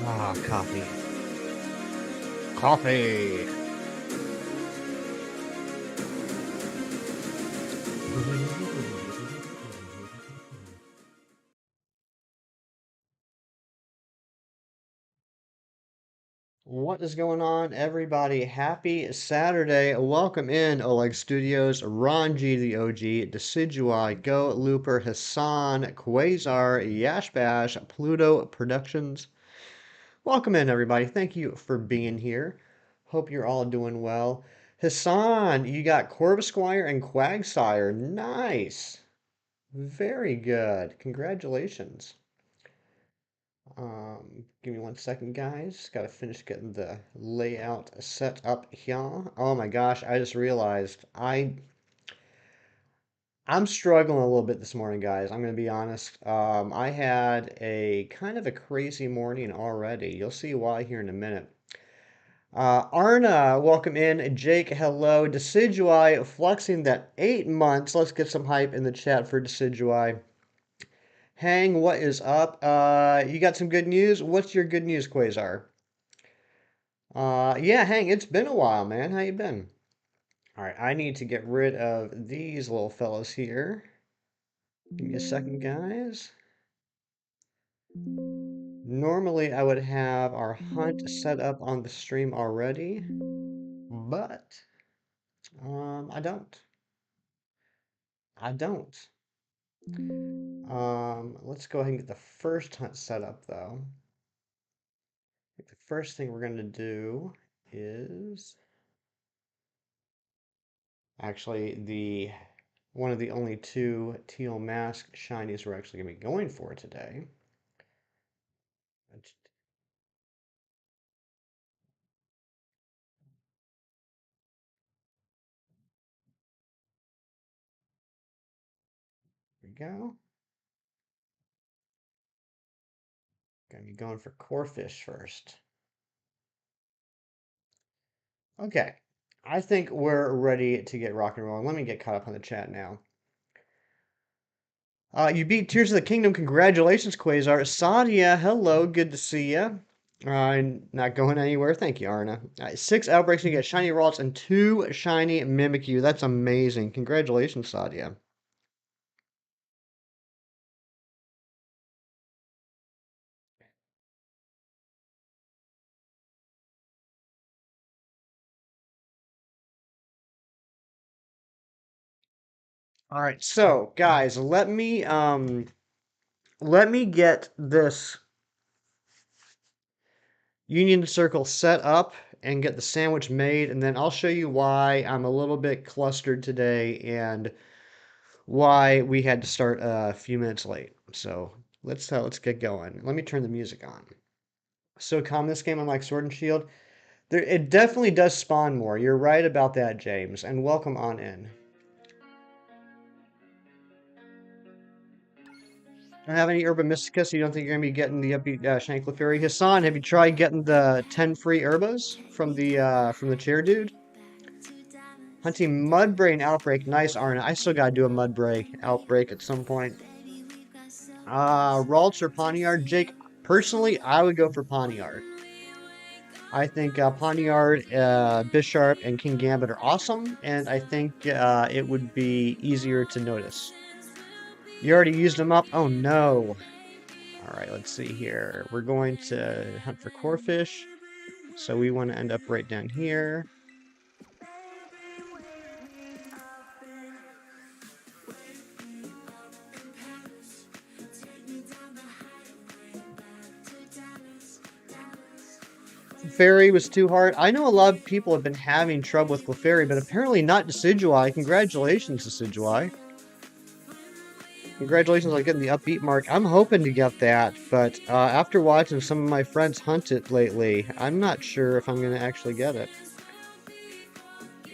Ah, coffee. Coffee! What is going on, everybody? Happy Saturday. Welcome in Oleg Studios, Ron G, the OG, Decidui, Go, Looper, Hassan, Quasar, Yashbash, Pluto Productions. Welcome in, everybody. Thank you for being here. Hope you're all doing well. Hassan, you got Corvisquire and Quagsire. Nice. Very good. Congratulations. Give me 1 second, guys. Got to finish getting the layout set up here. Oh my gosh, I just realized I'm struggling a little bit this morning, guys. I'm gonna be honest. I had a kind of a crazy morning already. You'll see why here in a minute. Arna, welcome in. Jake, hello. Decidui flexing that 8 months. Let's get some hype in the chat for Decidui. Hang, what is up? You got some good news? What's your good news, Quasar? Yeah, Hang, it's been a while, man. How you been? All right, I need to get rid of these little fellows here. Give me a second, guys. Normally, I would have our hunt set up on the stream already, but I don't. I don't. Let's go ahead and get the first hunt set up, though. The first thing we're going to do is actually the one of the only two teal mask shinies we're actually going to be going for today. There we go. Gonna be going for Corphish first. Okay, I think we're ready to get rock and roll. Let me get caught up on the chat now. You beat Tears of the Kingdom. Congratulations, Quasar. Sadia, hello. Good to see you. Not going anywhere. Thank you, Arna. 6 outbreaks, you get shiny Ralts and 2 shiny Mimikyu. That's amazing. Congratulations, Sadia. All right, so guys, let me get this Union Circle set up and get the sandwich made, and then I'll show you why I'm a little bit clustered today and why we had to start a few minutes late. So let's get going. Let me turn the music on. So calm this game, unlike Sword and Shield. It definitely does spawn more. You're right about that, James, and welcome on in. Don't have any Herba Mystica, so you don't think you're gonna be getting the Upbeat shiny Clefairy. Hassan, have you tried getting the 10 free Herbas from the chair dude? Hunting Mudbrain Outbreak. Nice, Arna. I still gotta do a Mudbrain Outbreak at some point. Ralts or Poniard? Jake, personally, I would go for Poniard. I think Poniard, Bisharp, and King Gambit are awesome, and I think it would be easier to notice. You already used them up? Oh no. Alright, let's see here. We're going to hunt for Corphish, so we want to end up right down here. Clefairy was too hard. I know a lot of people have been having trouble with Clefairy, but apparently not Decidui. Congratulations, Decidui. Congratulations on getting the Upbeat mark. I'm hoping to get that, but after watching some of my friends hunt it lately, I'm not sure if I'm going to actually get it.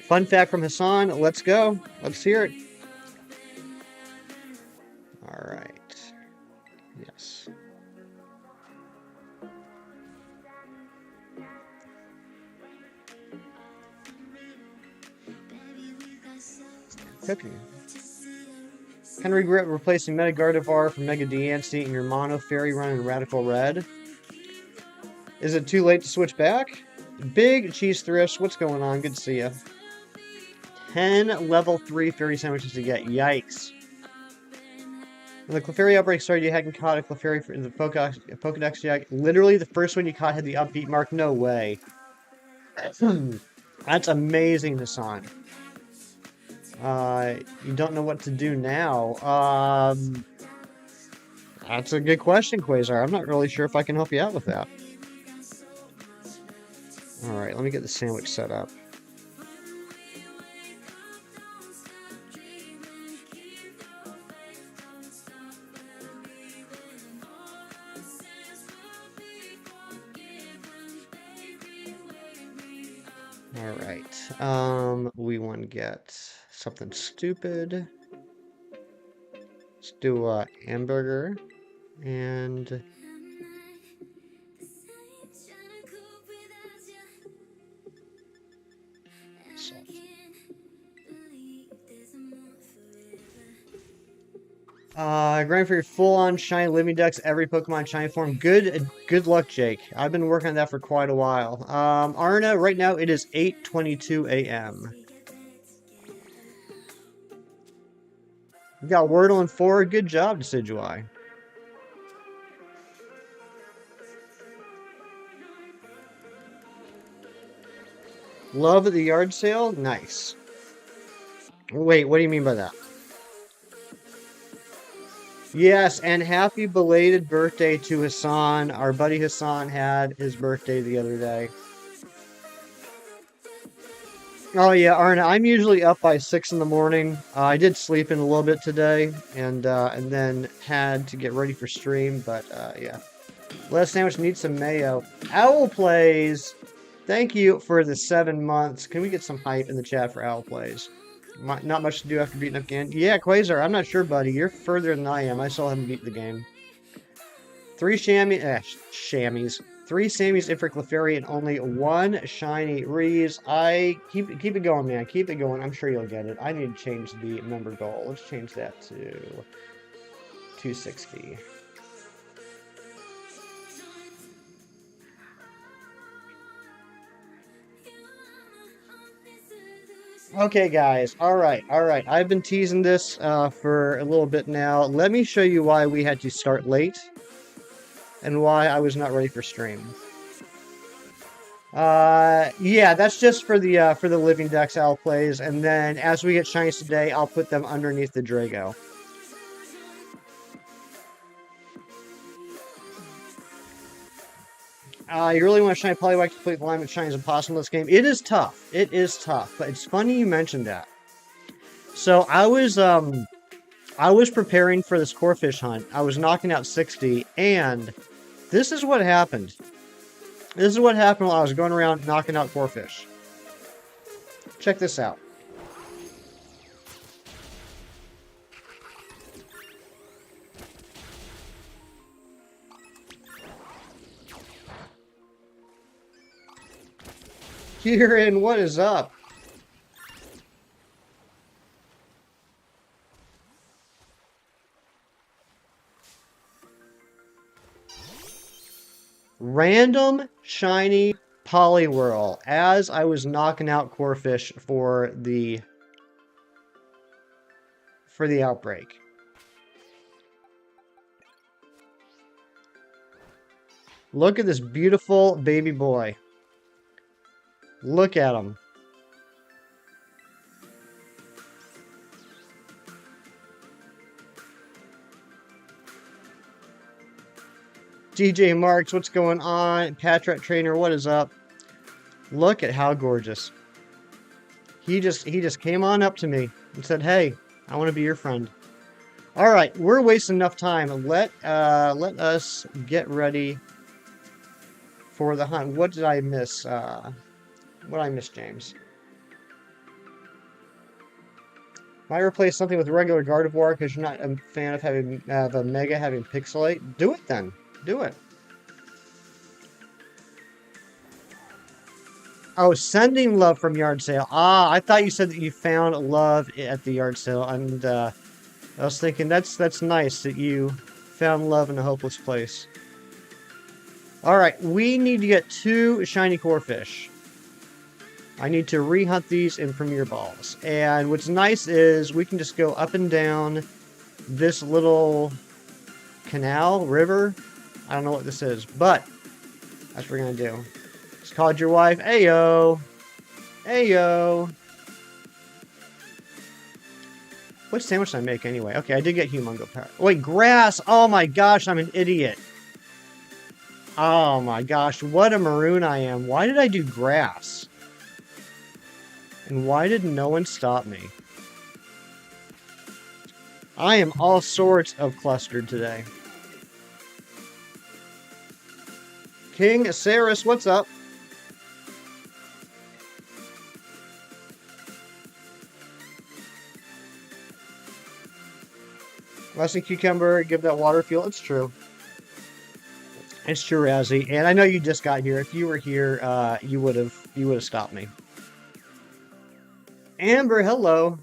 Fun fact from Hassan. Let's go. Let's hear it. All right. Yes. Cooking. Kind of regret replacing Mega Gardevoir for Mega Deancey in your Mono Fairy run in Radical Red. Is it too late to switch back? Big Cheese Thrifts, what's going on? Good to see you. 10 level 3 fairy sandwiches to get. Yikes. When the Clefairy outbreak started, you hadn't caught a Clefairy in the Pokedex yet. Literally, the first one you caught had the Upbeat mark. No way. That's amazing, Hassan. You don't know what to do now. That's a good question, Quasar. I'm not really sure if I can help you out with that. Alright, let me get the sandwich set up. Alright, we want to get something stupid. Let's do a hamburger and grind for your full-on shiny living dex, every Pokemon shiny form. Good luck, Jake. I've been working on that for quite a while. Arna, right now it is 8:22 a.m. You got Wordle and 4. Good job, Decidueye. Love at the yard sale? Nice. Wait, what do you mean by that? Yes, and happy belated birthday to Hassan. Our buddy Hassan had his birthday the other day. Oh yeah, Arna, I'm usually up by 6 in the morning. I did sleep in a little bit today, and then had to get ready for stream, but yeah. Lettuce sandwich needs some mayo. Owl Plays! Thank you for the 7 months. Can we get some hype in the chat for Owl Plays? Not much to do after beating up Gan. Yeah, Quasar, I'm not sure, buddy. You're further than I am. I still haven't beat the game. 3 chamois. 3 Sammys in for Clefairy and only 1 shiny Reese. Keep it going, man. Keep it going. I'm sure you'll get it. I need to change the member goal. Let's change that to 260. Okay, guys. All right. I've been teasing this for a little bit now. Let me show you why we had to start late and why I was not ready for stream. Yeah, that's just for the living dex Owl Plays, and then as we get shinies today, I'll put them underneath the Drago. You really want to shine Poliwag to complete the alignment shiny is impossible in this game. It is tough. It is tough, but it's funny you mentioned that. So I was preparing for this Corphish hunt. I was knocking out 60, and this is what happened. This is what happened while I was going around knocking out Corphish. Check this out. Kieran, what is up? Random shiny Poliwhirl as I was knocking out Corphish for the outbreak. Look at this beautiful baby boy. Look at him. DJ Marks, what's going on? Patrat Trainer, what is up? Look at how gorgeous. He just came on up to me and said, "Hey, I want to be your friend." All right, we're wasting enough time. Let us get ready for the hunt. What did I miss? What did I miss, James? Might replace something with regular Gardevoir because you're not a fan of having a Mega having Pixelate. Do it then. Do it. Oh, sending love from yard sale. Ah, I thought you said that you found love at the yard sale, and I was thinking that's nice that you found love in a hopeless place. All right, we need to get 2 shiny Corphish. I need to rehunt these in Premier Balls. And what's nice is we can just go up and down this little canal, river. I don't know what this is, but that's what we're going to do. Just called your wife. Ayo. Ayo. What sandwich did I make anyway? Okay, I did get humungo power. Wait, grass. Oh my gosh, I'm an idiot. Oh my gosh, what a maroon I am. Why did I do grass? And why did no one stop me? I am all sorts of clustered today. King Saris, what's up? Lesson Cucumber, give that water fuel. It's true. It's true, Razzie. And I know you just got here. If you were here, you would have stopped me. Amber, hello.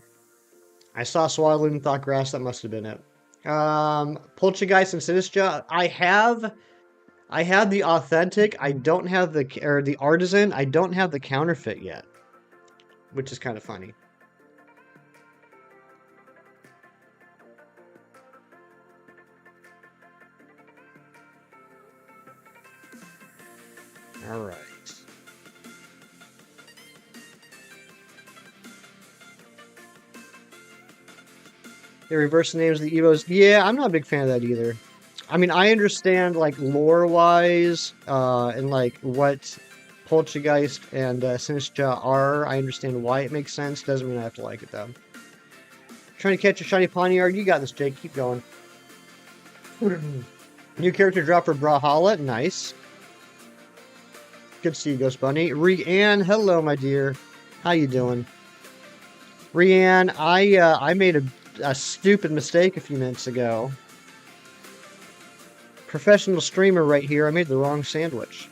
I saw Swallowed and thought grass. That must have been it. Poltergeist and Sinistra. I have the authentic. I don't have the artisan. I don't have the counterfeit yet, which is kind of funny. All right. They reverse the names of the Evos. Yeah, I'm not a big fan of that either. I mean, I understand, like, lore-wise, and, like, what Poltergeist and Sinistra are. I understand why it makes sense. Doesn't mean I have to like it, though. Trying to catch a shiny Pawniard. You got this, Jake. Keep going. New character drop for Brawlhalla. Nice. Good to see you, Ghost Bunny. Rianne, hello, my dear. How you doing? Rianne, I made a stupid mistake a few minutes ago. Professional streamer right here. I made the wrong sandwich.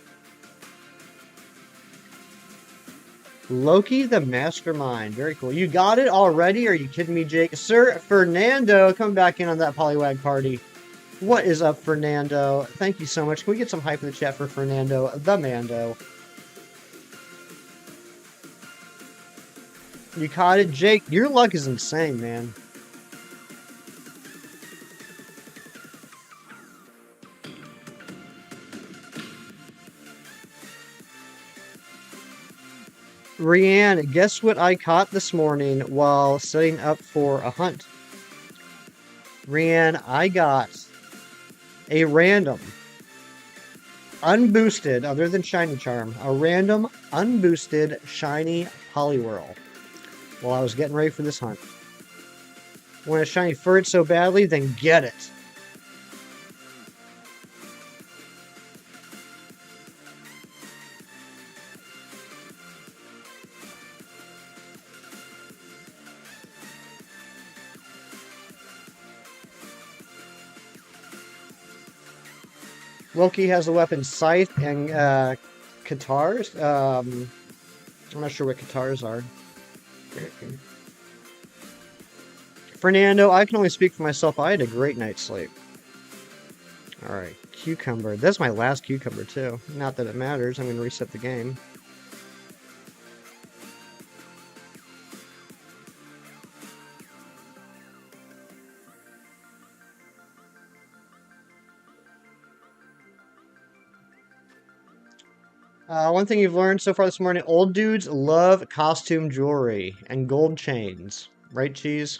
Loki the Mastermind. Very cool. You got it already? Are you kidding me, Jake? Sir Fernando, come back in on that Poliwag party. What is up, Fernando? Thank you so much. Can we get some hype in the chat for Fernando the Mando? You caught it? Jake, your luck is insane, man. Rianne, guess what I caught this morning while setting up for a hunt? Rianne, I got a random, unboosted, other than Shiny Charm, a random, unboosted, shiny Poliwhirl while I was getting ready for this hunt. Want a shiny Furret so badly? Then get it. Loki has the weapon Scythe and Katars. I'm not sure what Katars are. Fernando, I can only speak for myself. I had a great night's sleep. Alright, Cucumber. That's my last Cucumber, too. Not that it matters. I'm going to reset the game. One thing you've learned so far this morning, old dudes love costume jewelry and gold chains. Right, Cheese?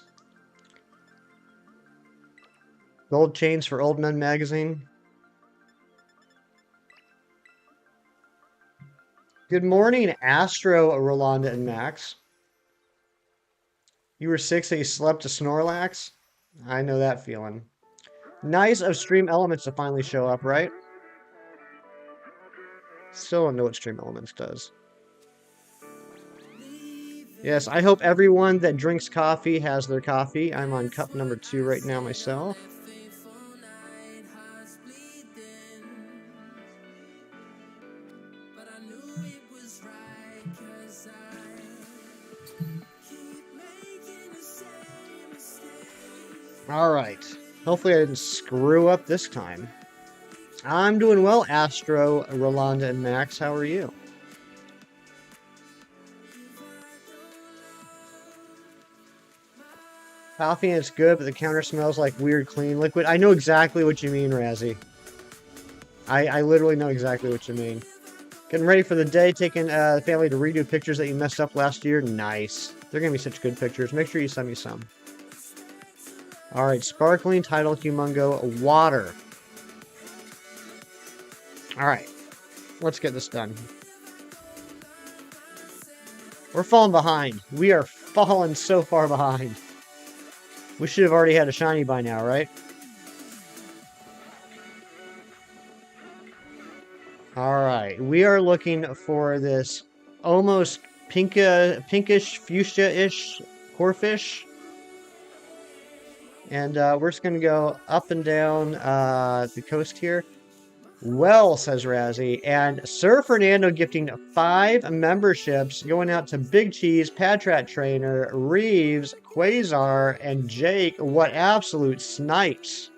Gold chains for Old Men magazine. Good morning, Astro, Rolanda, and Max. You were 6 and you slept to Snorlax? I know that feeling. Nice of Stream Elements to finally show up, right? Still don't know what Stream Elements does. Yes, I hope everyone that drinks coffee has their coffee. I'm on cup number 2 right now myself. Alright. Hopefully I didn't screw up this time. I'm doing well, Astro, Rolanda, and Max. How are you? Coffee, and it's good, but the counter smells like weird clean liquid. I know exactly what you mean, Razzie. I literally know exactly what you mean. Getting ready for the day, taking the family to redo pictures that you messed up last year. Nice. They're going to be such good pictures. Make sure you send me some. Alright, sparkling, tidal, humongo, water. Alright, let's get this done. We're falling behind. We are falling so far behind. We should have already had a shiny by now, right? Alright, we are looking for this almost pinkish, fuchsia-ish Corphish. And we're just going to go up and down the coast here. Well, says Razzie, and Sir Fernando gifting 5 memberships going out to Big Cheese, Patrat Trainer, Reeves, Quasar, and Jake. What absolute snipes.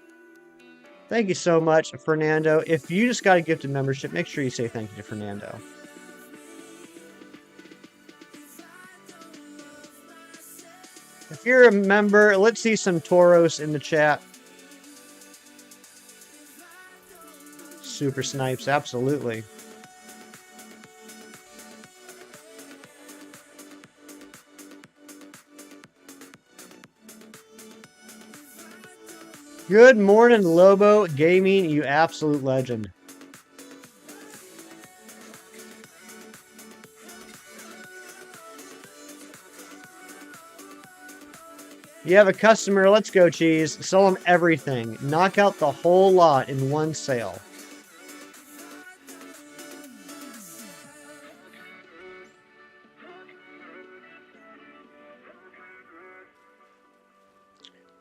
Thank you so much, Fernando. If you just got a gifted membership, make sure you say thank you to Fernando. If you're a member, let's see some Tauros in the chat. Super snipes, absolutely. Good morning, Lobo Gaming, you absolute legend. You have a customer, let's go, Cheese. Sell them everything. Knock out the whole lot in one sale.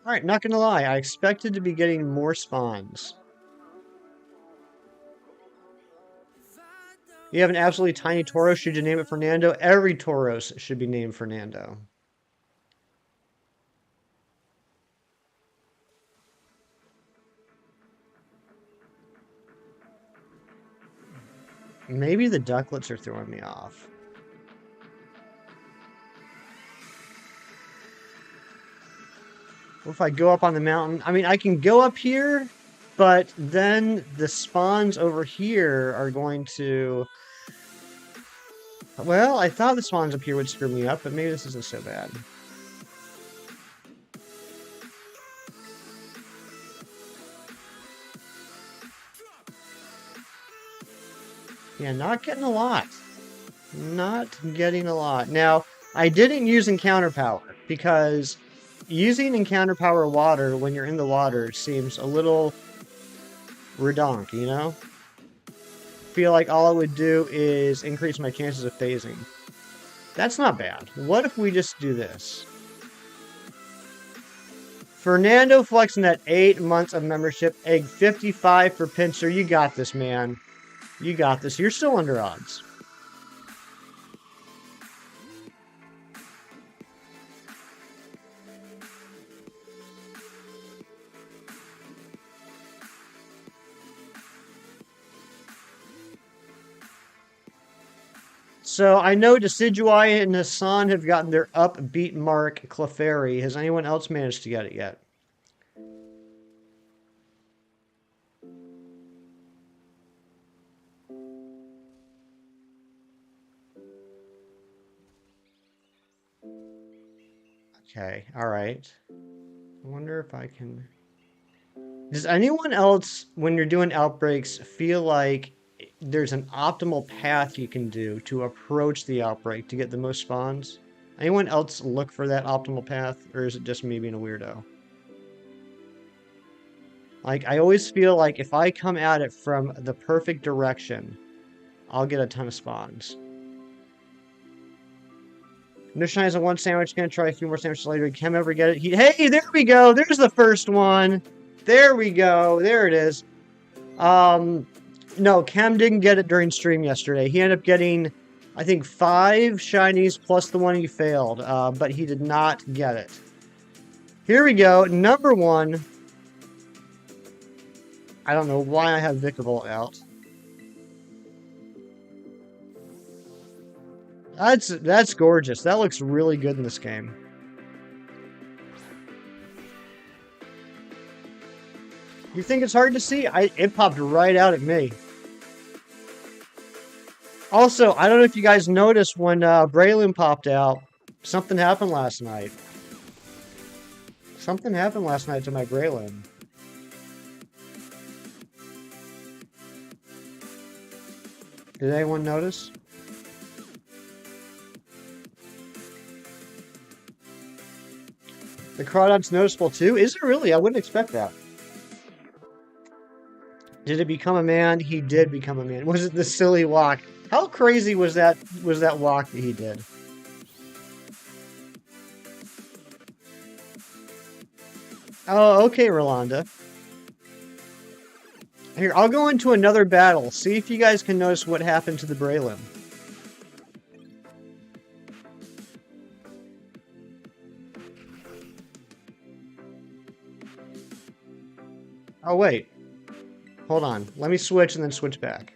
Alright, not gonna lie, I expected to be getting more spawns. You have an absolutely tiny Tauros, should you name it Fernando? Every Tauros should be named Fernando. Maybe the ducklets are throwing me off. What if I go up on the mountain? I mean, I can go up here, but then the spawns over here are going to... Well, I thought the spawns up here would screw me up, but maybe this isn't so bad. Yeah, not getting a lot. Not getting a lot. Now, I didn't use Encounter Power, because using Encounter Power water when you're in the water seems a little redonk, you know? Feel like all it would do is increase my chances of phasing. That's not bad. What if we just do this? Fernando flexing that 8 months of membership. Egg 55 for Pincer. You got this, man. You got this. You're still under odds. So I know Decidueye and Hassan have gotten their Upbeat mark, Clefairy. Has anyone else managed to get it yet? Okay, alright. I wonder if I can... Does anyone else, when you're doing outbreaks, feel like there's an optimal path you can do to approach the outbreak to get the most spawns? Anyone else look for that optimal path, or is it just me being a weirdo? Like, I always feel like if I come at it from the perfect direction, I'll get a ton of spawns. No shinies on one sandwich. Gonna try a few more sandwiches later. Did Chem ever get it? Hey, there we go. There's the first one. There we go. There it is. No, Chem didn't get it during stream yesterday. He ended up getting, I think, 5 shinies plus the one he failed, but he did not get it. Here we go. Number 1. I don't know why I have Vikavolt out. That's gorgeous. That looks really good in this game. You think it's hard to see? It popped right out at me. Also, I don't know if you guys noticed when Braylon popped out, something happened last night. Something happened last night to my Braylon. Did anyone notice? The Crawdon's noticeable too? Is it really? I wouldn't expect that. Did it become a man? He did become a man. Was it the silly walk? How crazy was that walk that he did? Oh, okay, Rolanda. Here, I'll go into another battle. See if you guys can notice what happened to the Braylon. Oh, wait. Hold on. Let me switch and then switch back.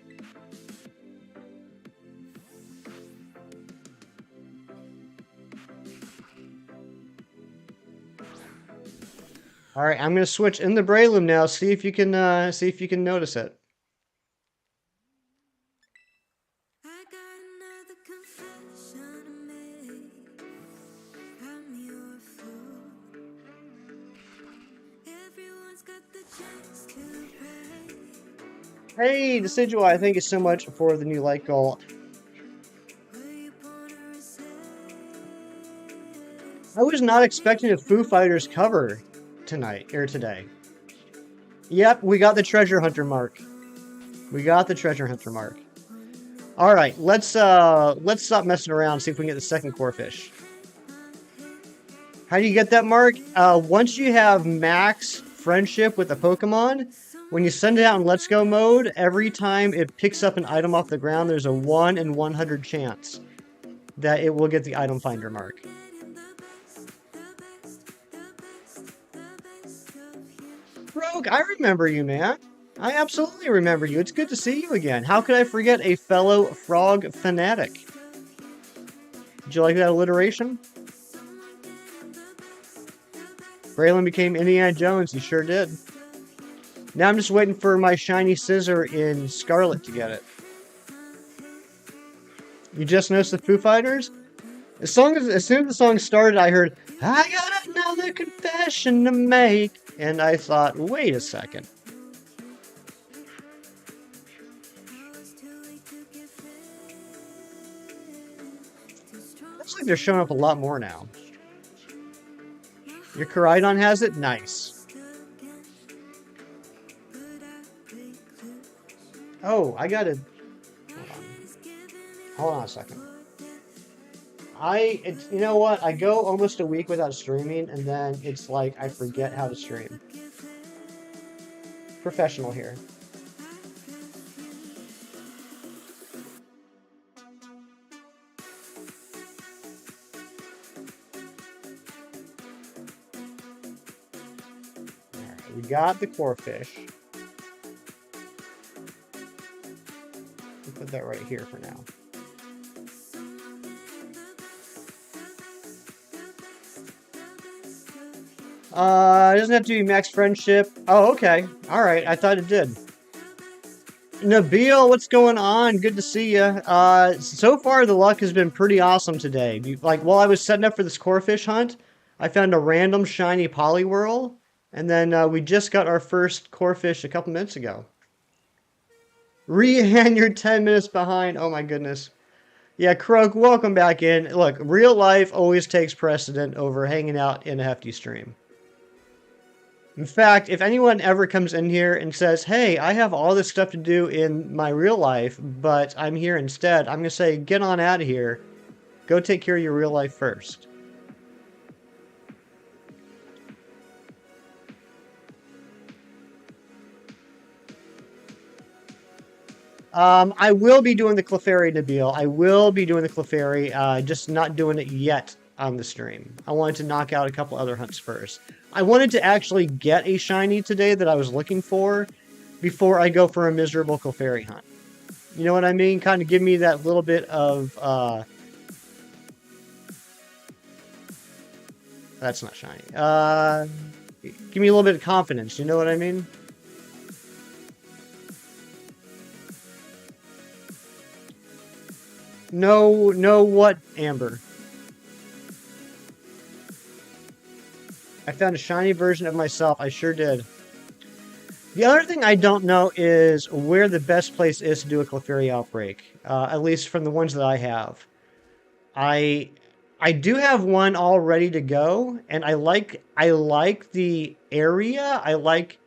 All right, I'm going to switch in the Braylon now. See if you can notice it. Hey, Decidueye, thank you so much for the new like goal. I was not expecting a Foo Fighters cover today. Yep, we got the treasure hunter mark. All right, let's stop messing around and see if we can get the second Corphish. How do you get that mark? Once you have max friendship with a Pokemon, when you send it out in Let's Go mode, every time it picks up an item off the ground, there's a 1 in 100 chance that it will get the item finder mark. Rogue, I remember you, man. I absolutely remember you. It's good to see you again. How could I forget a fellow frog fanatic? Did you like that alliteration? Braylon became Indiana Jones. He sure did. Now I'm just waiting for my shiny scissor in Scarlet to get it. You just noticed the Foo Fighters? As soon as the song started, I heard, I got another confession to make. And I thought, wait a second. Looks like they're showing up a lot more now. Your Koraidon has it? Nice. Oh, I gotta... Hold on a second. You know what? I go almost a week without streaming, and then it's like I forget how to stream. Professional here. Alright, we got the Corphish. We'll put that right here for now. It doesn't have to be max friendship. Oh, okay. Alright, I thought it did. Nabil, what's going on? Good to see you. So far, the luck has been pretty awesome today. Like, while I was setting up for this Corphish hunt, I found a random shiny Poliwhirl, and then we just got our first Corphish a couple minutes ago. Rihan, you're 10 minutes behind. Oh my goodness. Yeah, Croak, welcome back in. Look, real life always takes precedent over hanging out in a hefty stream. In fact, if anyone ever comes in here and says, hey, I have all this stuff to do in my real life, but I'm here instead, I'm going to say, get on out of here. Go take care of your real life first. I will be doing the Clefairy, Nabil. I will be doing the Clefairy, just not doing it yet on the stream. I wanted to knock out a couple other hunts first. I wanted to actually get a shiny today that I was looking for before I go for a miserable Clefairy hunt. You know what I mean? Kind of give me that little bit of, that's not shiny. Give me a little bit of confidence, you know what I mean? No what, Amber? I found a shiny version of myself. I sure did. The other thing I don't know is where the best place is to do a Clefairy outbreak. At least from the ones that I have. I do have one all ready to go, and I like the area. I like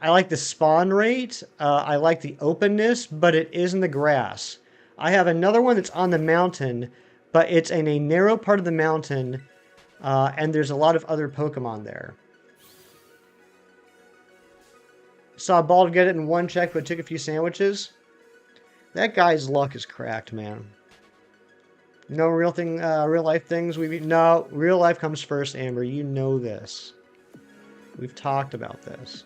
the spawn rate. I like the openness, but it is in the grass. I have another one that's on the mountain, but it's in a narrow part of the mountain, and there's a lot of other Pokemon there. Saw Bald get it in one check, but took a few sandwiches. That guy's luck is cracked, man. No real life things. No, real life comes first, Amber. You know this. We've talked about this.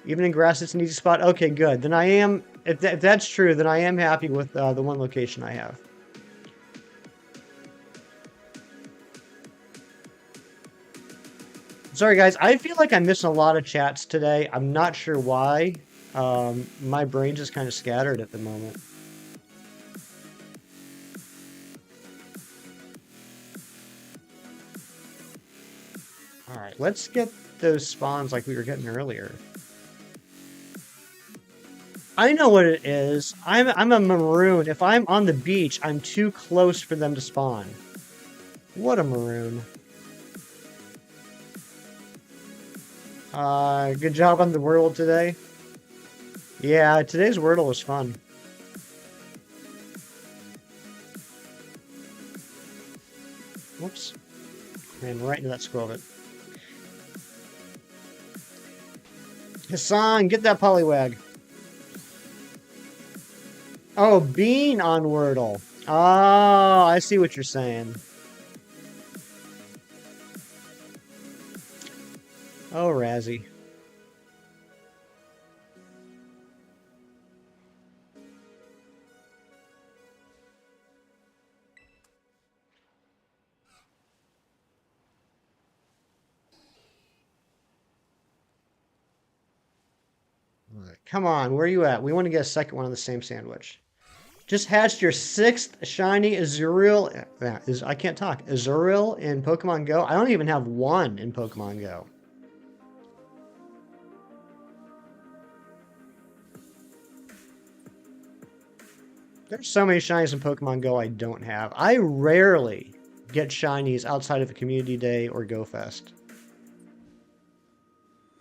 Even in grass, it's an easy spot. Okay, good. Then I am. If that's true, then I am happy with the one location I have. Sorry, guys. I feel like I'm missing a lot of chats today. I'm not sure why. My brain's just kind of scattered at the moment. Alright, let's get those spawns like we were getting earlier. I know what it is. I'm a maroon. If I'm on the beach, I'm too close for them to spawn. What a maroon. Good job on the Wordle today. Yeah, today's Wordle was fun. Whoops. Ran right into that Squirrel. Hassan, get that Poliwag. Oh, Bean on Wordle. Oh, I see what you're saying. Oh, Razzie. Come on, where are you at? We want to get a second one on the same sandwich. Just hatched your 6th shiny Azurill. I can't talk. Azurill in Pokemon Go. I don't even have one in Pokemon Go. There's so many shinies in Pokemon Go I don't have. I rarely get shinies outside of a community day or Go Fest.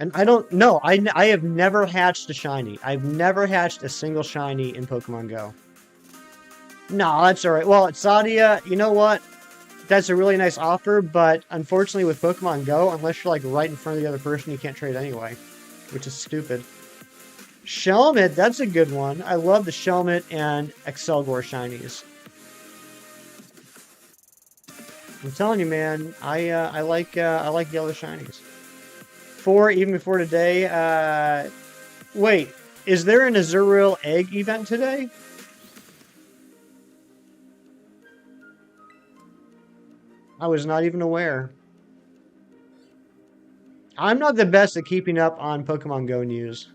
And I don't know. I have never hatched a shiny. I've never hatched a single shiny in Pokemon Go. No, that's alright. Well, at Sadia, you know what? That's a really nice offer, but unfortunately with Pokemon Go, unless you're like right in front of the other person, you can't trade anyway. Which is stupid. Shelmet, that's a good one. I love the Shelmet and Excelgor shinies. I'm telling you, man, I like the other shinies. Even before today. Wait, is there an Azurill egg event today? I was not even aware. I'm not the best at keeping up on Pokemon Go news.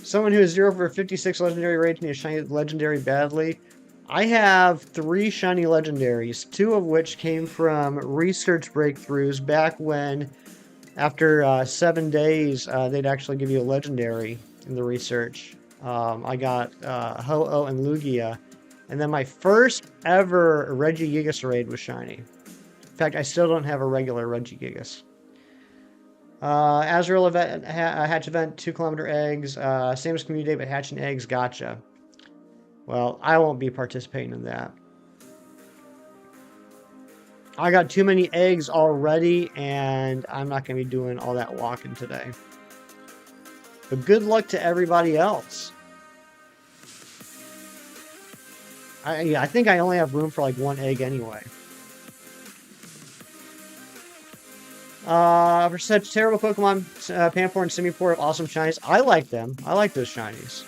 Someone who is 0 for 56 legendary rates needs shiny legendary badly. I have 3 shiny legendaries, 2 of which came from research breakthroughs back when, after 7 days, they'd actually give you a legendary in the research. I got Ho-Oh and Lugia. And then my first ever Regigigas raid was shiny. In fact, I still don't have a regular Regigigas. Azrael event, hatch event, 2-kilometer eggs. Same as community day, but hatching eggs, gotcha. Well, I won't be participating in that. I got too many eggs already, and I'm not going to be doing all that walking today. But good luck to everybody else. Yeah, I think I only have room for like one egg anyway. For such terrible Pokemon, Panpour and Simipour have awesome shinies. I like them. I like those shinies.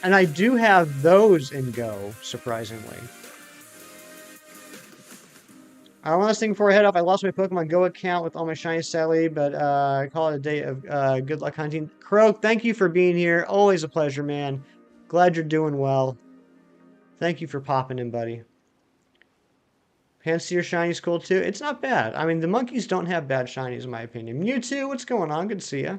And I do have those in Go, surprisingly. One last thing before I head off, I lost my Pokemon Go account with all my shinies, sadly, but I call it a day of good luck hunting. Croak, thank you for being here. Always a pleasure, man. Glad you're doing well. Thank you for popping in, buddy. Pansear shinies cool too. It's not bad. I mean, the monkeys don't have bad shinies in my opinion. Mewtwo, what's going on? Good to see ya.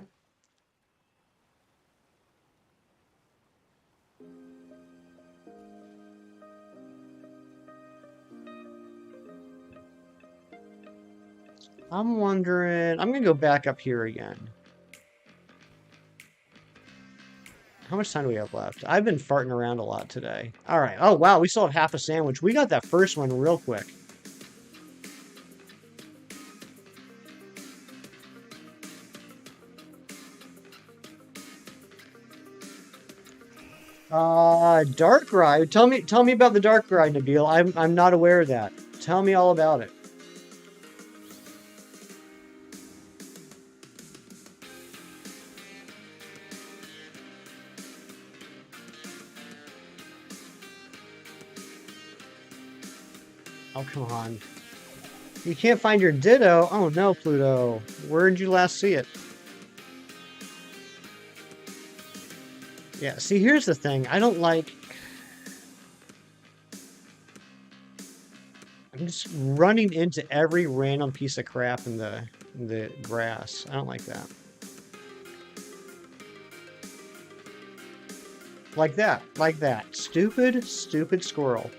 I'm wondering... I'm going to go back up here again. How much time do we have left? I've been farting around a lot today. All right. Oh, wow. We still have half a sandwich. We got that first one real quick. Darkrai. Tell me about the Darkrai, Nabil. I'm not aware of that. Tell me all about it. Oh, come on. You can't find your Ditto? Oh no, Pluto. Where did you last see it? Yeah, see, here's the thing. I don't like... I'm just running into every random piece of crap in the grass. I don't like that. Like that. Like that. Stupid, stupid squirrel.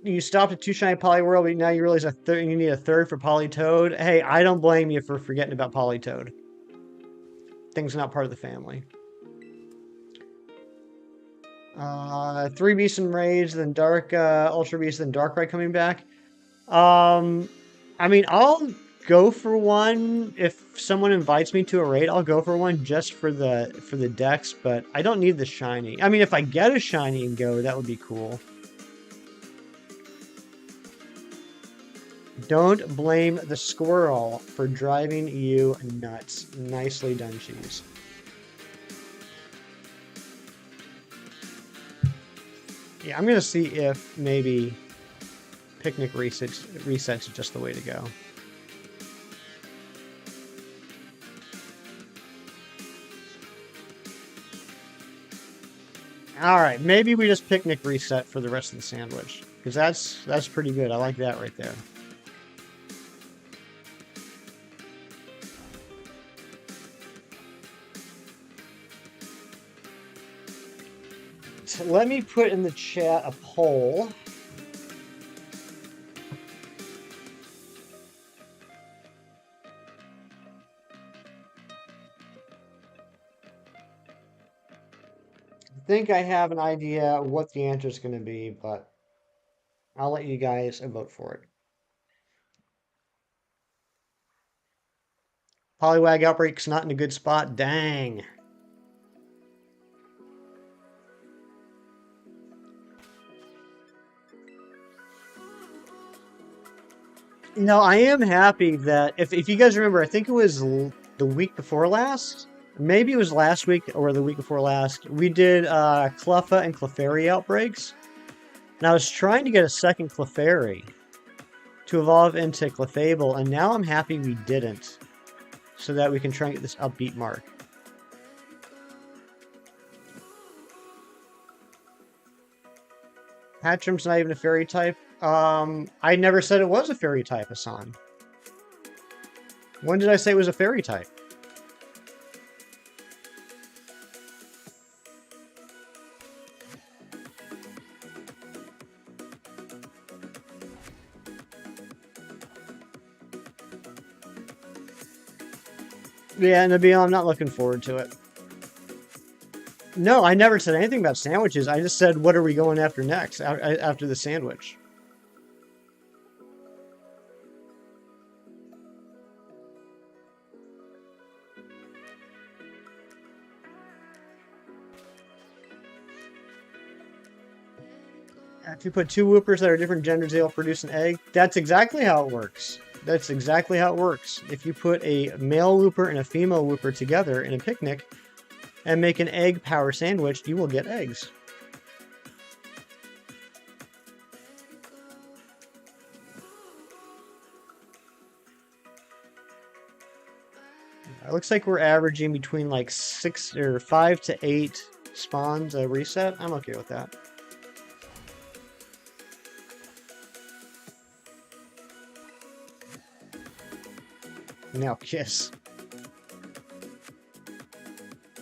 You stopped at 2 shiny Poliwhirl, but now you realize you need a third for Politoed. Hey, I don't blame you for forgetting about Politoed. Thing's not part of the family. 3 Beasts and Rage, then Dark, Ultra Beast, then Darkrai coming back. I mean, I'll go for one if someone invites me to a raid. I'll go for one just for the dex, but I don't need the shiny. I mean, if I get a shiny and go, that would be cool. Don't blame the squirrel for driving you nuts. Nicely done, Cheese. Yeah, I'm going to see if maybe Picnic resets just the way to go. Alright, maybe we just Picnic reset for the rest of the sandwich. Because that's pretty good. I like that right there. Let me put in the chat a poll. I think I have an idea what the answer is going to be, but I'll let you guys vote for it. Poliwag Outbreaks not in a good spot. Dang. No, I am happy that, if you guys remember, I think it was the week before last, maybe it was last week or the week before last, we did Cleffa and Clefairy outbreaks. And I was trying to get a second Clefairy to evolve into Clefable, and now I'm happy we didn't, so that we can try and get this Upbeat mark. Hattrem's not even a fairy type. I never said it was a fairy type, Hassan. When did I say it was a fairy type? Yeah, Nabil, I'm not looking forward to it. No, I never said anything about sandwiches. I just said, what are we going after next, after the sandwich? If you put two Whoopers that are different genders, they'll produce an egg. That's exactly how it works. That's exactly how it works. If you put a male Whooper and a female Whooper together in a picnic and make an egg power sandwich, you will get eggs. It looks like we're averaging between like 6 or 5 to 8 spawns a reset. I'm okay with that. Now kiss.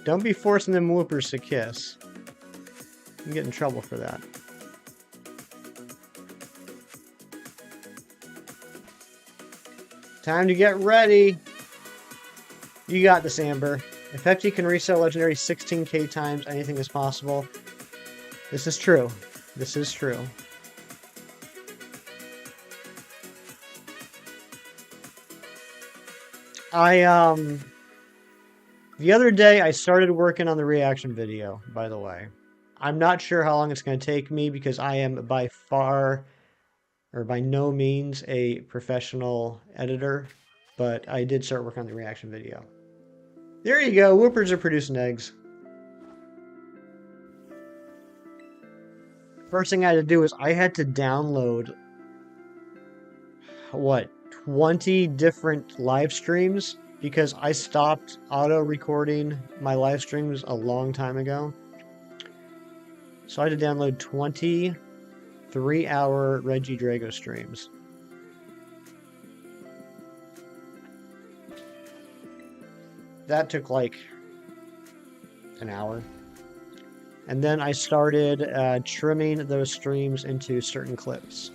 Don't be forcing them Whoopers to kiss. You can get in trouble for that. Time to get ready. You got this, Amber. If FG can resell Legendary 16k times, anything is possible. This is true. This is true. The other day I started working on the reaction video, by the way. I'm not sure how long it's going to take me because I am by far, or by no means, a professional editor, but I did start working on the reaction video. There you go, Whoopers are producing eggs. First thing I had to do is I had to download, what, 20 different live streams because I stopped auto-recording my live streams a long time ago. So I had to download 20 3-hour Reggie Drago streams. That took like an hour. And then I started trimming those streams into certain clips.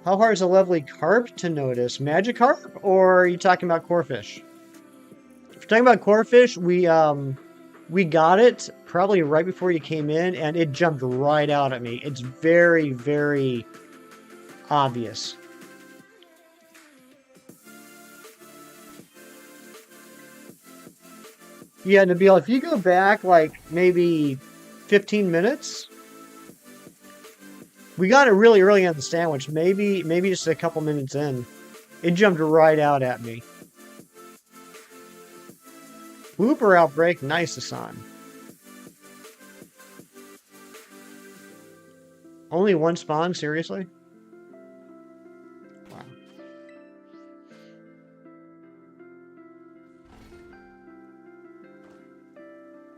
How hard is a lovely carp to notice? Magikarp, or are you talking about Corphish? If you're talking about Corphish, we got it probably right before you came in, and it jumped right out at me. It's very, very obvious. Yeah, Nabil, if you go back like maybe 15 minutes, we got it really early on the sandwich. Maybe just a couple minutes in, it jumped right out at me. Whooper outbreak, nice, Hassan. Only one spawn, seriously?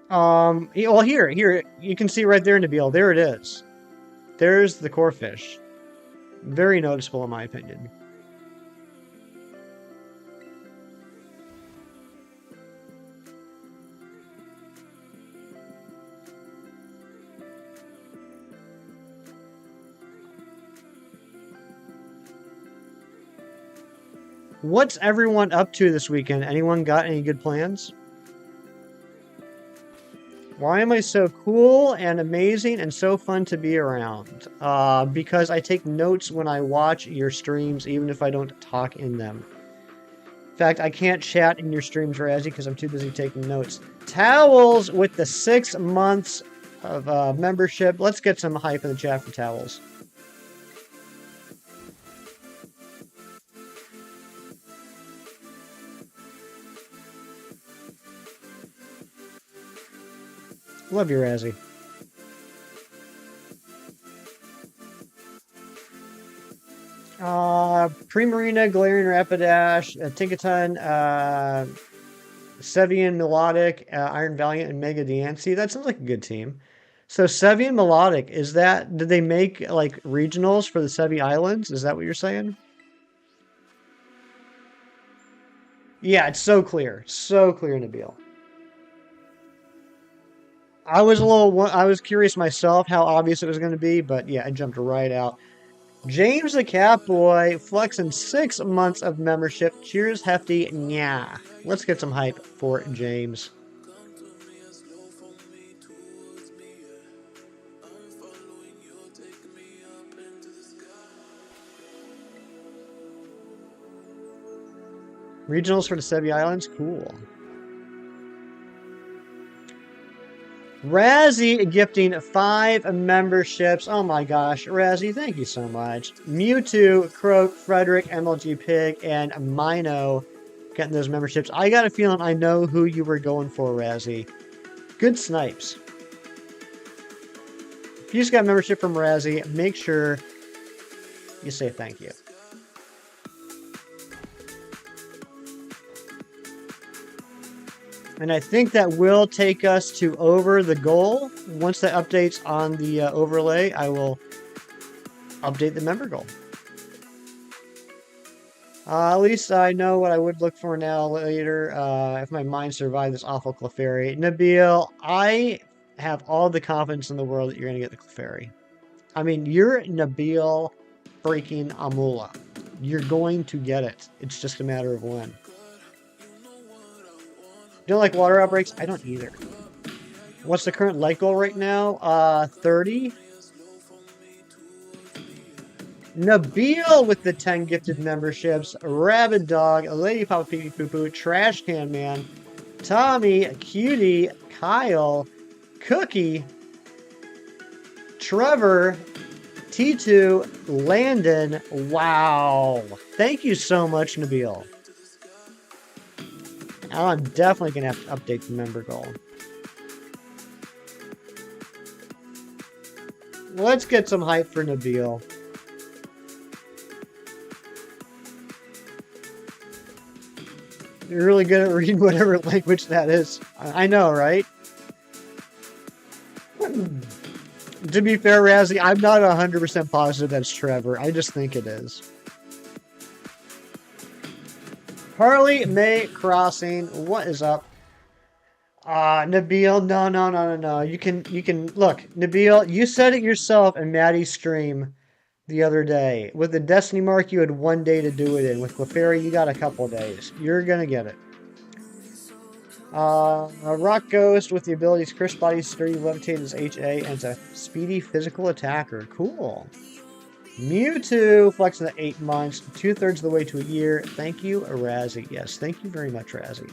Wow. Well, here, you can see right there, Nabil. There it is. There's the Corphish. Very noticeable, in my opinion. What's everyone up to this weekend? Anyone got any good plans? Why am I so cool and amazing and so fun to be around? Because I take notes when I watch your streams, even if I don't talk in them. In fact, I can't chat in your streams, Razzie, because I'm too busy taking notes. Towels with the 6 months of membership. Let's get some hype in the chat for Towels. Love you, Razzie. Primarina, Galarian Rapidash, Tinkaton, Sevian, Melodic, Iron Valiant, and Mega Diancie. That sounds like a good team. So Sevian Melodic, is that, did they make like regionals for the Sevi Islands? Is that what you're saying? Yeah, it's so clear. So clear, Nabil. I was curious myself how obvious it was going to be, but yeah, it jumped right out. James the Catboy flexing 6 months of membership. Cheers, Hefty. Nyah. Let's get some hype for James. Regionals for the Sevi Islands? Cool. Razzie gifting 5 memberships. Oh my gosh, Razzie, thank you so much. Mewtwo, Croak, Frederick, MLG Pig, and Mino getting those memberships. I got a feeling I know who you were going for, Razzie. Good snipes. If you just got a membership from Razzie, make sure you say thank you. And I think that will take us to over the goal. Once that updates on the overlay, I will update the member goal. At least I know what I would look for now later, if my mind survived this awful Clefairy. Nabil, I have all the confidence in the world that you're going to get the Clefairy. I mean, you're Nabil freaking Amula. You're going to get it. It's just a matter of when. Don't like water outbreaks? I don't either. What's the current light goal right now? 30. Nabil with the 10 gifted memberships. Rabid Dog, Lady Papa Pee Poo Poo, Trash Can Man, Tommy, Cutie, Kyle, Cookie, Trevor, T2, Landon. Wow. Thank you so much, Nabil. I'm definitely going to have to update the member goal. Let's get some hype for Nabil. You're really good at reading whatever language that is. I know, right? To be fair, Razzie, I'm not 100% positive that's Trevor. I just think it is. Harley May Crossing, what is up? Nabil, no. You can look, Nabil, you said it yourself in Maddie's stream the other day. With the Destiny Mark, you had 1 day to do it in. With Clefairy, you got a couple days. You're gonna get it. A Rock Ghost with the abilities Crisp Body, Sturdy, Levitate as HA, and it's a speedy physical attacker. Cool. Mewtwo, flexing the 8 months, 2/3 of the way to a year. Thank you, Razzie. Yes, thank you very much, Razzie.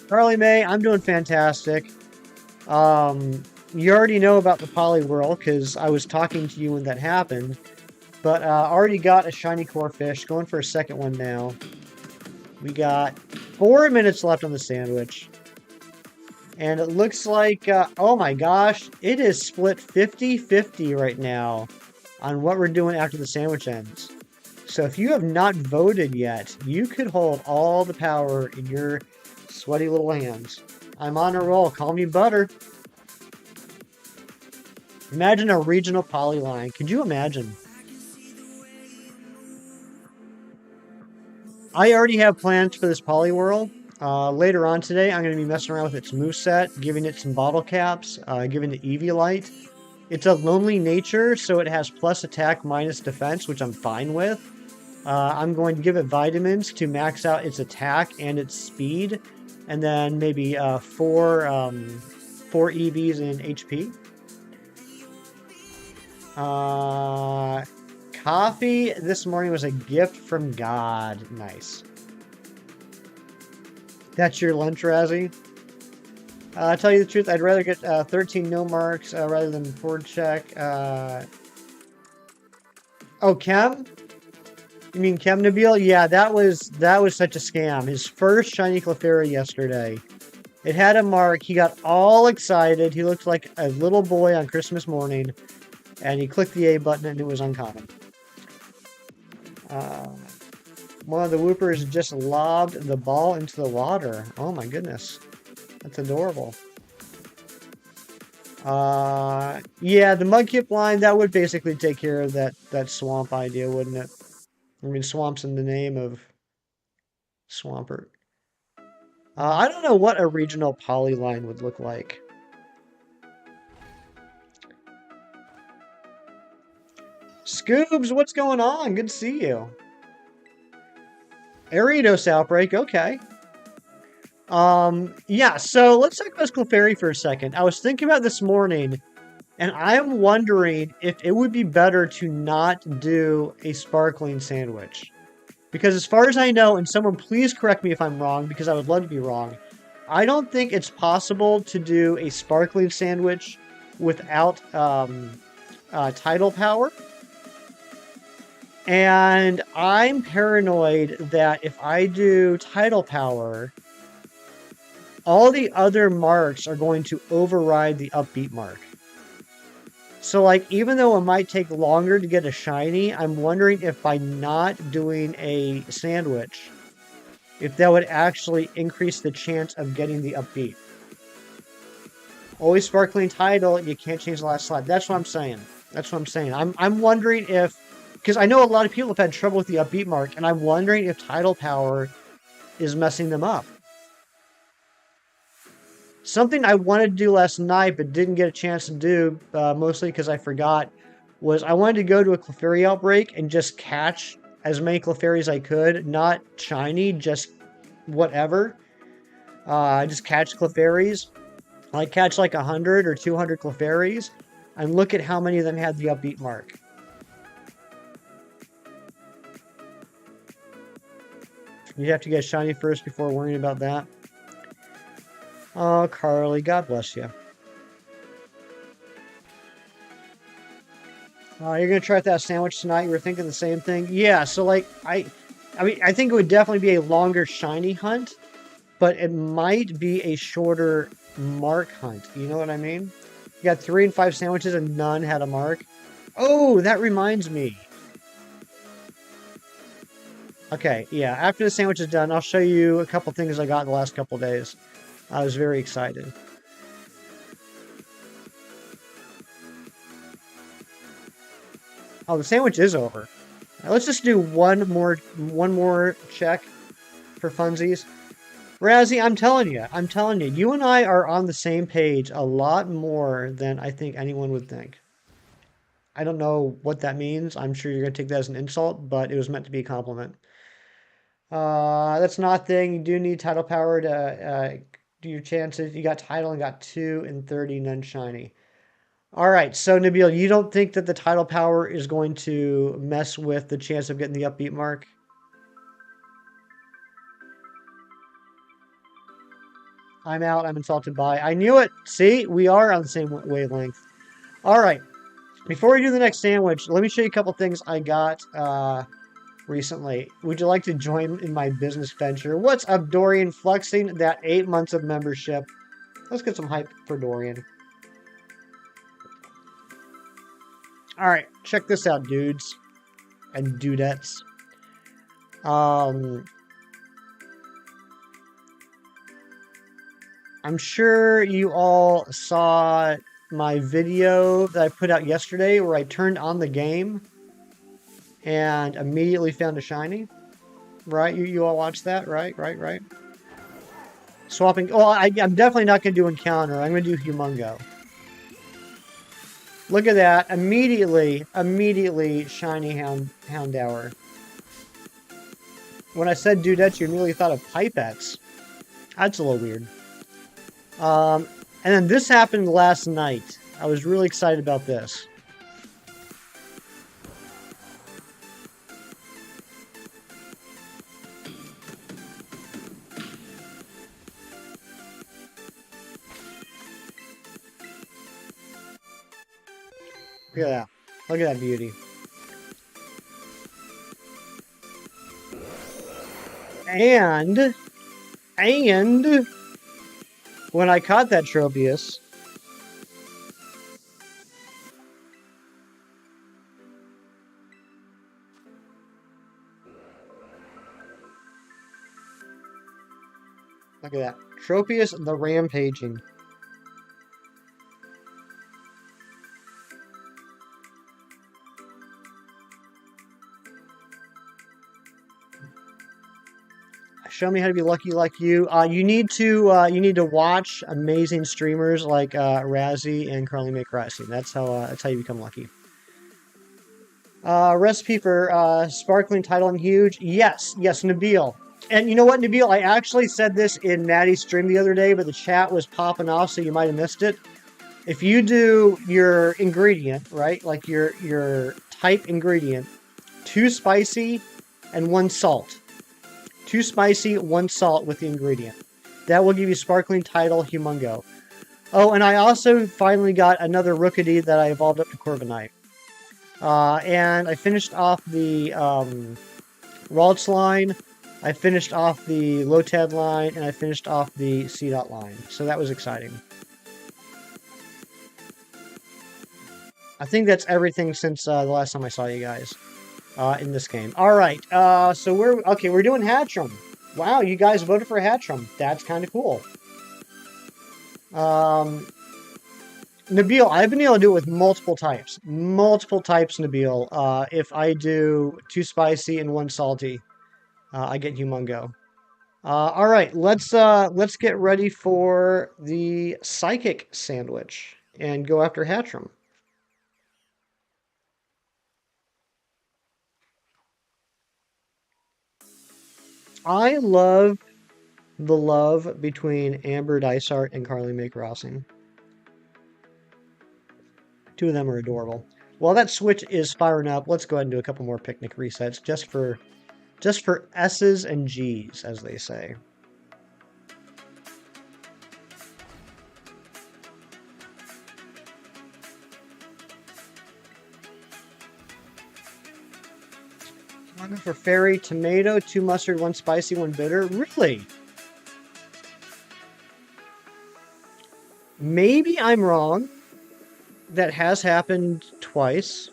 Harley May, I'm doing fantastic. You already know about the Poliwag because I was talking to you when that happened. But already got a shiny Corphish, going for a second one now. We got 4 minutes left on the sandwich. And it looks like, oh my gosh, it is split 50-50 right now on what we're doing after the sandwich ends. So if you have not voted yet, you could hold all the power in your sweaty little hands. I'm on a roll. Call me butter. Imagine a regional polyline. Could you imagine? I already have plans for this Poliwhirl. Later on today, I'm going to be messing around with its moveset, giving it some bottle caps, giving it Eviolite. It's a lonely nature, so it has plus attack, minus defense, which I'm fine with. I'm going to give it vitamins to max out its attack and its speed, and then maybe 4 EVs in HP. Coffee this morning was a gift from God. Nice. That's your lunch, Razzie? I'll tell you the truth, I'd rather get 13 no marks rather than board check. Oh, Chem? You mean Chem Nabil? Yeah, that was such a scam. His first shiny Clefairy yesterday. It had a mark. He got all excited. He looked like a little boy on Christmas morning. And he clicked the A button and it was uncommon. One of the Whoopers just lobbed the ball into the water. Oh my goodness. That's adorable. Yeah, the Mudkip line, that would basically take care of that swamp idea, wouldn't it? I mean, swamp's in the name of Swampert. I don't know what a regional poly line would look like. Scoobs, what's going on? Good to see you. Ariados outbreak, okay. Yeah, so let's talk about Clefairy for a second. I was thinking about this morning, and I'm wondering if it would be better to not do a sparkling sandwich. Because as far as I know, and someone please correct me if I'm wrong, because I would love to be wrong, I don't think it's possible to do a sparkling sandwich without tidal power. And I'm paranoid that if I do tidal power, all the other marks are going to override the upbeat mark. So, like, even though it might take longer to get a shiny, I'm wondering if by not doing a sandwich, if that would actually increase the chance of getting the upbeat. Always sparkling tidal, you can't change the last slide. That's what I'm saying. That's what I'm saying. I'm wondering if, because I know a lot of people have had trouble with the upbeat mark, and I'm wondering if tidal power is messing them up. Something I wanted to do last night but didn't get a chance to do, mostly because I forgot, was I wanted to go to a Clefairy outbreak and just catch as many Clefairy as I could. Not shiny, just whatever. Just catch Clefairies. Like catch like 100 or 200 Clefairies and look at how many of them had the upbeat mark. You'd have to get shiny first before worrying about that. Oh, Carly, God bless you. You're gonna try that sandwich tonight. You were thinking the same thing, yeah. So like, I mean, I think it would definitely be a longer shiny hunt, but it might be a shorter mark hunt. You know what I mean? You got 3 and 5 sandwiches and none had a mark. Oh, that reminds me. Okay, yeah. After the sandwich is done, I'll show you a couple things I got in the last couple days. I was very excited. Oh, the sandwich is over. Now, let's just do one more check for funsies. Razzie, I'm telling you, you and I are on the same page a lot more than I think anyone would think. I don't know what that means. I'm sure you're going to take that as an insult, but it was meant to be a compliment. That's not a thing. You do need tidal power to do your chances. You got tidal and got 2 and 30, none shiny. All right, so Nabil, you don't think that the tidal power is going to mess with the chance of getting the upbeat mark? I'm out. I'm insulted by. I knew it. See, we are on the same wavelength. All right. Before we do the next sandwich, let me show you a couple things I got recently. Would you like to join in my business venture? What's up, Dorian? Flexing that 8 months of membership. Let's get some hype for Dorian. All right, check this out, dudes and dudettes. I'm sure you all saw my video that I put out yesterday where I turned on the game and immediately found a shiny. Right? You all watched that, right? Right. Swapping. Well, I'm definitely not going to do encounter. I'm going to do humongo. Look at that. Immediately shiny Houndour. When I said dudettes, you immediately thought of pipettes. That's a little weird. And then this happened last night. I was really excited about this. Look at that. Look at that beauty. And when I caught that Tropius, look at that. Tropius the Rampaging. Show me how to be lucky like you. You need to watch amazing streamers like Razzie and Carly McRacing. That's how you become lucky. Recipe for sparkling tidal and huge. Yes, Nabil. And you know what, Nabil? I actually said this in Natty's stream the other day, but the chat was popping off, so you might have missed it. If you do your ingredient, right, like your type ingredient, too spicy and 1 salt. 2 spicy, 1 salt with the ingredient. That will give you Sparkling Tidal Humungo. Oh, and I also finally got another Rookidee that I evolved up to Corviknight. And I finished off the Ralts line, I finished off the Lotad line, and I finished off the C-Dot line. So that was exciting. I think that's everything since the last time I saw you guys in this game. All right, so we're doing Hattrem. Wow, you guys voted for Hattrem. That's kind of cool. Nabil, I've been able to do it with multiple types. Multiple types, Nabil. If I do 2 spicy and 1 salty, I get Humungo. All right, let's get ready for the Psychic Sandwich and go after Hattrem. I love the love between Amber Dysart and Carly Mae Crossing. 2 of them are adorable. While that switch is firing up, let's go ahead and do a couple more picnic resets just for S's and G's, as they say. I'm going for Fairy, Tomato, 2 mustard, 1 spicy, 1 bitter. Really? Maybe I'm wrong. That has happened twice.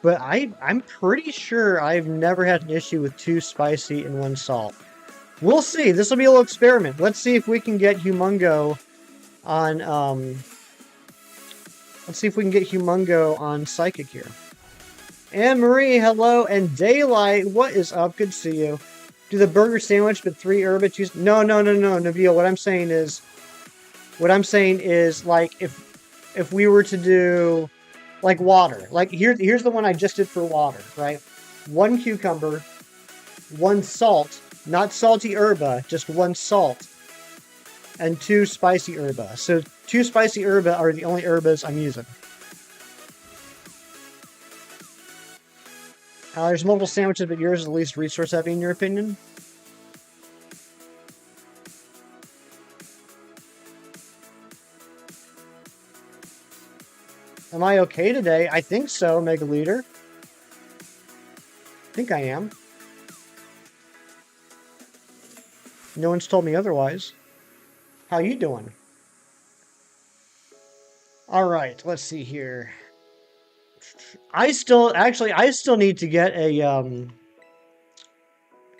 But I'm pretty sure I've never had an issue with 2 spicy and 1 salt. We'll see. This will be a little experiment. Let's see if we can get Humungo on let's see if we can get Humungo on Psychic here. Anne Marie, hello, and Daylight, what is up? Good to see you. Do the burger sandwich, but 3 herb at 2. No, Nabil. What I'm saying is, like, if we were to do, like, water. Like, here's the one I just did for water, right? 1 cucumber, 1 salt, not salty herba, just 1 salt, and 2 spicy herba. So 2 spicy herba are the only herbas I'm using. There's multiple sandwiches, but yours is the least resource heavy in your opinion? Am I okay today? I think so, Mega Leader. I think I am. No one's told me otherwise. How you doing? All right, let's see here. I still need to get a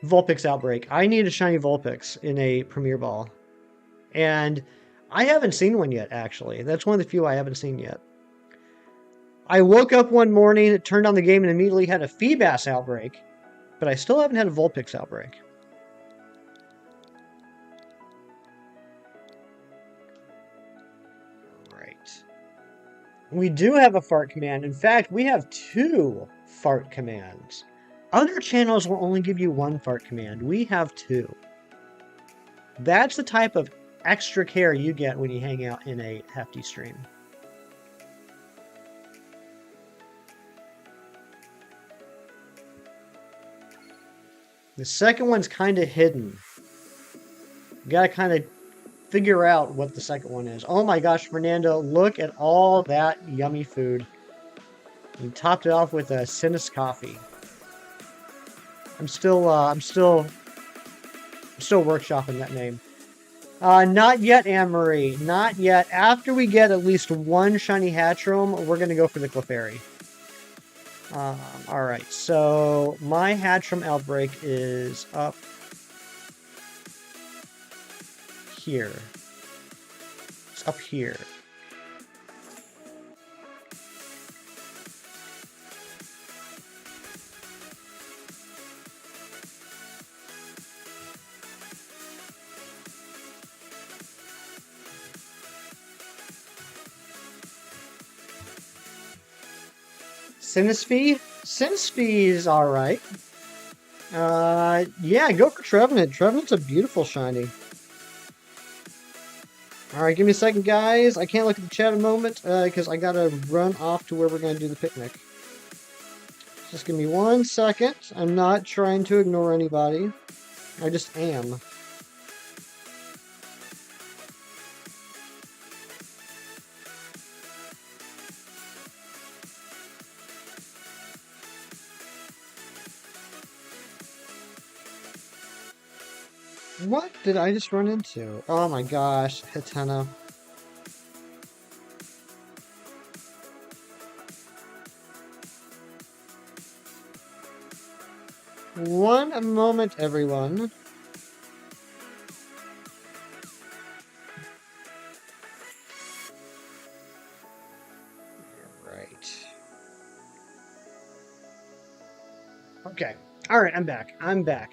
Vulpix Outbreak. I need a shiny Vulpix in a Premier Ball. And I haven't seen one yet, actually. That's one of the few I haven't seen yet. I woke up one morning, turned on the game, and immediately had a Feebas Outbreak. But I still haven't had a Vulpix Outbreak. Right. We do have a fart command. In fact, we have 2 fart commands. Other channels will only give you 1 fart command. We have 2. That's the type of extra care you get when you hang out in a hefty stream. The second one's kind of hidden. You gotta kind of figure out what the second one is. Oh my gosh, Fernando, look at all that yummy food. You topped it off with a Sinus coffee. I'm still workshopping that name. Not yet, Anne-Marie. Not yet. After we get at least 1 shiny Hattrem, we're gonna go for the Clefairy. Alright, so my Hattrem Outbreak is up here. It's up here. Sinisfee? Sinisfee is alright. Yeah, go for Trevenant. Trevenant's a beautiful shiny. Alright, give me a second, guys. I can't look at the chat a moment, because I gotta run off to where we're gonna do the picnic. Just give me 1 second. I'm not trying to ignore anybody. I just am. What did I just run into? Oh my gosh, Hattena. One moment, everyone. Right. Okay. Alright, I'm back. I'm back.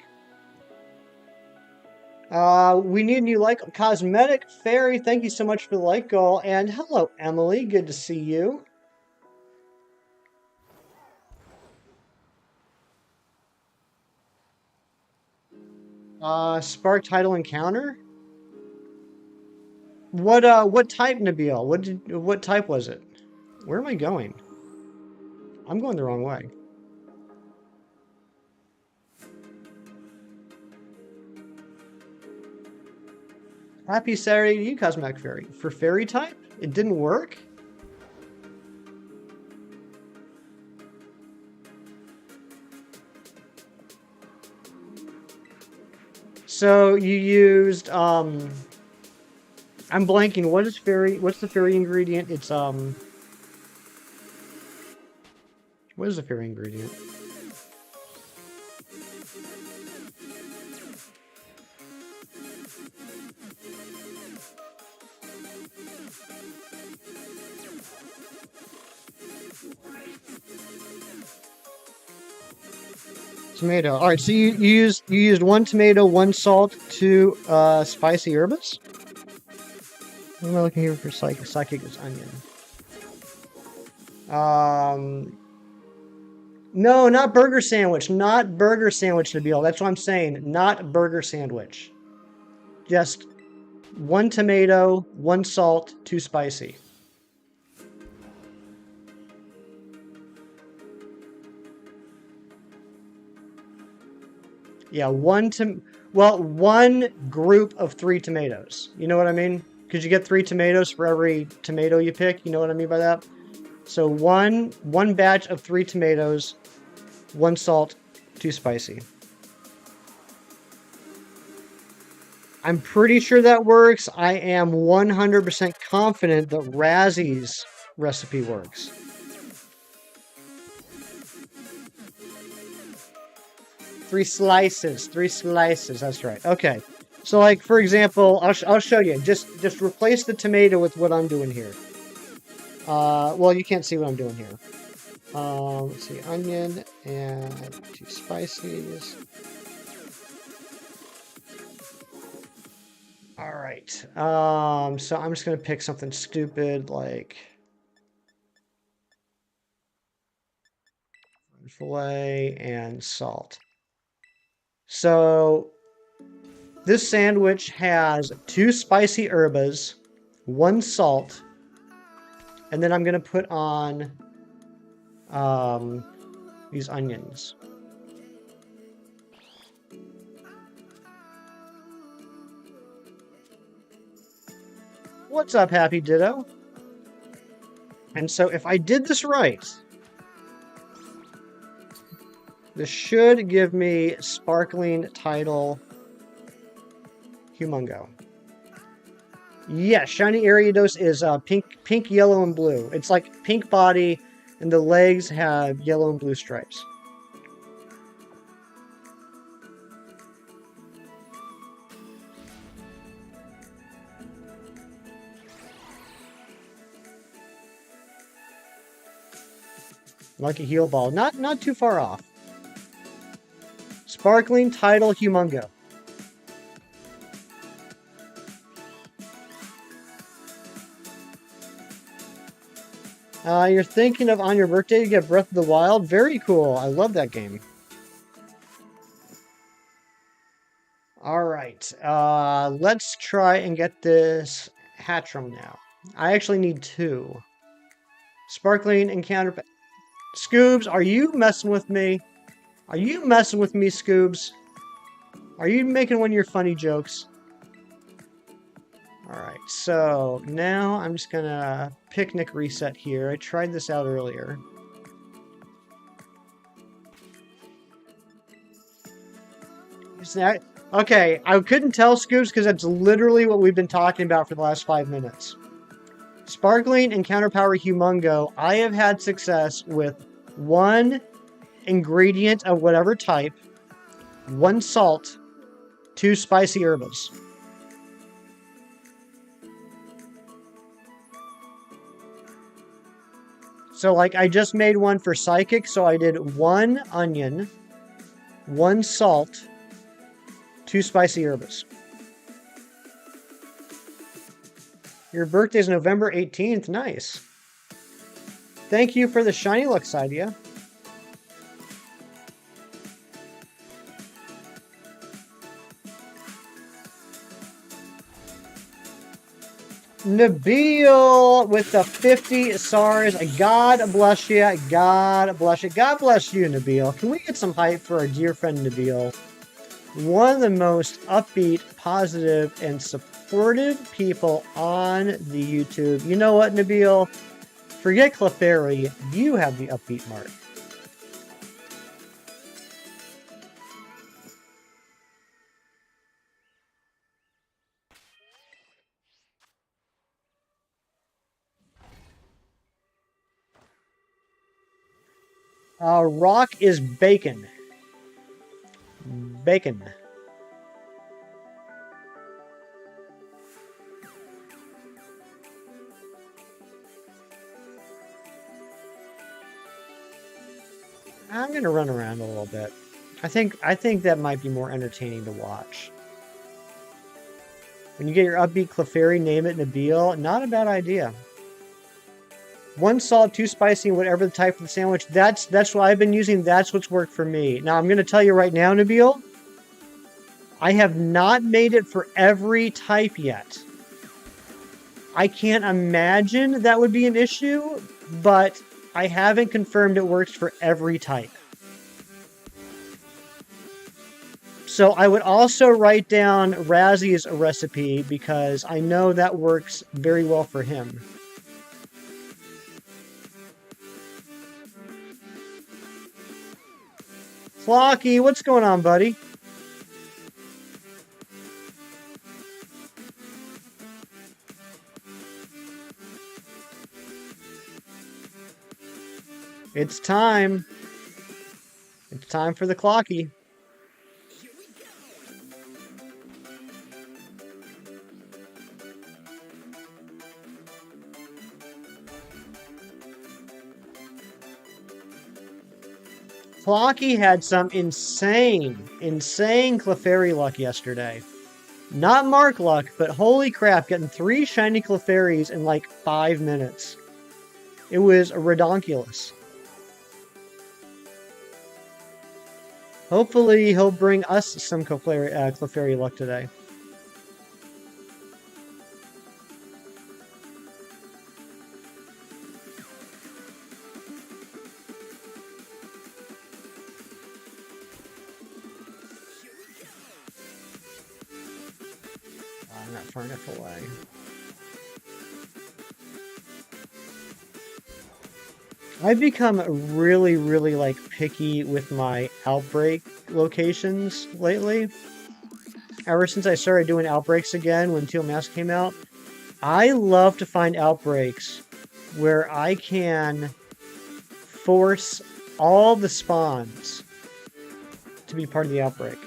We need a new like cosmetic fairy. Thank you so much for the like goal. And hello, Emily. Good to see you. Spark title encounter. What type, Nabil? What type was it? Where am I going? I'm going the wrong way. Happy Saturday to you, Cosmetic Fairy. For fairy type? It didn't work? So you used, I'm blanking. What's the fairy ingredient? It's, what is the fairy ingredient? Tomato. All right, so you used 1 tomato, 1 salt, 2 spicy herbs. What am I looking here for? Psychic is onion. No, not burger sandwich. Not burger sandwich, Nabil. That's what I'm saying. Not burger sandwich. Just 1 tomato, 1 salt, 2 spicy. Yeah, one group of 3 tomatoes. You know what I mean? Because you get 3 tomatoes for every tomato you pick. You know what I mean by that? So one batch of 3 tomatoes, 1 salt, 2 spicy. I'm pretty sure that works. I am 100% confident that Razzie's recipe works. Three slices. That's right. Okay. So, like, for example, I'll show you. Just replace the tomato with what I'm doing here. Well, you can't see what I'm doing here. Let's see, onion and 2 spices. All right. So I'm just gonna pick something stupid like filet and salt. So this sandwich has 2 spicy herbs, 1 salt, and then I'm gonna put on these onions. What's up, Happy Ditto? And so if I did this right, this should give me sparkling title Humongo. Yes, shiny Ariados is pink, yellow, and blue. It's like pink body, and the legs have yellow and blue stripes. Like a heal ball. Not too far off. Sparkling title Humongo. You're thinking of on your birthday to get Breath of the Wild? Very cool. I love that game. Alright. Let's try and get this Hattrem now. I actually need 2. Sparkling encounter... Scoobs, are you messing with me? Are you messing with me, Scoobs? Are you making one of your funny jokes? Alright, so now I'm just gonna picnic reset here. I tried this out earlier. Okay, I couldn't tell, Scoops, because that's literally what we've been talking about for the last 5 minutes. Sparkling and Counterpower Humongo, I have had success with 1 ingredient of whatever type, 1 salt, 2 spicy herbs. So, like, I just made one for Psychic, so I did 1 onion, 1 salt, 2 spicy herbs. Your birthday's November 18th. Nice. Thank you for the Shiny Lux idea. Nabil with the 50 stars. God bless you. God bless you. God bless you, Nabil. Can we get some hype for our dear friend Nabil? One of the most upbeat, positive, and supportive people on the YouTube. You know what, Nabil? Forget Clefairy. You have the upbeat mark. Rock is bacon. Bacon. I'm gonna run around a little bit. I think that might be more entertaining to watch. When you get your upbeat Clefairy, name it Nabil. Not a bad idea. 1 salt, 2 spicy, whatever the type of the sandwich. That's what I've been using. That's what's worked for me. Now I'm gonna tell you right now, Nabil. I have not made it for every type yet. I can't imagine that would be an issue, but I haven't confirmed it works for every type. So I would also write down Razzy's recipe because I know that works very well for him. Flocky, what's going on, buddy? It's time. It's time for the Clocky. Clocky had some insane Clefairy luck yesterday. Not Mark luck, but holy crap, getting 3 shiny Clefairies in like 5 minutes. It was redonkulous. Hopefully he'll bring us some Clefairy luck today. I'm not far enough away. I've become really, like picky with my outbreak locations lately. Ever since I started doing outbreaks again when Teal Mask came out, I love to find outbreaks where I can force all the spawns to be part of the outbreak.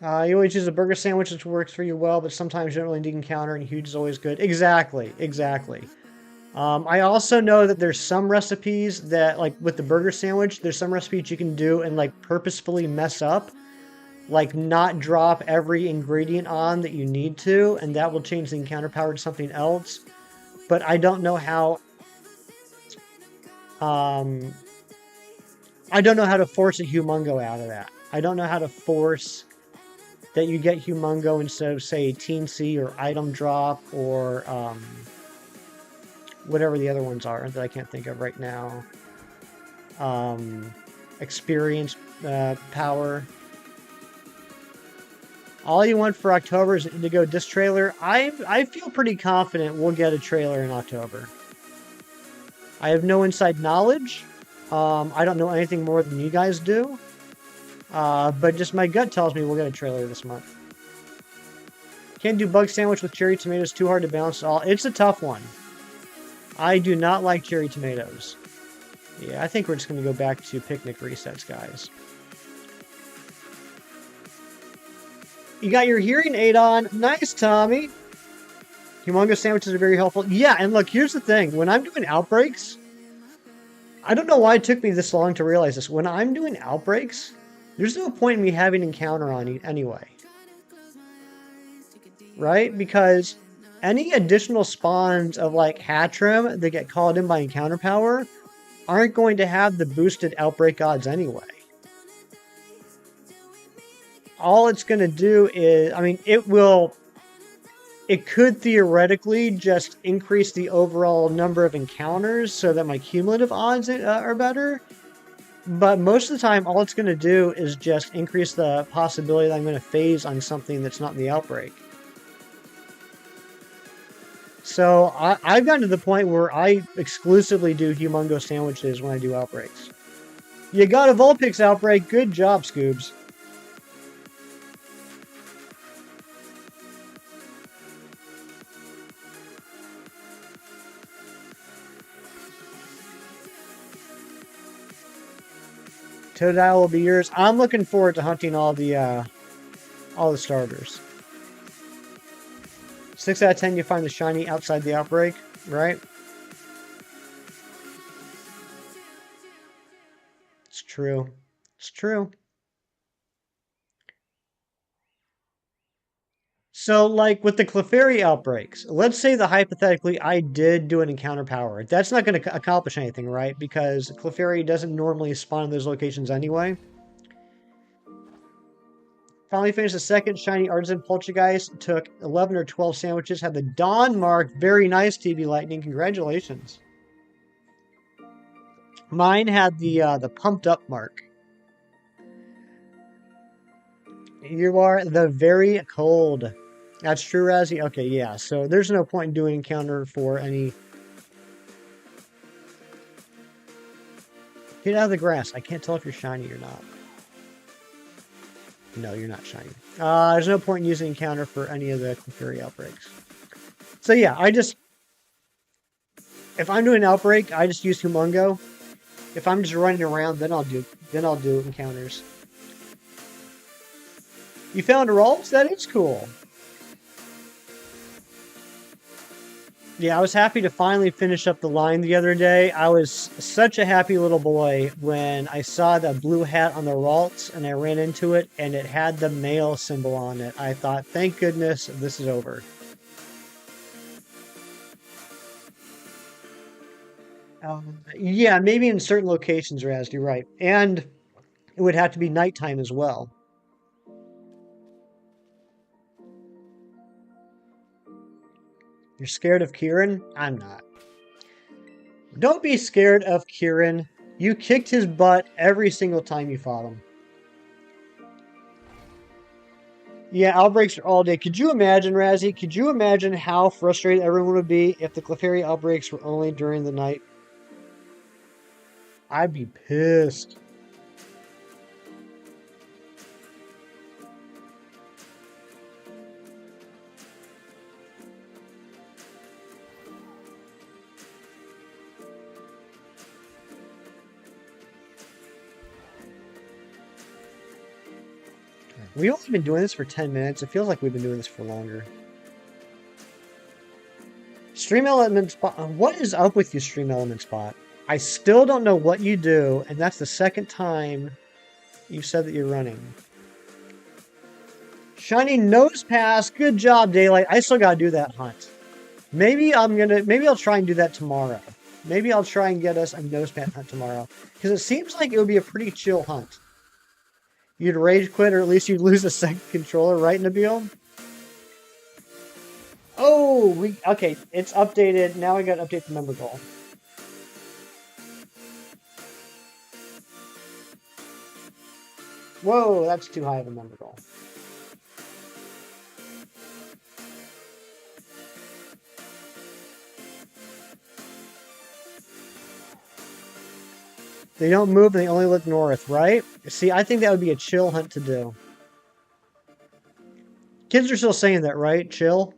You always use a burger sandwich, which works for you well, but sometimes you don't really need encounter, and huge is always good. Exactly. I also know that there's some recipes that, like with the burger sandwich, there's some recipes you can do and like purposefully mess up, like not drop every ingredient on that you need to, and that will change the encounter power to something else. But I don't know how. I don't know how to force a Humongo out of that. I don't know how to force that you get Humongo instead of, say, Teensy or Item Drop or whatever the other ones are that I can't think of right now. Experience power. All you want for October is an Indigo disc trailer. I feel pretty confident we'll get a trailer in October. I have no inside knowledge. I don't know anything more than you guys do. But just my gut tells me we'll get a trailer this month. Can't do bug sandwich with cherry tomatoes. Too hard to balance it all. It's a tough one. I do not like cherry tomatoes. Yeah, I think we're just going to go back to picnic resets, guys. You got your hearing aid on. Nice, Tommy. Humongous sandwiches are very helpful. Yeah, and look, here's the thing. When I'm doing outbreaks, I don't know why it took me this long to realize this. When I'm doing outbreaks, there's no point in me having encounter on it anyway. Right? Because any additional spawns of like Hattrem that get called in by encounter power aren't going to have the boosted outbreak odds anyway. All it's going to do is, I mean, it could theoretically just increase the overall number of encounters so that my cumulative odds are better. But most of the time, all it's going to do is just increase the possibility that I'm going to phase on something that's not in the outbreak. So I've gotten to the point where I exclusively do humongous sandwiches when I do outbreaks. You got a Vulpix outbreak. Good job, Scoobs. Totodile will be yours. I'm looking forward to hunting all the starters. 6 out of 10, you find the shiny outside the outbreak, right? It's true. It's true. So, like with the Clefairy outbreaks, let's say that hypothetically I did do an encounter power. That's not going to accomplish anything, right? Because Clefairy doesn't normally spawn in those locations anyway. Finally finished the second shiny artisan poltergeist. Took 11 or 12 sandwiches. Had the Dawn mark. Very nice, TV Lightning. Congratulations. Mine had the pumped up mark. You are the very cold. That's true, Razzie? Okay, yeah. So there's no point in doing encounter for any... Get out of the grass. I can't tell if you're shiny or not. No, you're not shiny. There's no point in using encounter for any of the Clefairy outbreaks. So yeah, if I'm doing an outbreak, I just use Humongo. If I'm just running around, then I'll do encounters. You found Ralts? That is cool. Yeah, I was happy to finally finish up the line the other day. I was such a happy little boy when I saw the blue hat on the Ralts and I ran into it and it had the male symbol on it. I thought, thank goodness this is over. Yeah, maybe in certain locations, Raz, you're right. And it would have to be nighttime as well. You're scared of Kieran? I'm not. Don't be scared of Kieran. You kicked his butt every single time you fought him. Yeah, outbreaks are all day. Could you imagine, Razzie? Could you imagine how frustrated everyone would be if the Clefairy outbreaks were only during the night? I'd be pissed. We've only been doing this for 10 minutes. It feels like we've been doing this for longer. Stream Element Spot. What is up with you, Stream Element Spot? I still don't know what you do, and that's the second time you said that you're running. Shiny Nose Pass. Good job, Daylight. I still gotta do that hunt. Maybe I'll try and do that tomorrow. Maybe I'll try and get us a Nose Pass hunt tomorrow. Because it seems like it would be a pretty chill hunt. You'd rage quit, or at least you'd lose a second controller, right, Nabil? Oh, okay. It's updated. Now I got to update the member goal. Whoa, that's too high of a member goal. They don't move, they only look north, right? See, I think that would be a chill hunt to do. Kids are still saying that, right? Chill.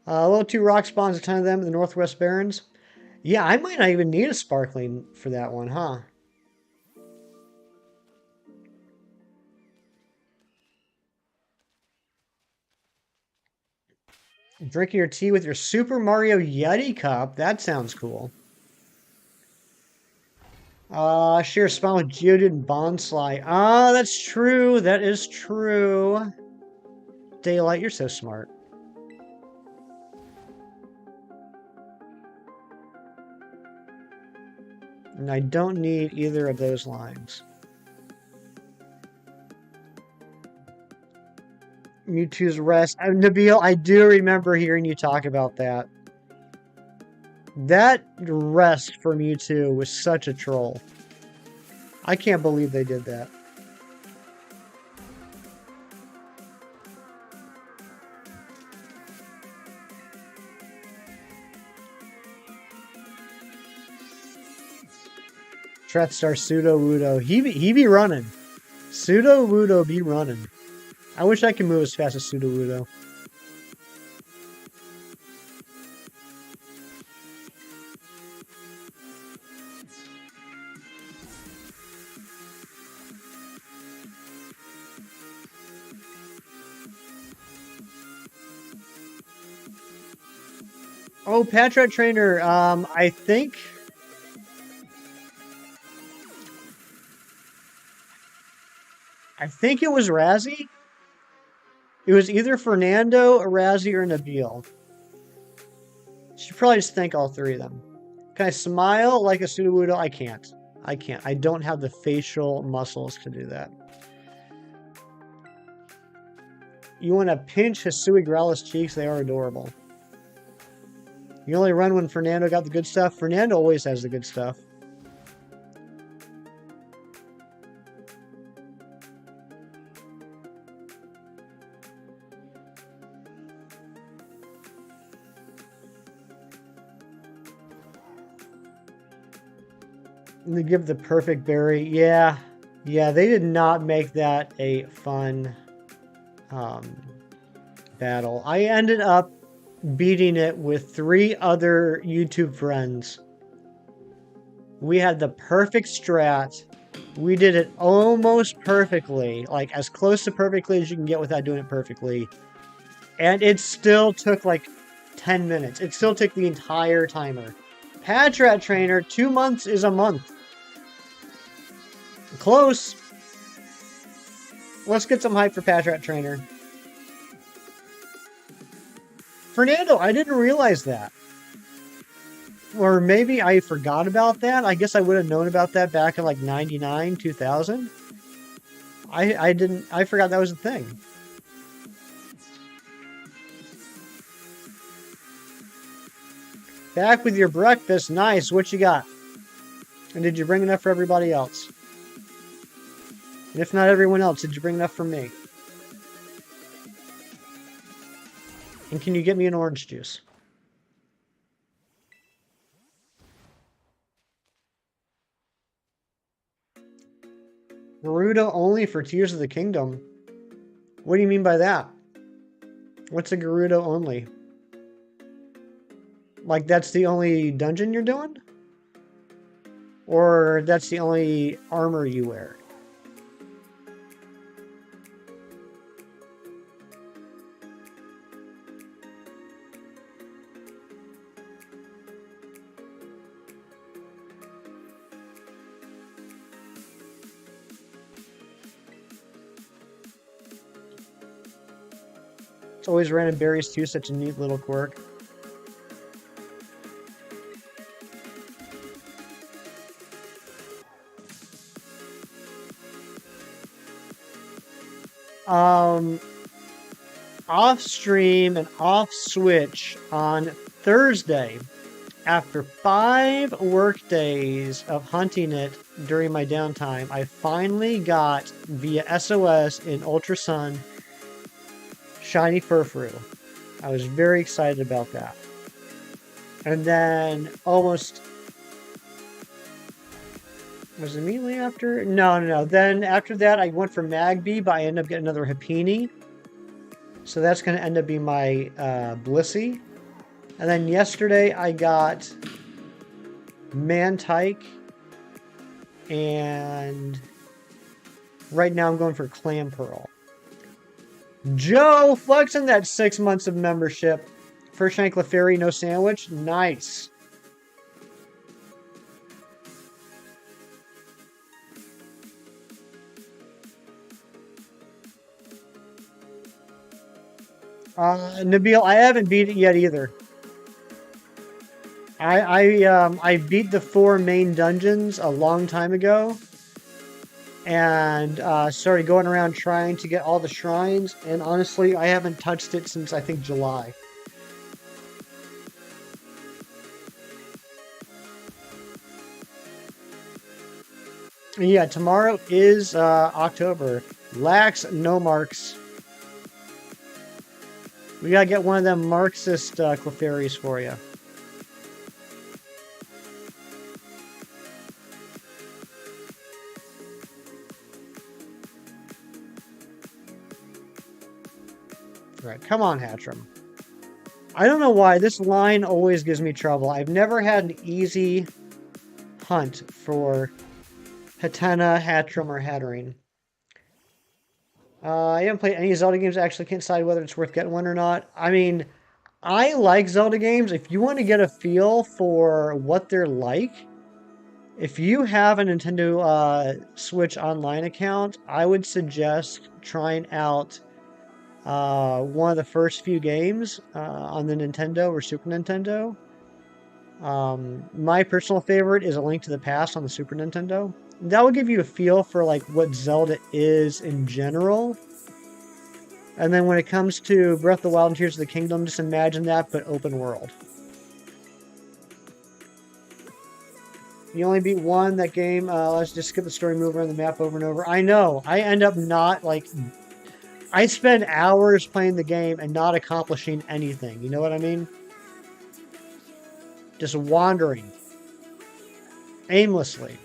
Level 2 rock spawns, a ton of them in the Northwest Barrens. Yeah, I might not even need a sparkling for that one, huh? Drinking your tea with your Super Mario Yeti cup. That sounds cool. Share a spawn with Geodude and Bonsly. Ah, that's true. That is true. Daylight, you're so smart. And I don't need either of those lines. Mewtwo's rest. Nabil, I do remember hearing you talk about that. That rest for Mewtwo was such a troll. I can't believe they did that. Tretstar Pseudo-Wudo. He be running. Pseudo-Wudo be running. I wish I could move as fast as Pseudo-Wudo. Oh, Patrat Trainer. I think it was Razzie. It was either Fernando, Razzie, or Nabil. Should probably just thank all three of them. Can I smile like a Sudowoodo? I can't. I can't. I don't have the facial muscles to do that. You want to pinch Hisui Growlithe cheeks? They are adorable. You only run when Fernando got the good stuff? Fernando always has the good stuff. They give the perfect berry. Yeah, they did not make that a fun battle. I ended up beating it with 3 other YouTube friends. We had the perfect strat. We did it almost perfectly, like as close to perfectly as you can get without doing it perfectly. And it still took like 10 minutes. It still took the entire timer. Patrat Trainer, 2 months is a month. Close. Let's get some hype for Patrat Trainer. Fernando, I didn't realize that. Or maybe I forgot about that. I guess I would have known about that back in like 99, 2000. I forgot that was a thing. Back with your breakfast. Nice. What you got? And did you bring enough for everybody else? And if not everyone else, did you bring enough for me? And can you get me an orange juice? Gerudo only for Tears of the Kingdom? What do you mean by that? What's a Gerudo only? Like that's the only dungeon you're doing? Or that's the only armor you wear? It's always random berries too, such a neat little quirk. off stream and off Switch on Thursday. After 5 work days of hunting it during my downtime, I finally got, via SOS in Ultra Sun, Shiny Furfrou. I was very excited about that. And then almost... Was it immediately after? No. Then after that, I went for Magby, but I ended up getting another Happiny. So that's going to end up being my Blissey. And then yesterday, I got Mantike. And right now, I'm going for Clamperl. Joe, flexing that 6 months of membership. First shiny Clefairy, no sandwich. Nice. Nabil, I haven't beat it yet either. I beat the 4 main dungeons a long time ago, and started going around trying to get all the shrines. And honestly, I haven't touched it since I think July. And yeah, tomorrow is October. Lax, no marks. We gotta get one of them Marxist Clefairies for you. Alright, come on, Hattrem. I don't know why this line always gives me trouble. I've never had an easy hunt for Hattena, Hattrem, or Hatterene. I haven't played any Zelda games. I actually can't decide whether it's worth getting one or not. I mean, I like Zelda games. If you want to get a feel for what they're like, if you have a Nintendo Switch Online account, I would suggest trying out one of the first few games on the Nintendo or Super Nintendo. My personal favorite is A Link to the Past on the Super Nintendo. That will give you a feel for like what Zelda is in general. And then when it comes to Breath of the Wild and Tears of the Kingdom, just imagine that, but open world. You only beat one, that game. Let's just skip the story, move around the map over and over. I know. I end up not, like... I spend hours playing the game and not accomplishing anything. You know what I mean? Just wandering. Aimlessly.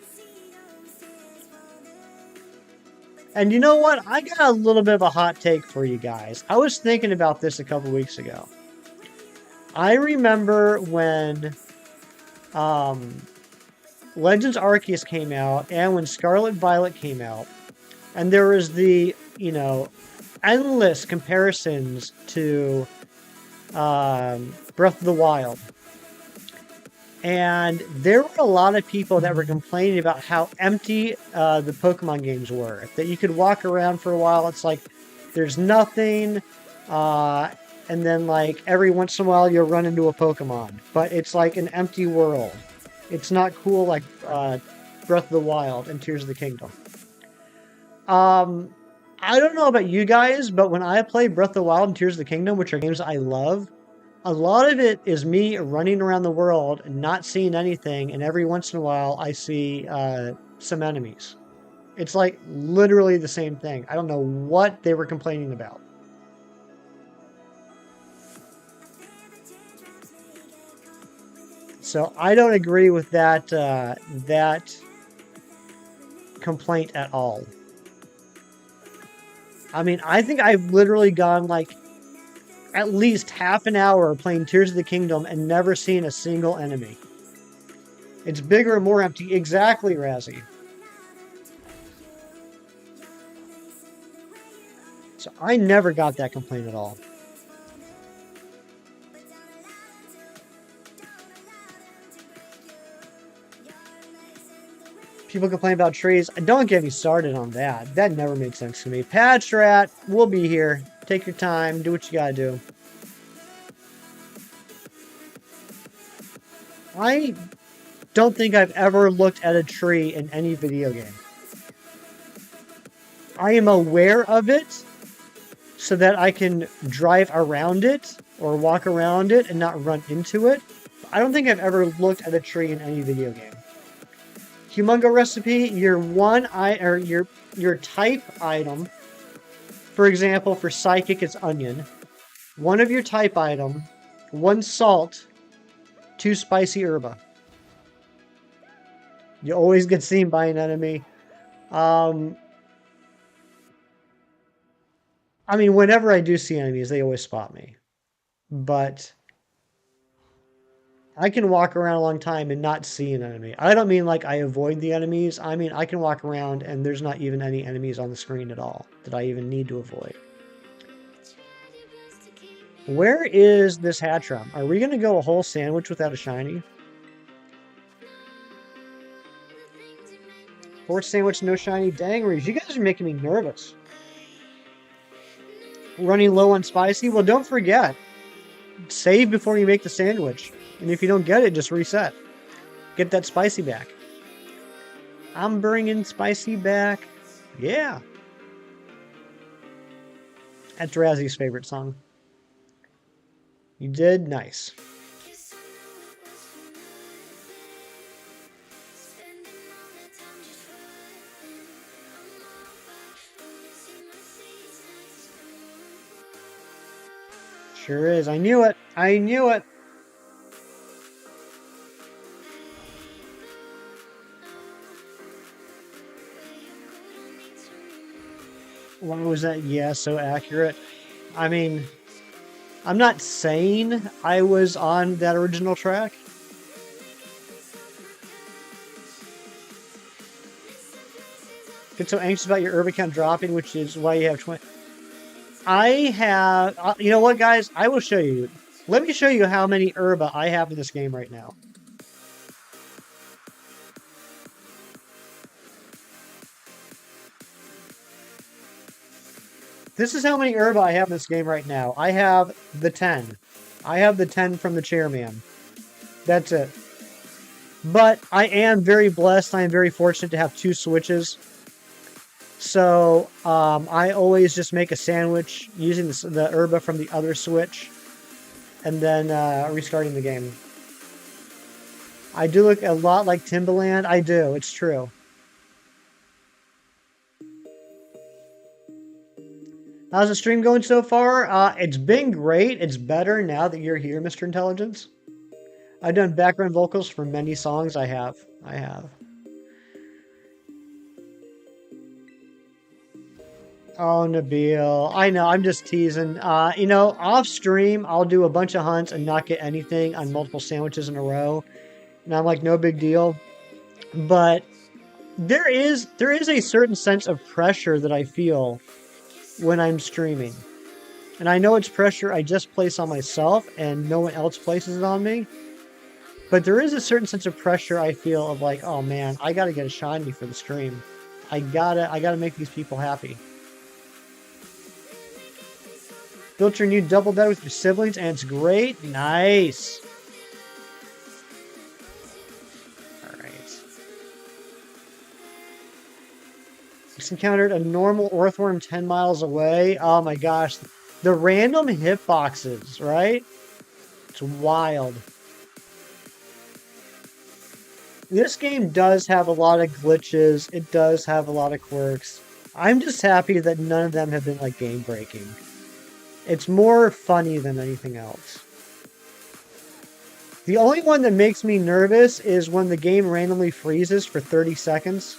And you know what? I got a little bit of a hot take for you guys. I was thinking about this a couple weeks ago. I remember when Legends Arceus came out and when Scarlet Violet came out, and there was the, you know, endless comparisons to Breath of the Wild. And there were a lot of people that were complaining about how empty the Pokemon games were. That you could walk around for a while, it's like there's nothing, and then like every once in a while you'll run into a Pokemon. But it's like an empty world. It's not cool like Breath of the Wild and Tears of the Kingdom. I don't know about you guys, but when I play Breath of the Wild and Tears of the Kingdom, which are games I love, a lot of it is me running around the world and not seeing anything, and every once in a while I see some enemies. It's like literally the same thing. I don't know what they were complaining about. So I don't agree with that that complaint at all. I mean, I think I've literally gone like at least half an hour playing Tears of the Kingdom and never seen a single enemy. It's bigger and more empty. Exactly, Razzie. So I never got that complaint at all. People complain about trees. Don't get me started on that. That never made sense to me. Patch Rat, we'll be here. Take your time. Do what you gotta do. I don't think I've ever looked at a tree in any video game. I am aware of it, so that I can drive around it or walk around it and not run into it. I don't think I've ever looked at a tree in any video game. Humongo recipe, your type item. For example, for psychic, it's onion. One of your type item, 1 salt, 2 spicy herba. You always get seen by an enemy. I mean, whenever I do see enemies, they always spot me. But I can walk around a long time and not see an enemy. I don't mean like I avoid the enemies. I mean, I can walk around and there's not even any enemies on the screen at all that I even need to avoid. Where is this Hattrem? Are we going to go a whole sandwich without a shiny? 4th sandwich, no shiny. Dangaries, you guys are making me nervous. Running low on spicy? Well, don't forget. Save before you make the sandwich. And if you don't get it, just reset. Get that spicy back. I'm bringing spicy back. Yeah. That's Razzy's favorite song. You did? Nice. Sure is. I knew it. I knew it. Why was that? Yeah, so accurate. I mean, I'm not saying I was on that original track. Get so anxious about your herb account dropping, which is why you have 20. I have, you know what, guys? I will show you. Let me show you how many herba I have in this game right now. This is how many herba I have in this game right now. I have the 10. I have the 10 from the chairman. That's it. But I am very blessed. I am very fortunate to have 2 switches. So I always just make a sandwich using the herba from the other switch and then restarting the game. I do look a lot like Timbaland. I do. It's true. How's the stream going so far? It's been great. It's better now that you're here, Mr. Intelligence. I've done background vocals for many songs. I have. Oh, Nabil. I know, I'm just teasing. You know, off stream, I'll do a bunch of hunts and not get anything on multiple sandwiches in a row. And I'm like, no big deal. But there is a certain sense of pressure that I feel when I'm streaming. And I know it's pressure I just place on myself and no one else places it on me. But there is a certain sense of pressure I feel of like, oh man, I gotta get a shiny for the stream. I gotta make these people happy. Built your new double bed with your siblings and it's great. Nice. Alright. Just encountered a normal earthworm 10 miles away. Oh my gosh. The random hitboxes, right? It's wild. This game does have a lot of glitches. It does have a lot of quirks. I'm just happy that none of them have been like game breaking. It's more funny than anything else. The only one that makes me nervous is when the game randomly freezes for 30 seconds.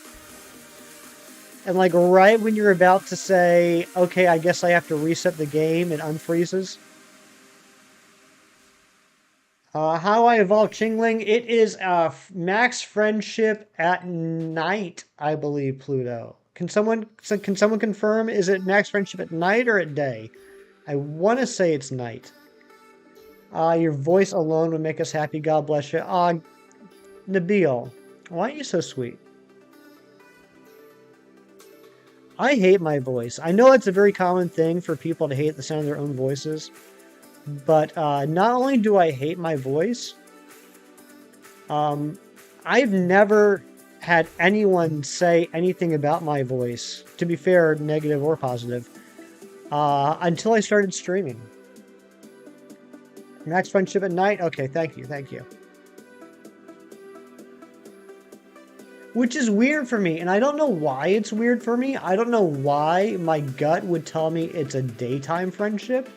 And like right when you're about to say, okay, I guess I have to reset the game, it unfreezes. How I evolved Chingling, it is max friendship at night, I believe, Pluto. Can someone confirm, is it max friendship at night or at day? I want to say it's night. Your voice alone would make us happy. God bless you. Nabil, why are you so sweet? I hate my voice. I know it's a very common thing for people to hate the sound of their own voices. But not only do I hate my voice, I've never had anyone say anything about my voice. To be fair, negative or positive. Until I started streaming. Max friendship at night? Okay, thank you, thank you. Which is weird for me, and I don't know why it's weird for me. I don't know why my gut would tell me it's a daytime friendship.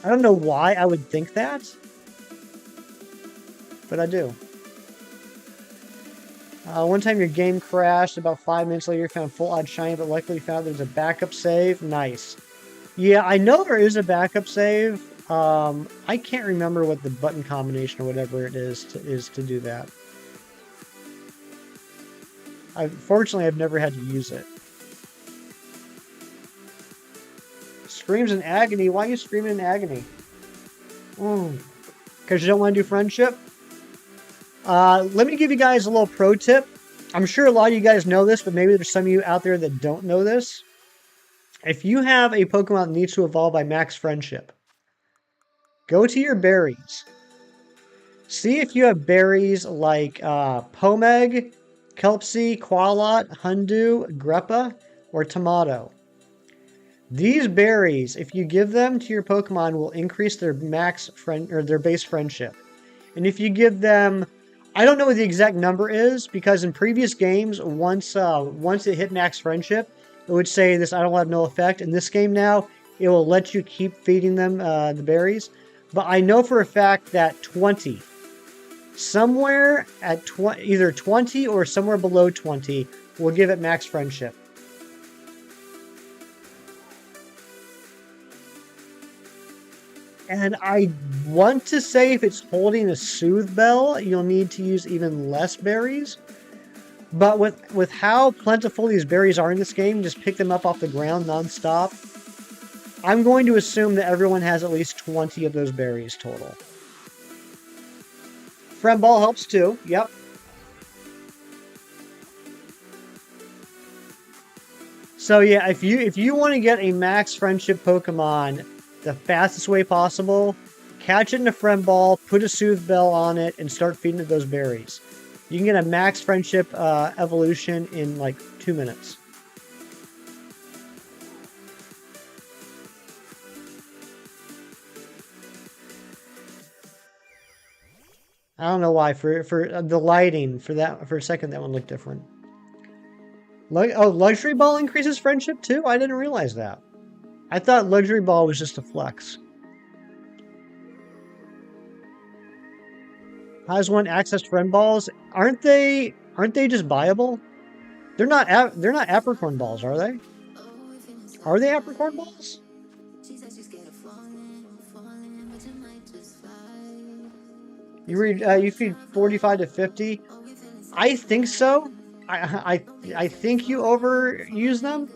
I don't know why I would think that, but I do. One time your game crashed, about 5 minutes later you found full odd shiny, but luckily you found there's a backup save. Nice. Yeah, I know there is a backup save. I can't remember what the button combination or whatever it is to do that. Fortunately, I've never had to use it. Screams in agony? Why are you screaming in agony? Because you don't want to do friendship? Let me give you guys a little pro tip. I'm sure a lot of you guys know this, but maybe there's some of you out there that don't know this. If you have a Pokemon that needs to evolve by max friendship, go to your berries. See if you have berries like Pomeg, Kelpsy, Qualot, Hundu, Greppa, or Tomato. These berries, if you give them to your Pokemon, will increase their max friend or their base friendship. And if you give them, I don't know what the exact number is, because in previous games, once it hit max friendship, it would say this item will have no effect. In this game now, it will let you keep feeding them the berries. But I know for a fact that 20, somewhere at either 20 or somewhere below 20, will give it max friendship. And I want to say if it's holding a Soothe Bell, you'll need to use even less berries. But with how plentiful these berries are in this game, just pick them up off the ground nonstop. I'm going to assume that everyone has at least 20 of those berries total. Friend Ball helps too, yep. So yeah, if you want to get a max friendship Pokemon the fastest way possible, catch it in a Friend Ball, put a Soothe Bell on it, and start feeding it those berries. You can get a max friendship evolution in like 2 minutes. I don't know why. For the lighting, for a second, that one looked different. Oh, Luxury Ball increases friendship too? I didn't realize that. I thought Luxury Ball was just a flex. Has one accessed Friend Balls? Aren't they just buyable? They're not Apricorn Balls, are they? Are they Apricorn Balls? You feed 45 to 50. I think so. I think you overuse them.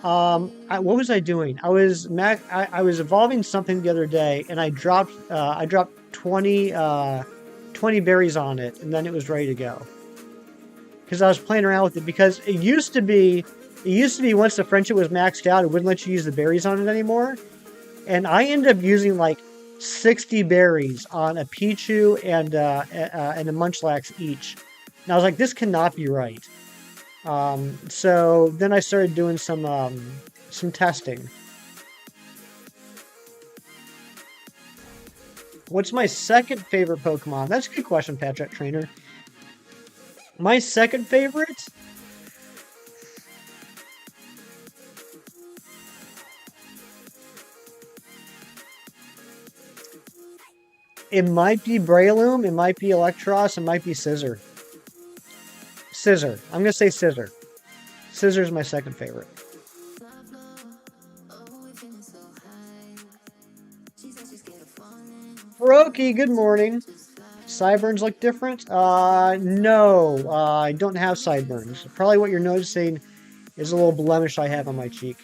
What was I doing? I was evolving something the other day, and I dropped 20 berries on it, and then it was ready to go. Because I was playing around with it. Because it used to be once the friendship was maxed out, it wouldn't let you use the berries on it anymore. And I ended up using like 60 berries on a Pichu and a Munchlax each. And I was like, this cannot be right. So then I started doing some testing. What's my second favorite Pokemon? That's a good question, Patrick Trainer. My second favorite? It might be Breloom, it might be Electros, it might be Scizor. Scizor. I'm going to say Scizor. Scizor is my second favorite. Hiroki, good morning. Sideburns look different? No. I don't have sideburns. Probably what you're noticing is a little blemish I have on my cheek.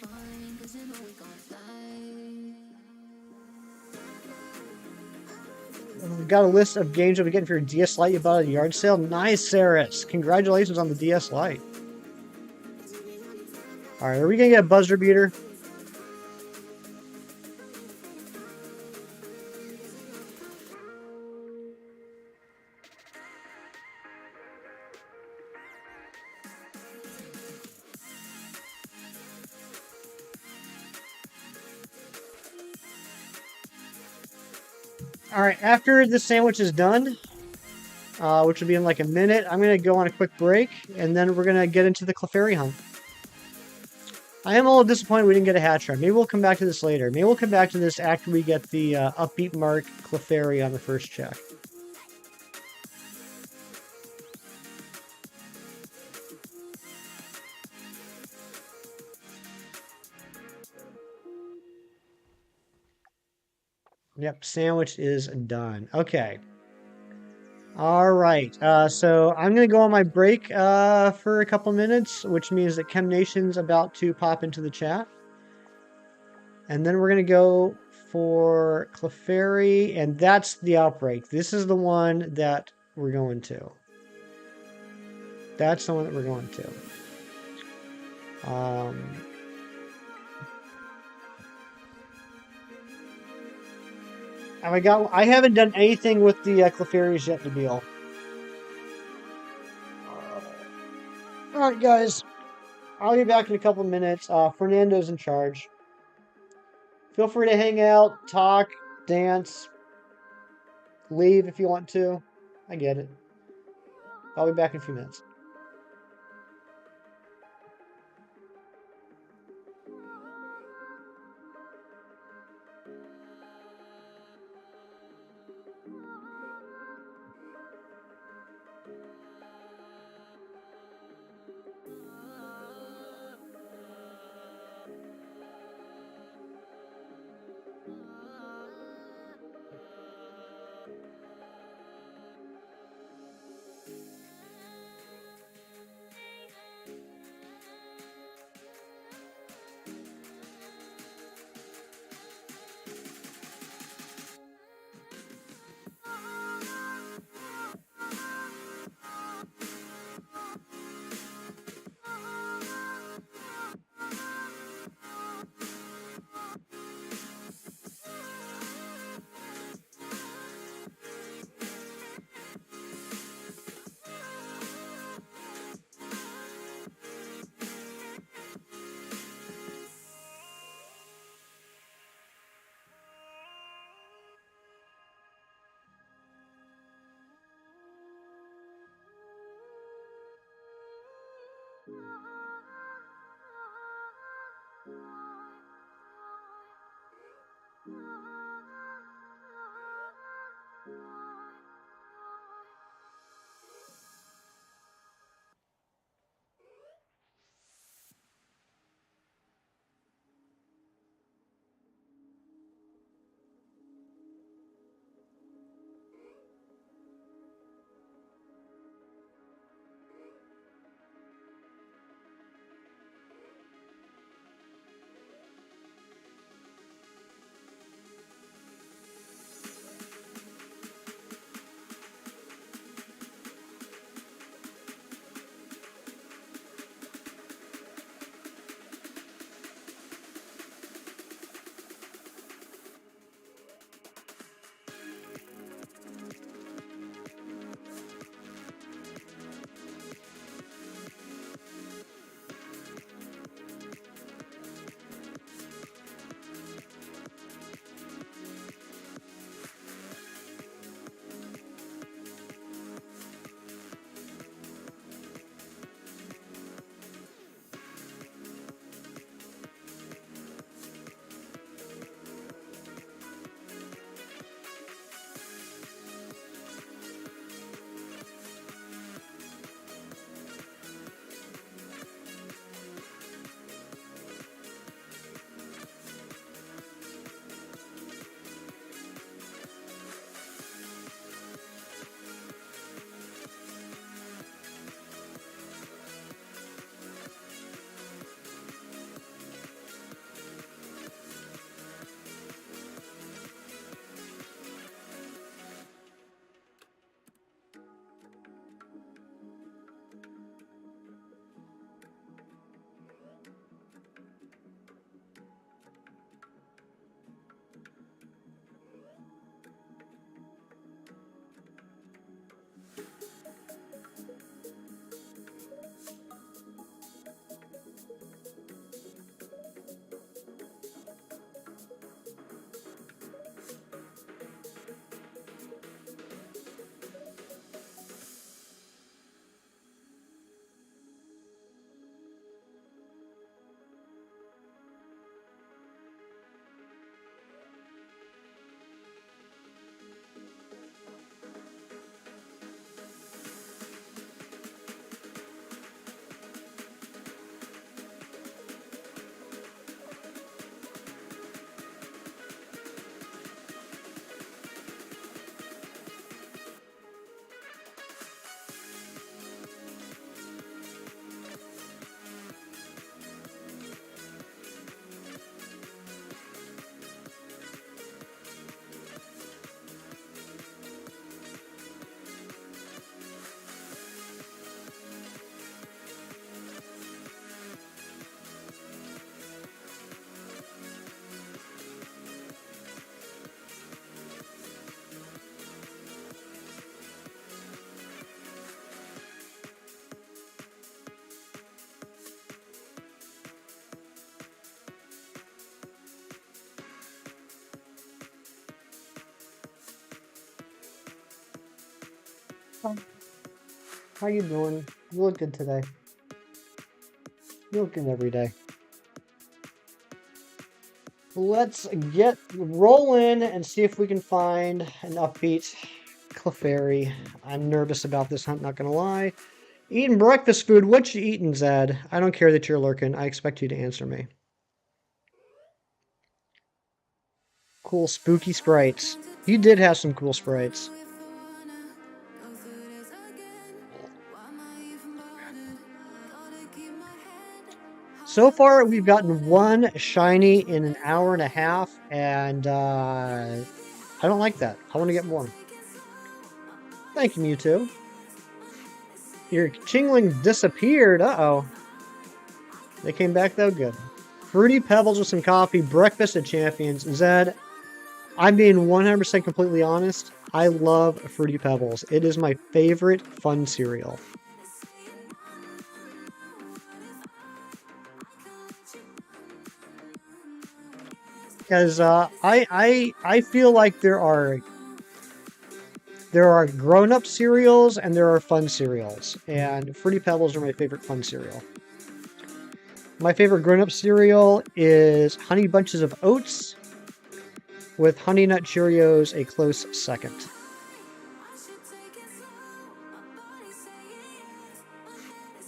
We've got a list of games you'll be getting for your DS Lite you bought at a yard sale. Nice, Saris. Congratulations on the DS Lite. Alright, are we going to get a buzzer beater? All right, after the sandwich is done, which will be in like a minute, I'm going to go on a quick break, and then we're going to get into the Clefairy hunt. I am a little disappointed we didn't get a Hattrem. Maybe we'll come back to this later. Maybe we'll come back to this after we get the Upbeat mark Clefairy on the first check. Yep, sandwich is done. Okay. All right. So I'm going to go on my break for a couple minutes, which means that Chem Nation's about to pop into the chat. And then we're going to go for Clefairy, and that's the Outbreak. This is the one that we're going to. That's the one that we're going to. I haven't done anything with the Clefairies yet, Nabil. Alright, guys. I'll be back in a couple minutes. Fernando's in charge. Feel free to hang out, talk, dance, leave if you want to. I get it. I'll be back in a few minutes. How you doing? You look good today. You look good every day. Let's get rolling and see if we can find an upbeat Clefairy. I'm nervous about this hunt, not gonna lie. Eating breakfast food. What you eating, Zed? I don't care that you're lurking. I expect you to answer me. Cool spooky sprites. You did have some cool sprites. So far, we've gotten one shiny in an hour and a half, and I don't like that. I want to get more. Thank you, Mewtwo. Your Chingling disappeared. Uh-oh. They came back, though? Good. Fruity Pebbles with some coffee. Breakfast at Champions. Zed, I'm being 100% completely honest. I love Fruity Pebbles. It is my favorite fun cereal. Because I feel like there are grown-up cereals and there are fun cereals, and Fruity Pebbles are my favorite fun cereal. My favorite grown-up cereal is Honey Bunches of Oats, with Honey Nut Cheerios a close second.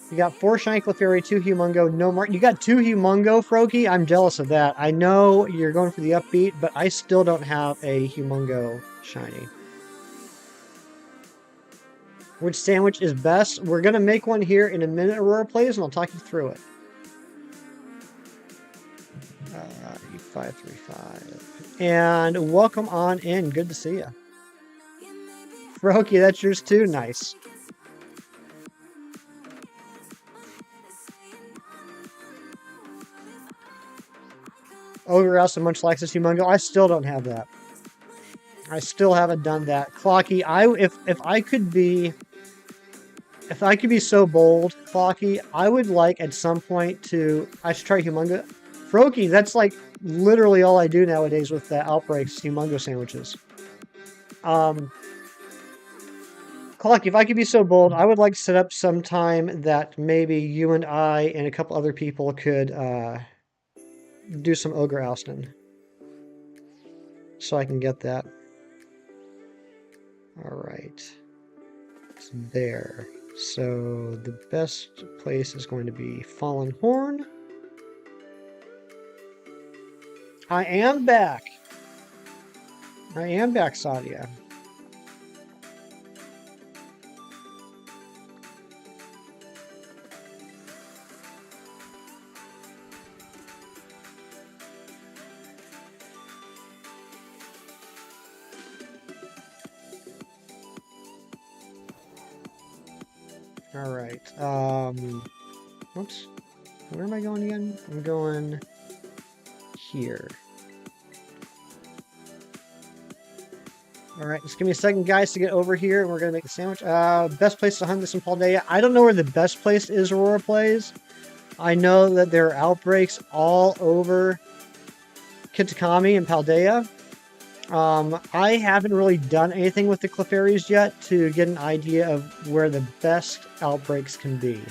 You got 4 Shiny Clefairy, 2 Humungo, no more. You got 2 Humungo, Froakie? I'm jealous of that. I know you're going for the Upbeat, but I still don't have a Humungo Shiny. Which sandwich is best? We're going to make one here in a minute, Aurora Plays, and I'll talk you through it. 535. And welcome on in. Good to see you. Froakie, that's yours too. Nice. Ogre also much likes this Humungo. I still don't have that. I still haven't done that. Clocky, if I could be so bold, Clocky, I would like at some point to I should try Humungo. Froakie, that's like literally all I do nowadays with the Outbreaks Humungo sandwiches. Clocky, if I could be so bold, I would like to set up some time that maybe you and I and a couple other people could do some ogre ousting. So I can get that. Alright. It's there. So the best place is going to be Fallen Horn. I am back. I am back, Sadia. Alright, whoops. Where am I going again? I'm going here. Alright, just give me a second, guys, to get over here, and we're going to make the sandwich. Best place to hunt this in Paldea. I don't know where the best place is, Aurora Plays. I know that there are outbreaks all over Kitakami and Paldea. I haven't really done anything with the Clefairies yet to get an idea of where the best outbreaks can be.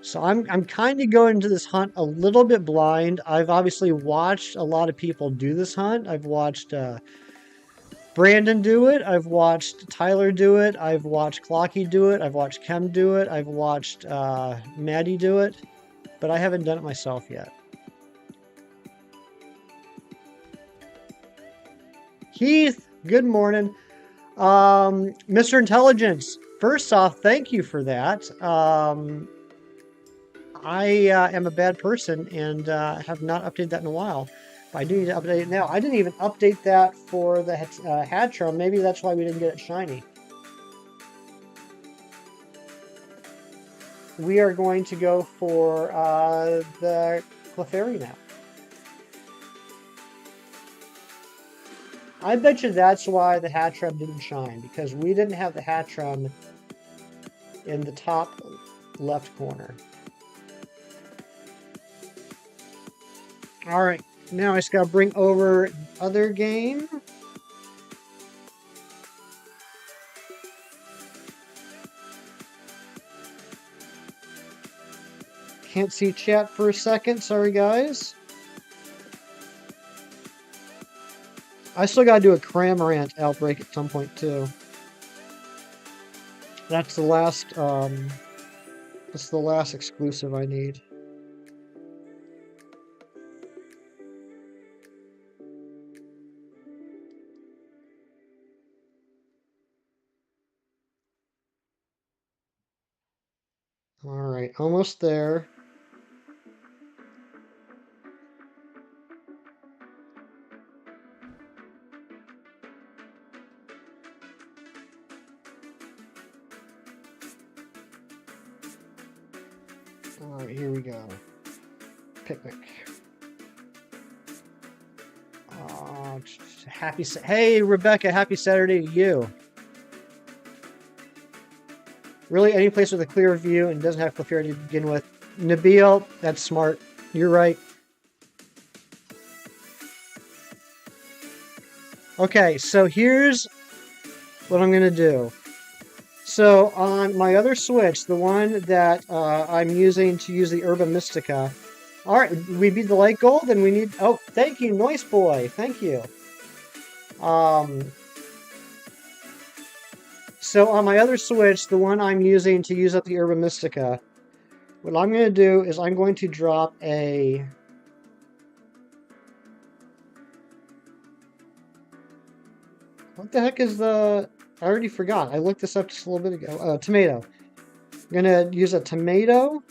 So I'm kind of going into this hunt a little bit blind. I've obviously watched a lot of people do this hunt. I've watched Brandon do it. I've watched Tyler do it. I've watched Clocky do it. I've watched Kem do it. I've watched Maddie do it. But I haven't done it myself yet. Keith, good morning. Mr. Intelligence, first off, thank you for that. I am a bad person and have not updated that in a while. But I do need to update it now. I didn't even update that for the Hattrem. Maybe that's why we didn't get it shiny. We are going to go for the Clefairy now. I bet you that's why the Hattrem didn't shine, because we didn't have the Hattrem in the top left corner. Alright, now I just gotta bring over other game. Can't see chat for a second. Sorry, guys. I still gotta do a Cramorant outbreak at some point, too. That's the last, that's the last exclusive I need. Alright, almost there. Alright, here we go. Picnic. Hey, Rebecca, happy Saturday to you. Really, any place with a clear view and doesn't have Clefairy to begin with. Nabil, that's smart. You're right. Okay, so here's what I'm going to do. So on my other Switch, the one that I'm using to use the Herba Mystica. Alright, we beat the light goal, then we need... Oh, thank you, Noise Boy. Thank you. So on my other Switch, the one I'm using to use up the Herba Mystica, what I'm going to do is I'm going to drop a... What the heck is the... I already forgot. I looked this up just a little bit ago. Tomato. I'm going to use a tomato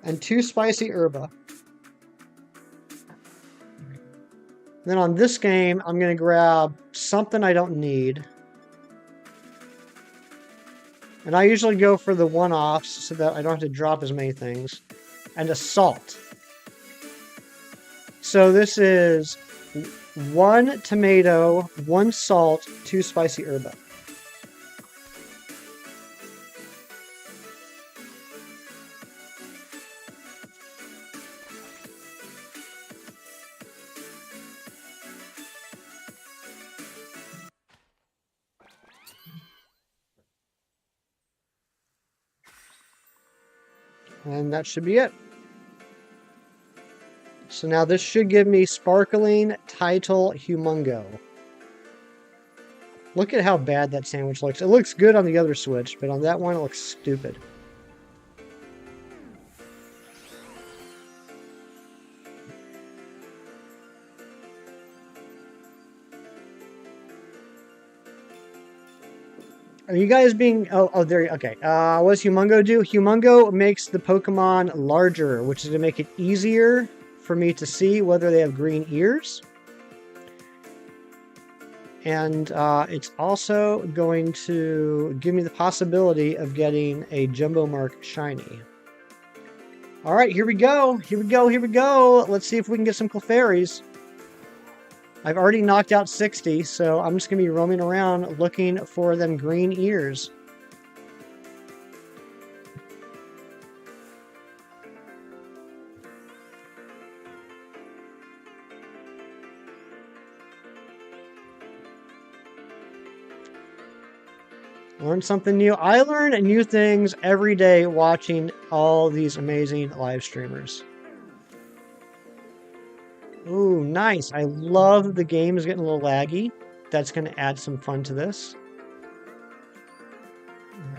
and 2 spicy herba. Then on this game, I'm going to grab something I don't need. And I usually go for the one-offs so that I don't have to drop as many things. And a salt. So this is 1 tomato, 1 salt, 2 spicy herba. And that should be it. So now this should give me Sparkling Title Humongo. Look at how bad that sandwich looks. It looks good on the other Switch, but on that one it looks stupid. Are you guys being... Oh, there... Okay. What does Humongo do? Humongo makes the Pokemon larger, which is going to make it easier for me to see whether they have green ears. And it's also going to give me the possibility of getting a Jumbo Mark Shiny. Alright, here we go. Here we go. Here we go. Let's see if we can get some Clefairies. I've already knocked out 60, so I'm just going to be roaming around looking for them green ears. Learn something new. I learn new things every day watching all these amazing live streamers. Ooh, nice. I love the game is getting a little laggy. That's going to add some fun to this.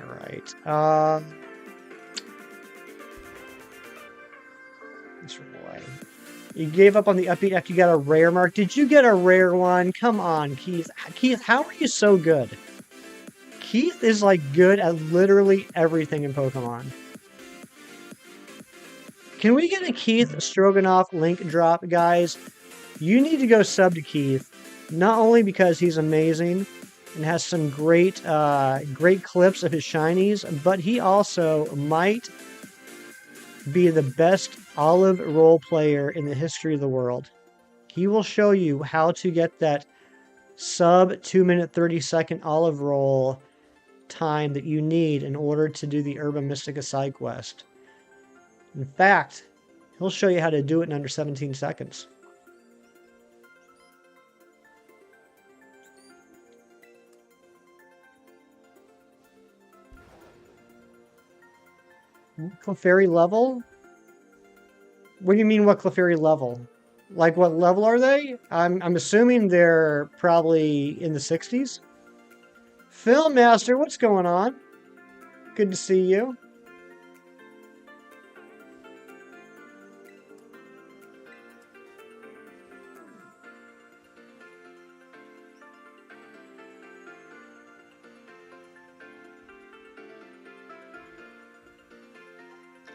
All right. Let's run away. You gave up on the Upbeat after you got a rare mark. Did you get a rare one? Come on, Keith. Keith, how are you so good? Keith is like good at literally everything in Pokemon. Can we get a Keith Stroganoff link drop, guys? You need to go sub to Keith, not only because he's amazing and has some great, great clips of his shinies, but he also might be the best olive roll player in the history of the world. He will show you how to get that sub 2 minute 30-second olive roll time that you need in order to do the Herba Mystica side quest. In fact, he'll show you how to do it in under 17 seconds. Clefairy level? What do you mean, what Clefairy level? Like, what level are they? I'm assuming they're probably in the 60s. Film Master, what's going on? Good to see you.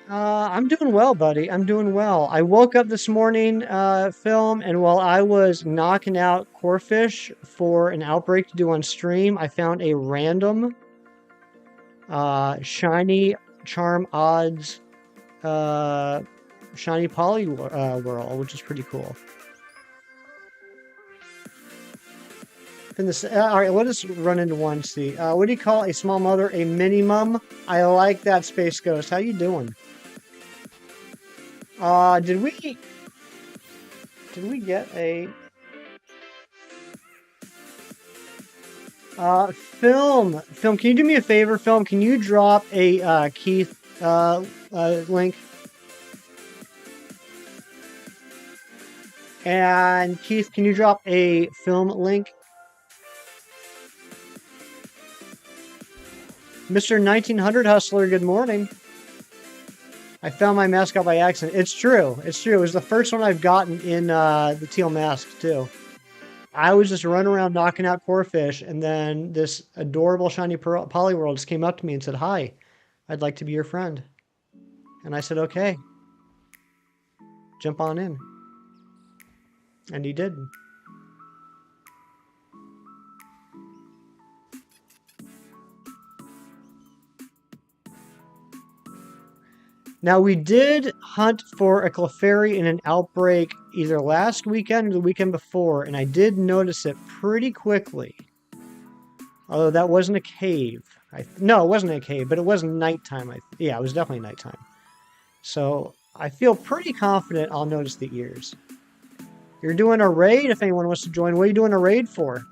I'm doing well, buddy. I'm doing well. I woke up this morning, Film, and while I was knocking out Corphish for an outbreak to do on stream, I found a random shiny charm odds shiny Poliwag, which is pretty cool. All right, let us run into one. See, what do you call a small mother? A minimum. I like that, Space Ghost. How you doing? Did we get a film? Film, can you do me a favor? Film, can you drop a Keith link? And Keith, can you drop a film link? Mr. 1900 Hustler, good morning. I found my mascot by accident. It's true. It's true. It was the first one I've gotten in the Teal mask, too. I was just running around knocking out Corphish, and then this adorable shiny Poliwag just came up to me and said, "Hi, I'd like to be your friend." And I said, "Okay. Jump on in." And he did. Now, we did hunt for a Clefairy in an outbreak either last weekend or the weekend before, and I did notice it pretty quickly. Although that wasn't a cave. No, it wasn't a cave, but it was nighttime. Yeah, it was definitely nighttime. So I feel pretty confident I'll notice the ears. You're doing a raid if anyone wants to join. What are you doing a raid for?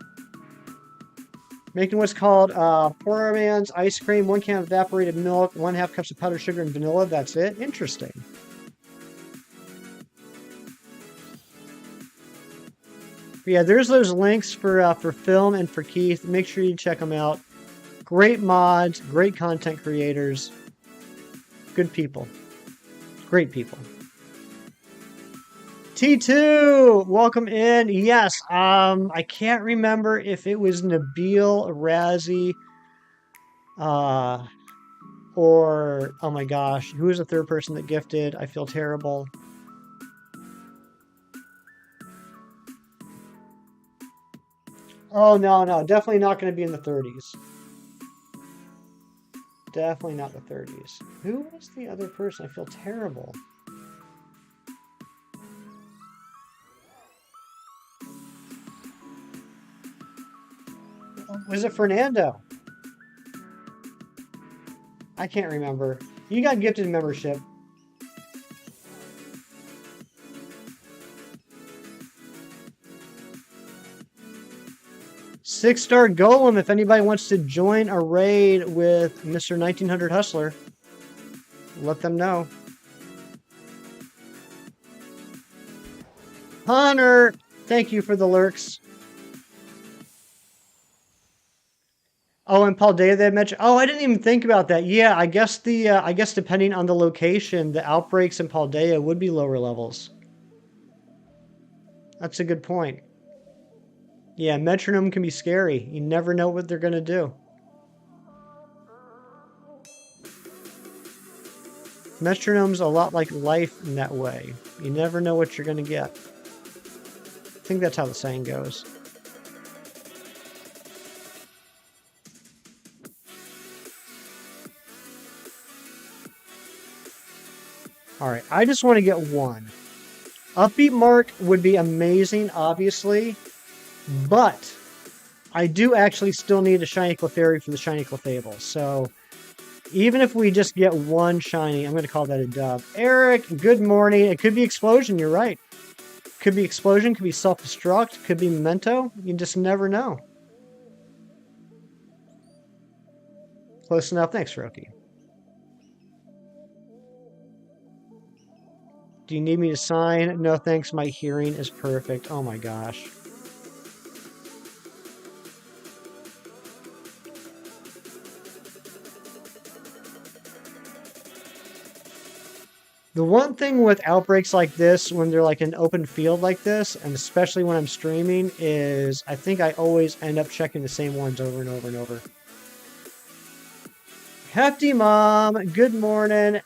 Making what's called Poor Man's Ice Cream, 1 can of evaporated milk, 1/2 cups of powdered sugar and vanilla. That's it? Interesting. But yeah, there's those links for Film and for Keith. Make sure you check them out. Great mods, great content creators, good people, great people. T2, welcome in. Yes, I can't remember if it was Nabil, Razzie, or oh my gosh, who was the third person that gifted? I feel terrible. Oh no, definitely not going to be in the 30s. Definitely not the 30s. Who was the other person? I feel terrible. Was it Fernando? I can't remember. You got gifted membership. Six-star Golem if anybody wants to join a raid with Mr. 1900 Hustler. Let them know. Hunter, thank you for the lurks. Oh, and Paldea they mentioned. Oh, I didn't even think about that. Yeah, I guess depending on the location, the outbreaks in Paldea would be lower levels. That's a good point. Yeah, metronome can be scary. You never know what they're gonna do. Metronome's a lot like life in that way. You never know what you're gonna get. I think that's how the saying goes. Alright, I just want to get one. Upbeat Mark would be amazing, obviously, but I do actually still need a shiny Clefairy for the shiny Clefable, so even if we just get one shiny, I'm going to call that a dub. Eric, good morning. It could be Explosion, you're right. Could be Explosion, could be Self-Destruct, could be Memento. You just never know. Close enough. Thanks, Roki. Do you need me to sign? No, thanks. My hearing is perfect. Oh my gosh. The one thing with outbreaks like this, when they're like an open field like this, and especially when I'm streaming, is I think I always end up checking the same ones over and over and over. Hefty Mom, good morning.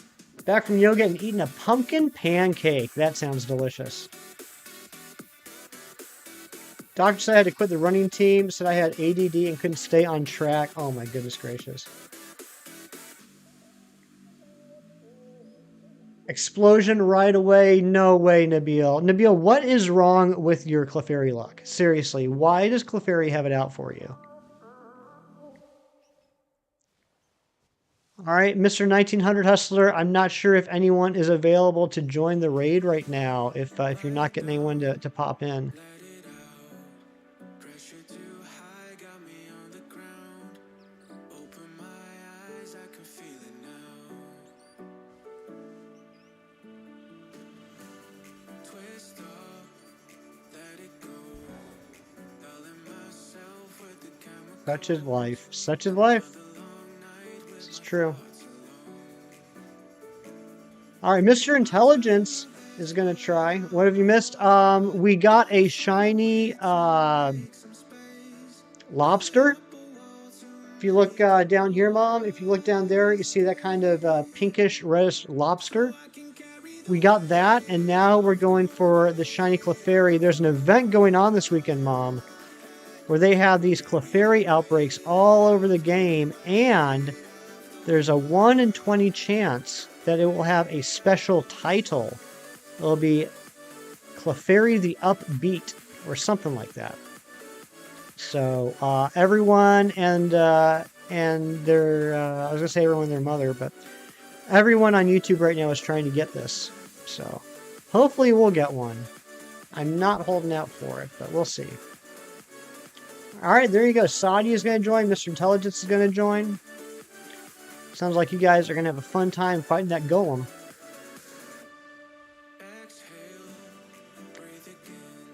Back from yoga and eating a pumpkin pancake. That sounds delicious. Doctor said I had to quit the running team, said I had ADD and couldn't stay on track. Oh my goodness gracious. Explosion right away. No way, Nabil. Nabil, what is wrong with your Clefairy luck? Seriously, why does Clefairy have it out for you? All right, Mr. 1900 Hustler, I'm not sure if anyone is available to join the raid right now, if you're not getting anyone to pop in. Such is life. Such is life. This is true. All right, Mr. Intelligence is going to try. What have you missed? We got a shiny lobster. If you look down here, Mom, if you look down there, you see that kind of pinkish reddish lobster. We got that, and now we're going for the shiny Clefairy. There's an event going on this weekend, Mom, where they have these Clefairy outbreaks all over the game, and there's a 1 in 20 chance that it will have a special title. It'll be Clefairy the Upbeat, or something like that. So everyone and their, I was going to say everyone and their mother, but everyone on YouTube right now is trying to get this. So hopefully we'll get one. I'm not holding out for it, but we'll see. All right, there you go. Saudi is going to join. Mr. Intelligence is going to join. Sounds like you guys are going to have a fun time fighting that golem.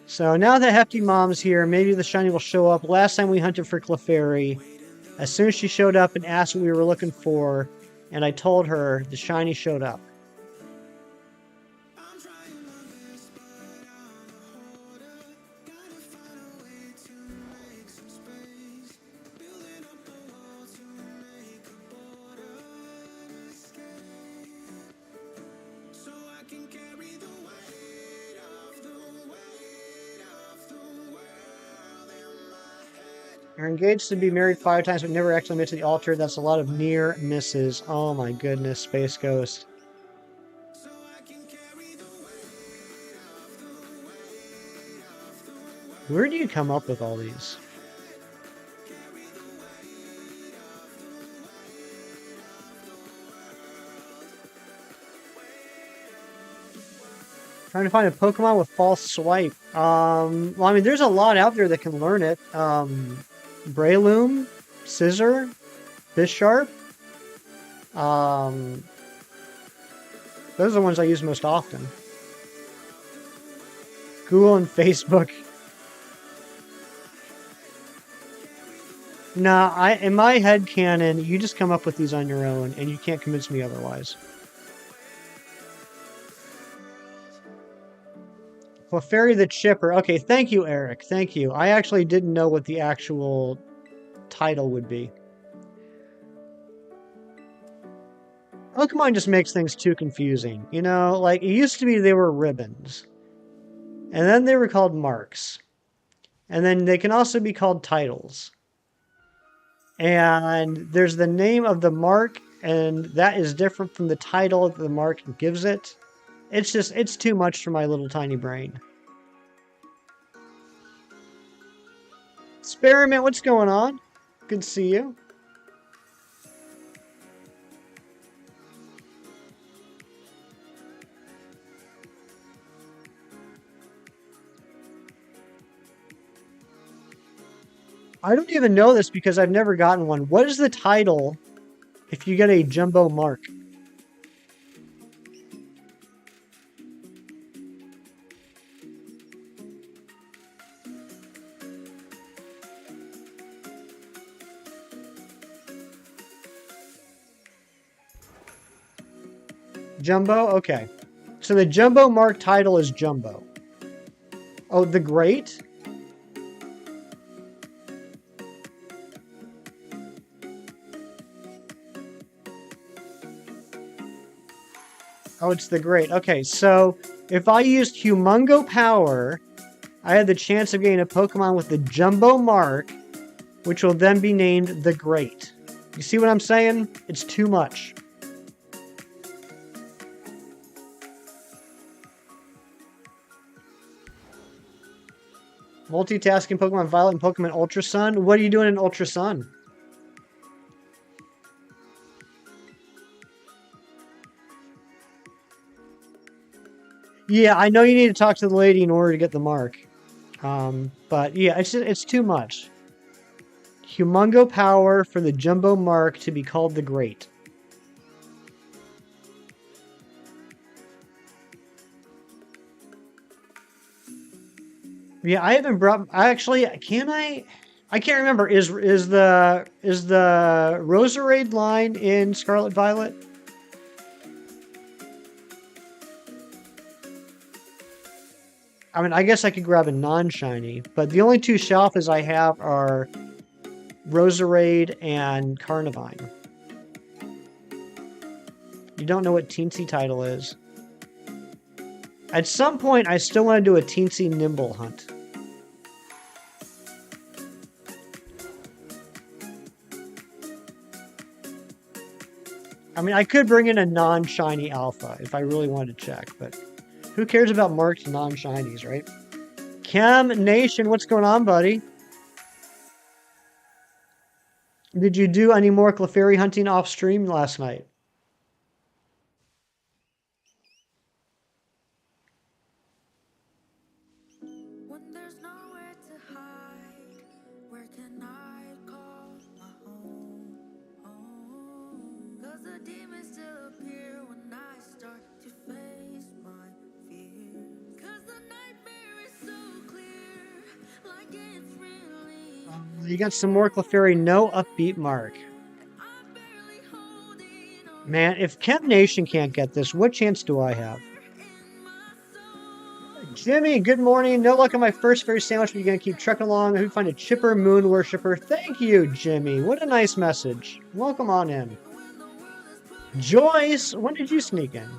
So now that Hefty Mom's here, maybe the shiny will show up. Last time we hunted for Clefairy, as soon as she showed up and asked what we were looking for, and I told her, the shiny showed up. You're engaged to be married 5 times, but never actually made to the altar. That's a lot of near misses. Oh my goodness, Space Ghost. Where do you come up with all these? Trying to find a Pokemon with false swipe. Well, I mean, there's a lot out there that can learn it. Breloom, Scissor, Bisharp. Those are the ones I use most often. Google and Facebook. Nah, in my head canon, you just come up with these on your own, and you can't convince me otherwise. Clefairy the Chipper. Okay, thank you, Eric. Thank you. I actually didn't know what the actual title would be. Pokemon just makes things too confusing. You know, like, it used to be they were ribbons. And then they were called marks. And then they can also be called titles. And there's the name of the mark, and that is different from the title that the mark gives it. It's too much for my little tiny brain. Experiment, what's going on? Good to see you. I don't even know this because I've never gotten one. What is the title if you get a jumbo mark? Jumbo? Okay. So the Jumbo Mark title is Jumbo. Oh, the Great? Oh, it's the Great. Okay, so if I used Humongo Power, I had the chance of getting a Pokemon with the Jumbo Mark, which will then be named the Great. You see what I'm saying? It's too much. Multitasking Pokemon Violet and Pokemon Ultra Sun? What are you doing in Ultra Sun? Yeah, I know you need to talk to the lady in order to get the mark. But yeah, it's too much. Humongo Power for the Jumbo Mark to be called the Great. Yeah, I haven't brought. I actually can I. I can't remember. Is the Roserade line in Scarlet Violet? I mean, I guess I could grab a non-shiny, but the only two shelfs I have are Roserade and Carnivine. You don't know what Teensy title is. At some point, I still want to do a Teensy Nimble hunt. I mean, I could bring in a non-shiny alpha if I really wanted to check, but who cares about marked non-shinies, right? Chem Nation, what's going on, buddy? Did you do any more Clefairy hunting off stream last night? You got some more Clefairy, no Upbeat mark. Man, if Chem Nation can't get this, what chance do I have? Jimmy, good morning. No luck on my first fairy sandwich, but you're going to keep trucking along. I hope you find a chipper moon worshiper. Thank you, Jimmy. What a nice message. Welcome on in. Joyce, when did you sneak in?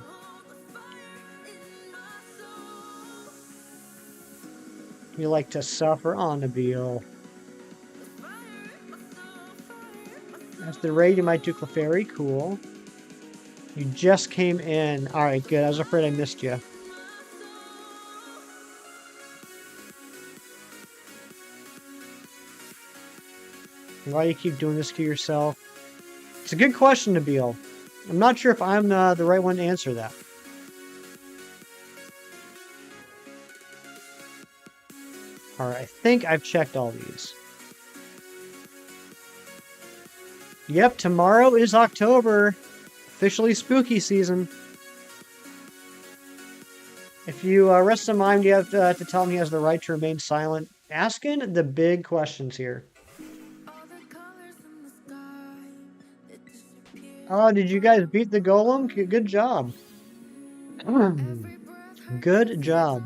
You like to suffer on the Beal. That's the raid. You might do Clefairy. Cool. You just came in. Alright, good. I was afraid I missed you. Why do you keep doing this to yourself? It's a good question, Nabil. I'm not sure if I'm the right one to answer that. Alright, I think I've checked all these. Yep, tomorrow is October. Officially spooky season. If you rest in mind, you have to tell him he has the right to remain silent. Asking the big questions here. Oh, did you guys beat the golem? Good job. Good job.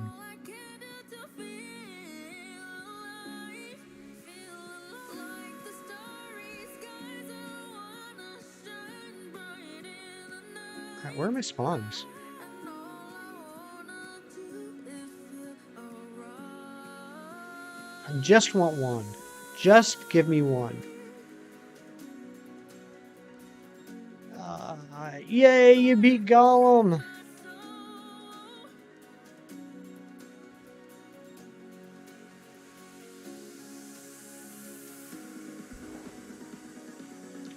Right, where are my spawns? I just want one. Just give me one. Yay, you beat Golem!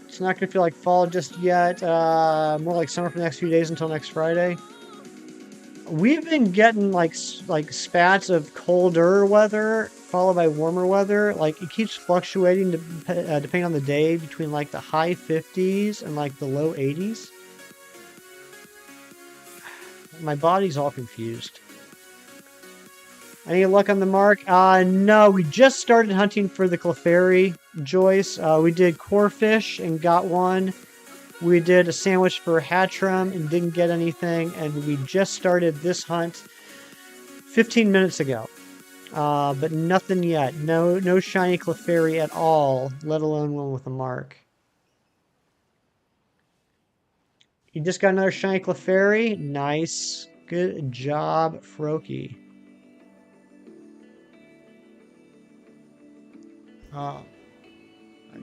It's not going to feel like fall just yet. More like summer for the next few days until next Friday. We've been getting like spats of colder weather followed by warmer weather. Like it keeps fluctuating depending on the day between like the high 50s and like the low 80s. My body's all confused. Any luck on the mark? No, we just started hunting for the Clefairy, Joyce. We did Corphish and got one. We did a sandwich for Hattrem and didn't get anything, and we just started this hunt 15 minutes ago. But nothing yet. No shiny Clefairy at all, let alone one with a mark. You just got another shiny Clefairy? Nice. Good job, Froakie.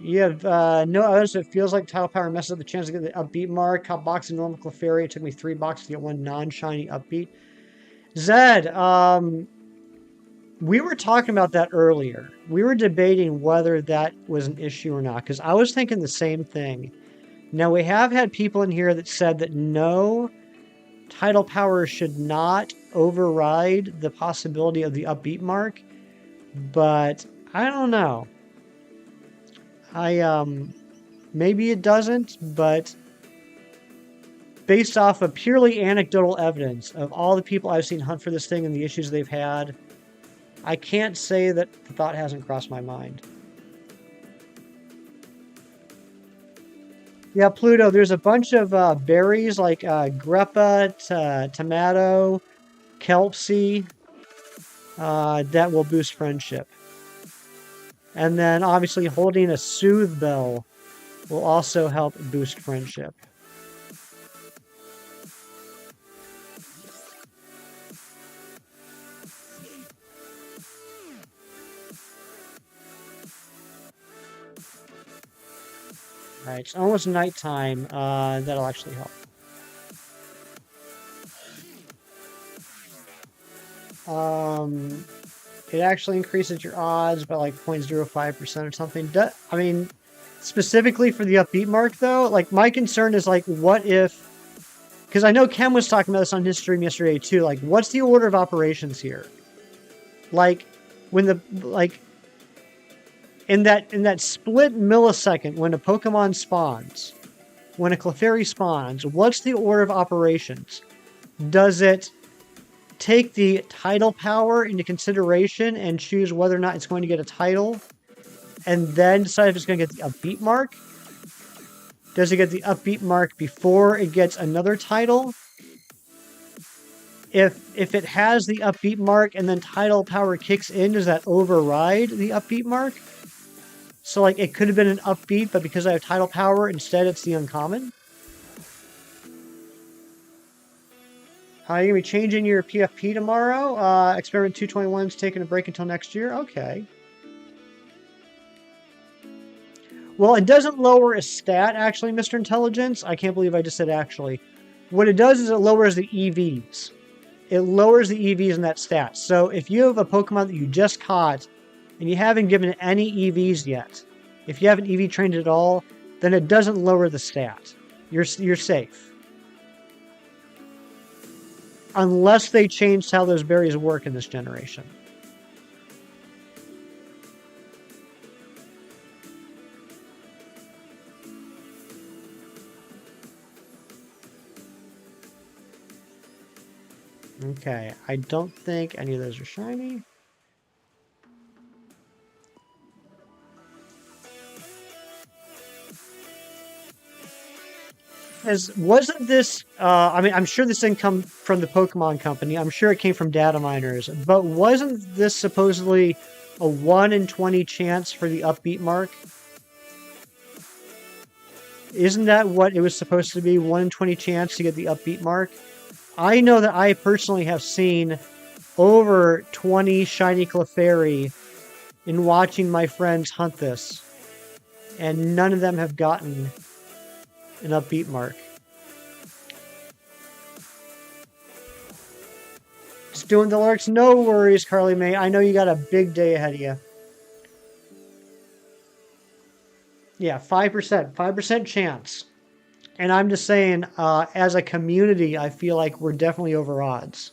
You have no others. It feels like Tile Power messes up the chance to get the Upbeat mark. Top box of normal Clefairy. It took me 3 boxes to get one non-shiny Upbeat. Zed, we were talking about that earlier. We were debating whether that was an issue or not, because I was thinking the same thing. Now, we have had people in here that said that no, Tidal Power should not override the possibility of the Upbeat mark, but I don't know. Maybe it doesn't, but based off of purely anecdotal evidence of all the people I've seen hunt for this thing and the issues they've had, I can't say that the thought hasn't crossed my mind. Yeah, Pluto, there's a bunch of berries like Greppa, Tomato, Kelpsy that will boost friendship. And then obviously holding a Soothe Bell will also help boost friendship. Alright, it's almost nighttime. That'll actually help. It actually increases your odds by like 0.05% or something. I mean, specifically for the Upbeat mark, though, like my concern is like, what if? Because I know Ken was talking about this on his stream yesterday too. Like, what's the order of operations here? Like, when the in that split millisecond when a Pokemon spawns, when a Clefairy spawns, what's the order of operations? Does it take the tidal power into consideration and choose whether or not it's going to get a title, and then decide if it's going to get the Upbeat mark? Does it get the Upbeat mark before it gets another title? If it has the Upbeat mark and then tidal power kicks in, does that override the Upbeat mark? So like it could have been an Upbeat, but because I have tidal power, instead it's the uncommon. You're going to be changing your PFP tomorrow. Experiment 221 is taking a break until next year. Okay. Well, it doesn't lower a stat, actually, Mr. Intelligence. I can't believe I just said actually. What it does is it lowers the EVs. It lowers the EVs in that stat. So if you have a Pokemon that you just caught and you haven't given it any EVs yet, if you haven't EV trained it at all, then it doesn't lower the stat. You're safe. Unless they changed how those berries work in this generation. Okay, I don't think any of those are shiny. Wasn't this, I mean, I'm sure this didn't come from the Pokemon Company. I'm sure it came from data miners. But wasn't this supposedly a 1 in 20 chance for the Upbeat mark? Isn't that what it was supposed to be? 1 in 20 chance to get the Upbeat mark? I know that I personally have seen over 20 shiny Clefairy in watching my friends hunt this. And none of them have gotten an Upbeat mark. Just doing the lurks. No worries, Carly May. I know you got a big day ahead of you. Yeah, 5%. 5% chance. And I'm just saying, as a community, I feel like we're definitely over odds.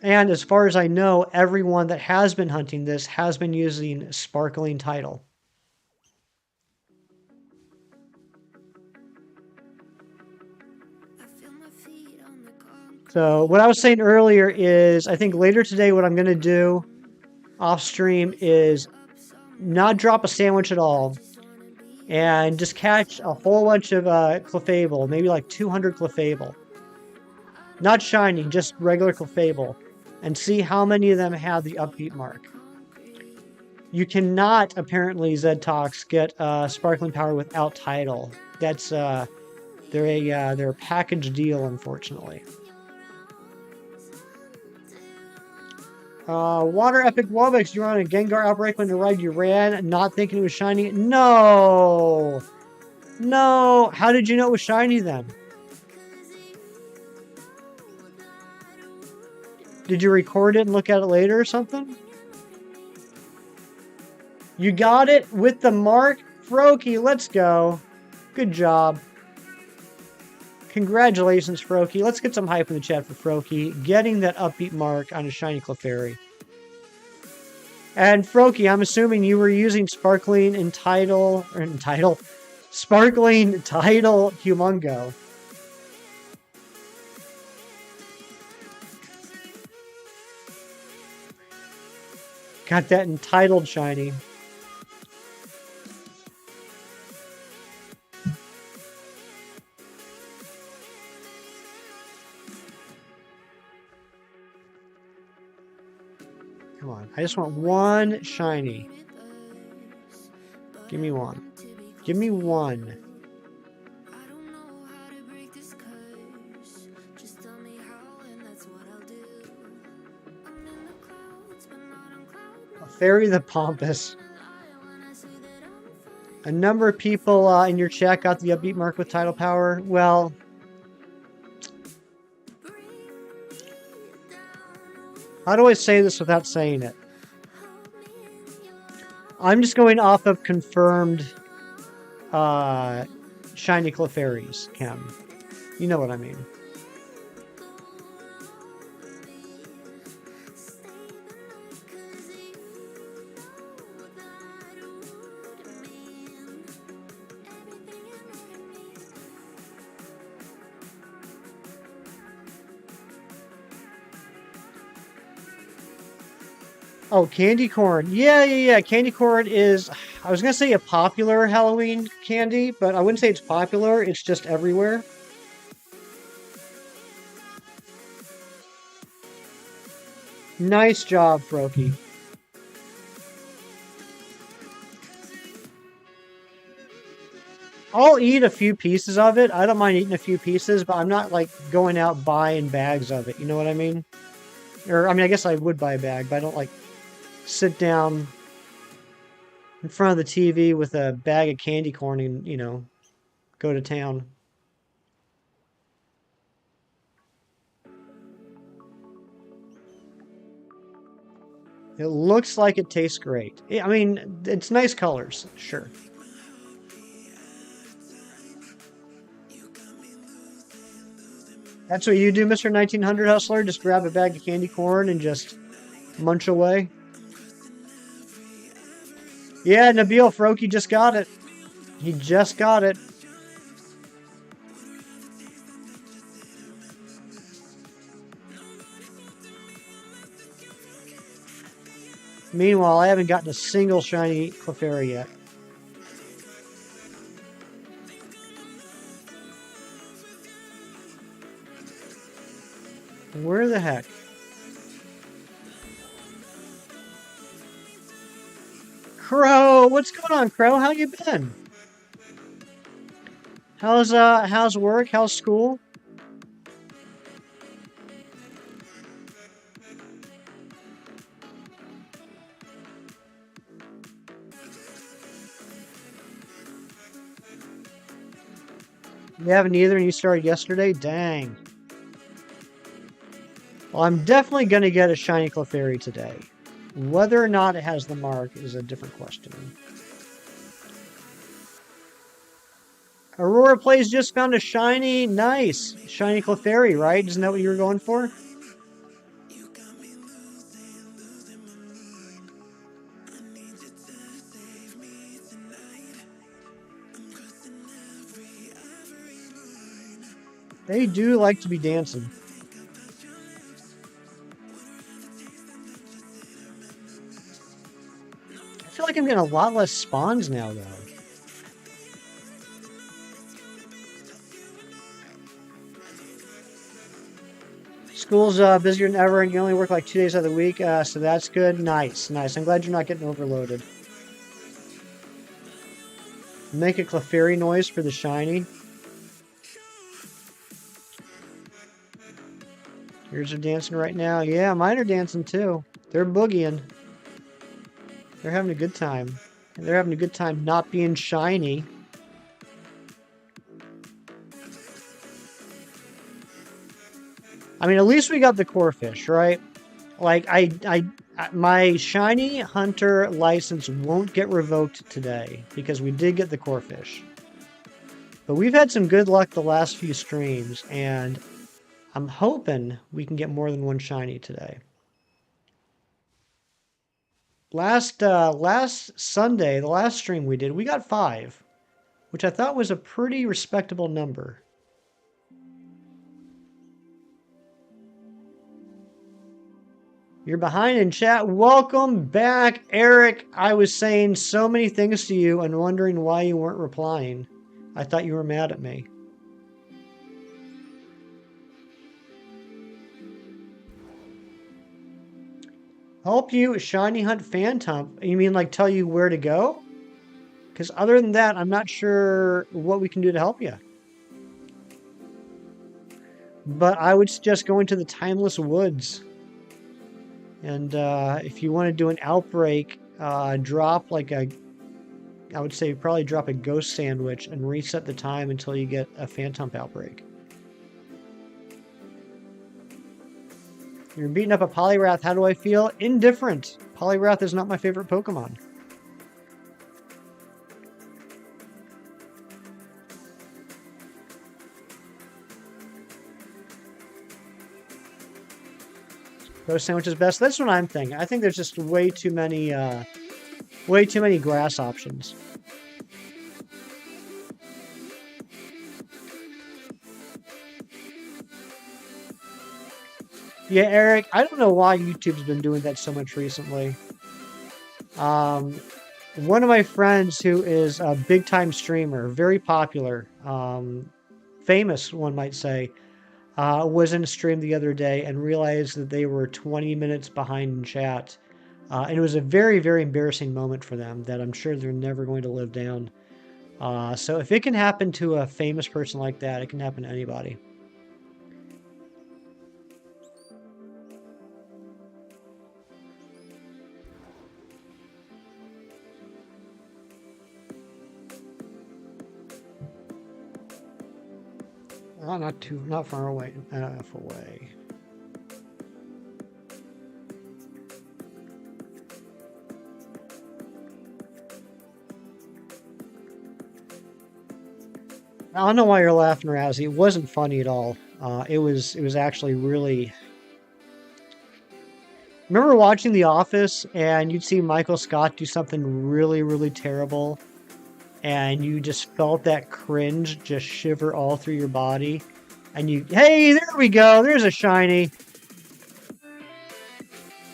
And as far as I know, everyone that has been hunting this has been using Sparkling Tidal. So what I was saying earlier is, I think later today what I'm going to do off stream is not drop a sandwich at all and just catch a whole bunch of Clefable, maybe like 200 Clefable. Not shiny, just regular Clefable, and see how many of them have the upbeat mark. You cannot, apparently, Zedtox, get Sparkling Power without Tidal. That's, they're a package deal, unfortunately. Water Epic Wobix, you're on a Gengar outbreak when the ride you ran, not thinking it was shiny. No! No! How did you know it was shiny then? Did you record it and look at it later or something? You got it with the mark? Froakie, let's go. Good job. Congratulations, Froakie. Let's get some hype in the chat for Froakie getting that upbeat mark on a shiny Clefairy. And Froakie, I'm assuming you were using Sparkling Tidal Sparkling Tidal Humongo. Got that entitled shiny. Come on. I just want one shiny. Give me one. Give me one. Fairy the Pompous. A number of people in your chat got the upbeat mark with Tidal Power. Well, how do I say this without saying it? I'm just going off of confirmed shiny Clefairies, Chem. You know what I mean. Oh, candy corn. Yeah. Candy corn is, I was going to say a popular Halloween candy, but I wouldn't say it's popular. It's just everywhere. Nice job, Froakie. I'll eat a few pieces of it. I don't mind eating a few pieces, but I'm not like going out buying bags of it. You know what I mean? Or, I mean, I guess I would buy a bag, but I don't like sit down in front of the TV with a bag of candy corn and, you know, go to town. It looks like it tastes great. I mean, it's nice colors, sure. That's what you do, Mr. 1900 Hustler? Just grab a bag of candy corn and just munch away? Yeah, Nabil, Froakie just got it. He just got it. Meanwhile, I haven't gotten a single shiny Clefairy yet. Where the heck? Crow, what's going on, Crow? How you been? How's work? How's school? You haven't either, and you started yesterday? Dang. Well, I'm definitely going to get a shiny Clefairy today. Whether or not it has the mark is a different question. Aurora Plays just found a shiny, nice, shiny Clefairy, right? Isn't that what you were going for? They do like to be dancing. feel like I'm getting a lot less spawns now, though. School's busier than ever, and you only work like 2 days out of the week, so that's good. Nice, nice. I'm glad you're not getting overloaded. Make a Clefairy noise for the shiny. Yours are dancing right now. Yeah, mine are dancing too. They're boogieing. They're having a good time. And they're having a good time not being shiny. I mean, at least we got the Corphish, right? Like, my shiny hunter license won't get revoked today because we did get the Corphish. But we've had some good luck the last few streams, and I'm hoping we can get more than one shiny today. Last Sunday, the last stream we did, we got 5, which I thought was a pretty respectable number. You're behind in chat. Welcome back, Eric. I was saying so many things to you and wondering why you weren't replying. I thought you were mad at me. Help you shiny hunt Phantump? You mean like tell you where to go? Because other than that, I'm not sure what we can do to help you. But I would suggest going to the Timeless Woods. And if you want to do an outbreak, drop like I would say probably drop a ghost sandwich and reset the time until you get a Phantump outbreak. You're beating up a Poliwrath. How do I feel? Indifferent. Poliwrath is not my favorite Pokemon. Ghost sandwich is best. That's what I'm thinking. I think there's just way too many grass options. Yeah, Eric, I don't know why YouTube's been doing that so much recently. One of my friends who is a big-time streamer, very popular, famous, one might say, was in a stream the other day and realized that they were 20 minutes behind in chat. And it was a very, very embarrassing moment for them that I'm sure they're never going to live down. So if it can happen to a famous person like that, it can happen to anybody. Oh, not far away, enough away. I don't know why you're laughing, Razzie. It wasn't funny at all. It was actually really. Remember watching The Office and you'd see Michael Scott do something really, really terrible, and you just felt that cringe just shiver all through your body, and hey, there we go. There's a shiny.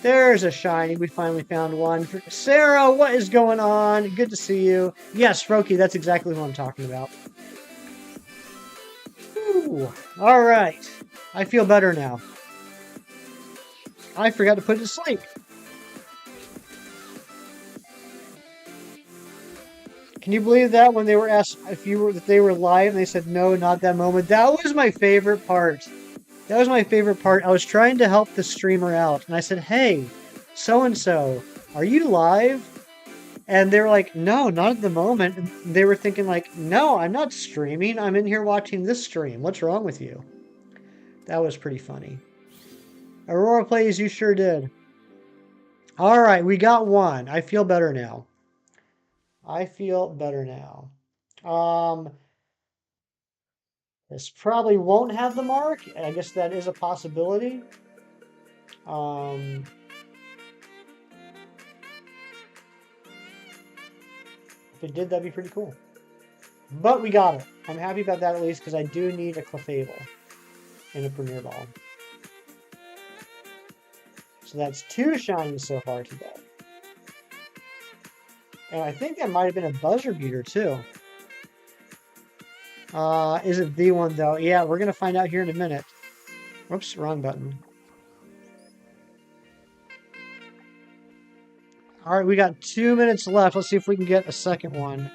There's a shiny. We finally found one. Sarah, what is going on? Good to see you. Yes, Froky, that's exactly what I'm talking about. Ooh, all right. I feel better now. I forgot to put it to sleep. Can you believe that when they were asked if they were live and they said no, not that moment? That was my favorite part. That was my favorite part. I was trying to help the streamer out, and I said, "Hey, so and so, are you live?" And they were like, "No, not at the moment." And they were thinking like, "No, I'm not streaming. I'm in here watching this stream. What's wrong with you?" That was pretty funny. Aurora plays, you sure did. All right, we got one. I feel better now. I feel better now. This probably won't have the mark. I guess that is a possibility. If it did, that'd be pretty cool. But we got it. I'm happy about that at least because I do need a Clefable and a Premier Ball. So that's 2 shinies so far today. And I think that might have been a buzzer beater too. Is it the one though? Yeah, we're gonna find out here in a minute. Whoops, wrong button. All right, we got 2 minutes left. Let's see if we can get a second one.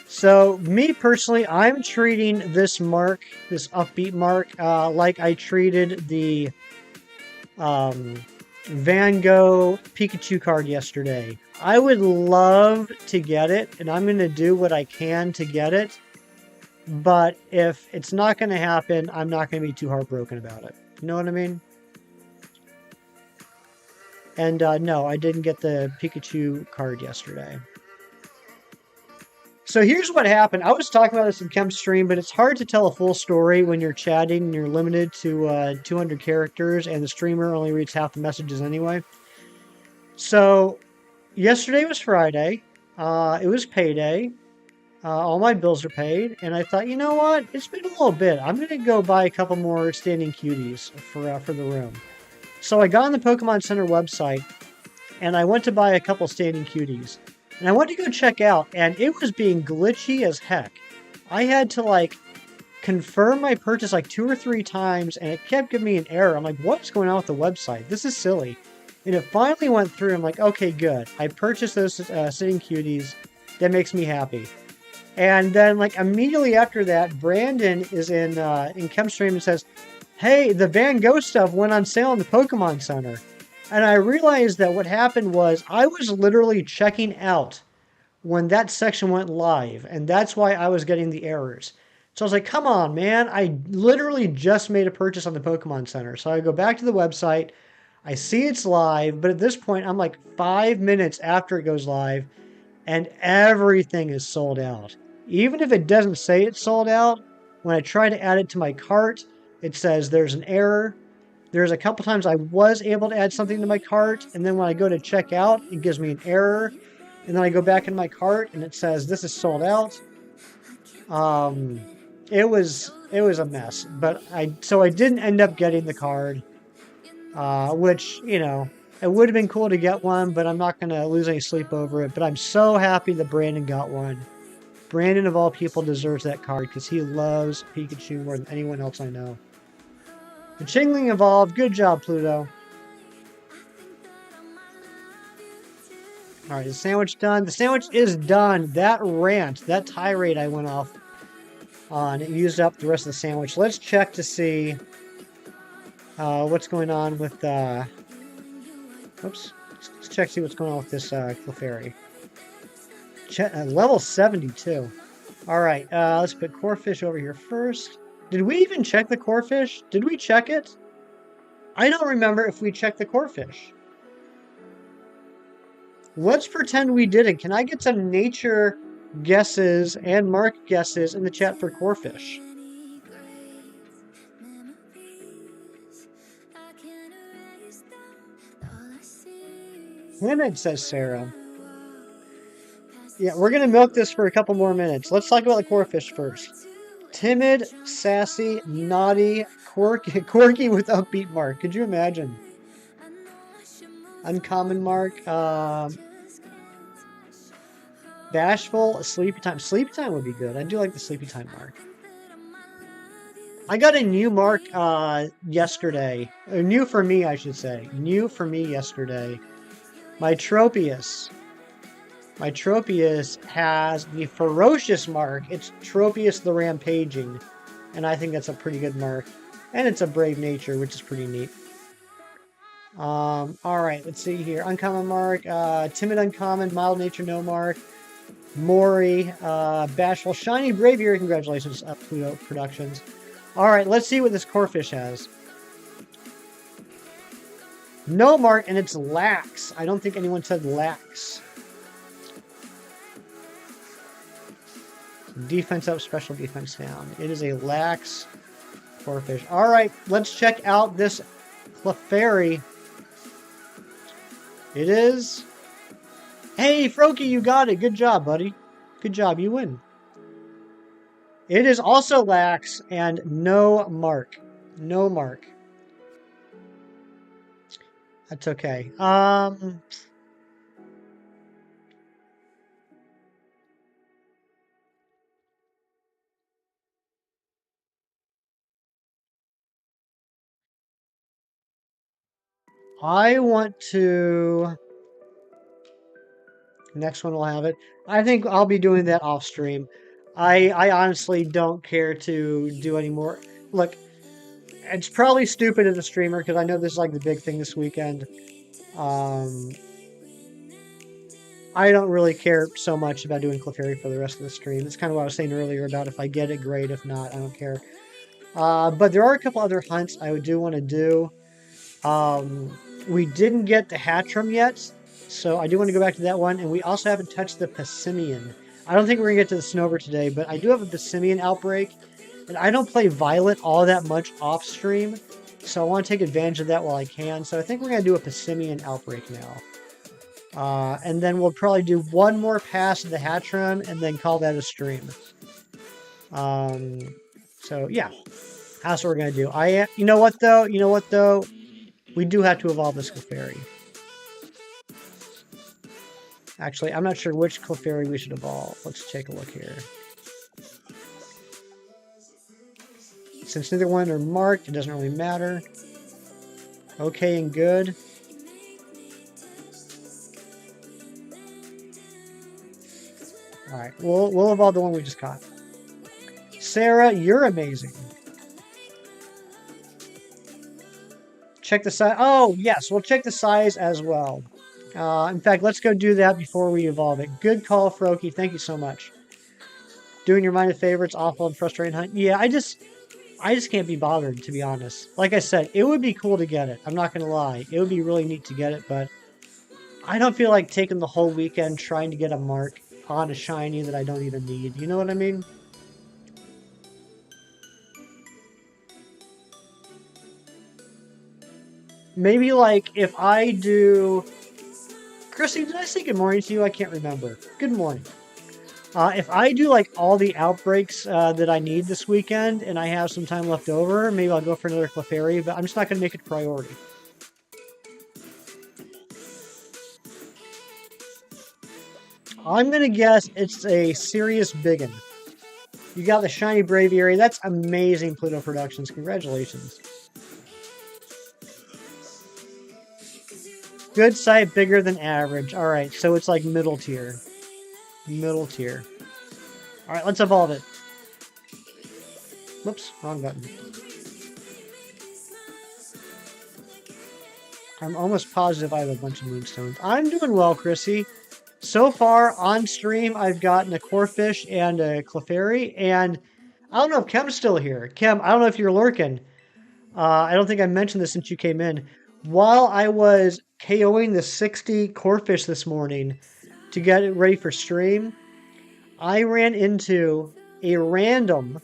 So, me personally, I'm treating this mark, this Upbeat mark, like I treated the Van Gogh Pikachu card yesterday. I would love to get it, and I'm going to do what I can to get it. But if it's not going to happen, I'm not going to be too heartbroken about it. You know what I mean? And no, I didn't get the Pikachu card yesterday. So here's what happened. I was talking about this in Kemp's stream, but it's hard to tell a full story when you're chatting and you're limited to 200 characters, and the streamer only reads half the messages anyway. So yesterday was Friday. It was payday. All my bills are paid, and I thought, you know what? It's been a little bit. I'm going to go buy a couple more standing cuties for the room. So I got on the Pokemon Center website, and I went to buy a couple standing cuties. And I went to go check out, and it was being glitchy as heck. I had to, like, confirm my purchase, like, 2 or 3 times, and it kept giving me an error. I'm like, what's going on with the website? This is silly. And it finally went through. I'm like, okay, good. I purchased those sitting cuties. That makes me happy. And then, like, immediately after that, Brandon is in Chemstream and says, hey, the Van Gogh stuff went on sale in the Pokemon Center. And I realized that what happened was I was literally checking out when that section went live, and that's why I was getting the errors. So I was like, come on, man. I literally just made a purchase on the Pokemon Center. So I go back to the website. I see it's live, but at this point, I'm like 5 minutes after it goes live, and everything is sold out. Even if it doesn't say it's sold out, when I try to add it to my cart, it says there's an error. There's a couple times I was able to add something to my cart, and then when I go to check out, it gives me an error. And then I go back in my cart, and it says this is sold out. It was a mess, but I didn't end up getting the card, which, you know, it would have been cool to get one, but I'm not going to lose any sleep over it. But I'm so happy that Brandon got one. Brandon, of all people, deserves that card because he loves Pikachu more than anyone else I know. The Chingling evolved. Good job, Pluto. All right, the sandwich done. The sandwich is done. That rant, that tirade I went off on, it used up the rest of the sandwich. Let's check to see what's going on with... Oops. Let's check to see what's going on with this Clefairy. Level 72. All right, let's put Corphish over here first. Did we even check the Corphish? Did we check it? I don't remember if we checked the Corphish. Let's pretend we didn't. Can I get some nature guesses and mark guesses in the chat for Corphish? Timid, says Sarah. Yeah, we're going to milk this for a couple more minutes. Let's talk about the Corphish first. Timid, sassy, naughty, quirky with Upbeat mark. Could you imagine? Uncommon mark. Bashful, sleepy time. Sleepy time would be good. I do like the sleepy time mark. I got a new mark yesterday. New for me, I should say. New for me yesterday. My Tropius. My Tropius has the ferocious mark. It's Tropius the Rampaging. And I think that's a pretty good mark. And it's a brave nature, which is pretty neat. Alright, let's see here. Uncommon mark. Timid uncommon. Mild nature no mark. Mori. Bashful. Shiny Braviary. Congratulations, Pluto Productions. Alright, let's see what this Corphish has. No mark, and it's lax. I don't think anyone said lax. Defense up, special defense down. It is a lax Corphish. Alright, let's check out this Clefairy. It is... Hey, Froakie, you got it. Good job, buddy. Good job, you win. It is also lax and no mark. No mark. That's okay. I want to... Next one will have it. I think I'll be doing that off stream. I honestly don't care to do any more. Look, it's probably stupid as a streamer because I know this is like the big thing this weekend. I don't really care so much about doing Clefairy for the rest of the stream. It's kind of what I was saying earlier about if I get it, great. If not, I don't care. But there are a couple other hunts I do want to do. We didn't get the Hattrem yet, so I do want to go back to that one. And we also haven't touched the Passimian. I don't think we're going to get to the Snover today, but I do have a Passimian outbreak. And I don't play Violet all that much off stream, so I want to take advantage of that while I can. So I think we're going to do a Passimian outbreak now. And then we'll probably do one more pass of the Hattrem and then call that a stream. So yeah, that's what we're gonna do. You know what though? We do have to evolve this Clefairy. Actually, I'm not sure which Clefairy we should evolve. Let's take a look here. Since neither one are marked, it doesn't really matter. Okay and good. Alright, we'll evolve the one we just caught. Sarah, you're amazing. Check the size. Oh, yes, we'll check the size as well. In fact, let's go do that before we evolve it. Good call, Froakie. Thank you so much. Doing your minded favorites, awful and frustrating hunt. Yeah, I just can't be bothered, to be honest. Like I said, it would be cool to get it. I'm not going to lie. It would be really neat to get it, but I don't feel like taking the whole weekend trying to get a mark on a shiny that I don't even need. You know what I mean? Maybe like if I do... Chrissy, did I say good morning to you? I can't remember. Good morning. If I do like all the outbreaks that I need this weekend and I have some time left over, maybe I'll go for another Clefairy, but I'm just not going to make it a priority. I'm going to guess it's a serious biggin. You got the shiny Braviary. That's amazing, Pluto Productions. Congratulations. Good sight, bigger than average. All right, so it's like middle tier. Middle tier. All right, let's evolve it. Whoops, wrong button. I'm almost positive I have a bunch of moonstones. I'm doing well, Chrissy. So far on stream, I've gotten a Corphish and a Clefairy, and I don't know if Kem's still here. Kem, I don't know if you're lurking. I don't think I mentioned this since you came in. While I was KOing the 60 Corphish this morning to get it ready for stream, I ran into a random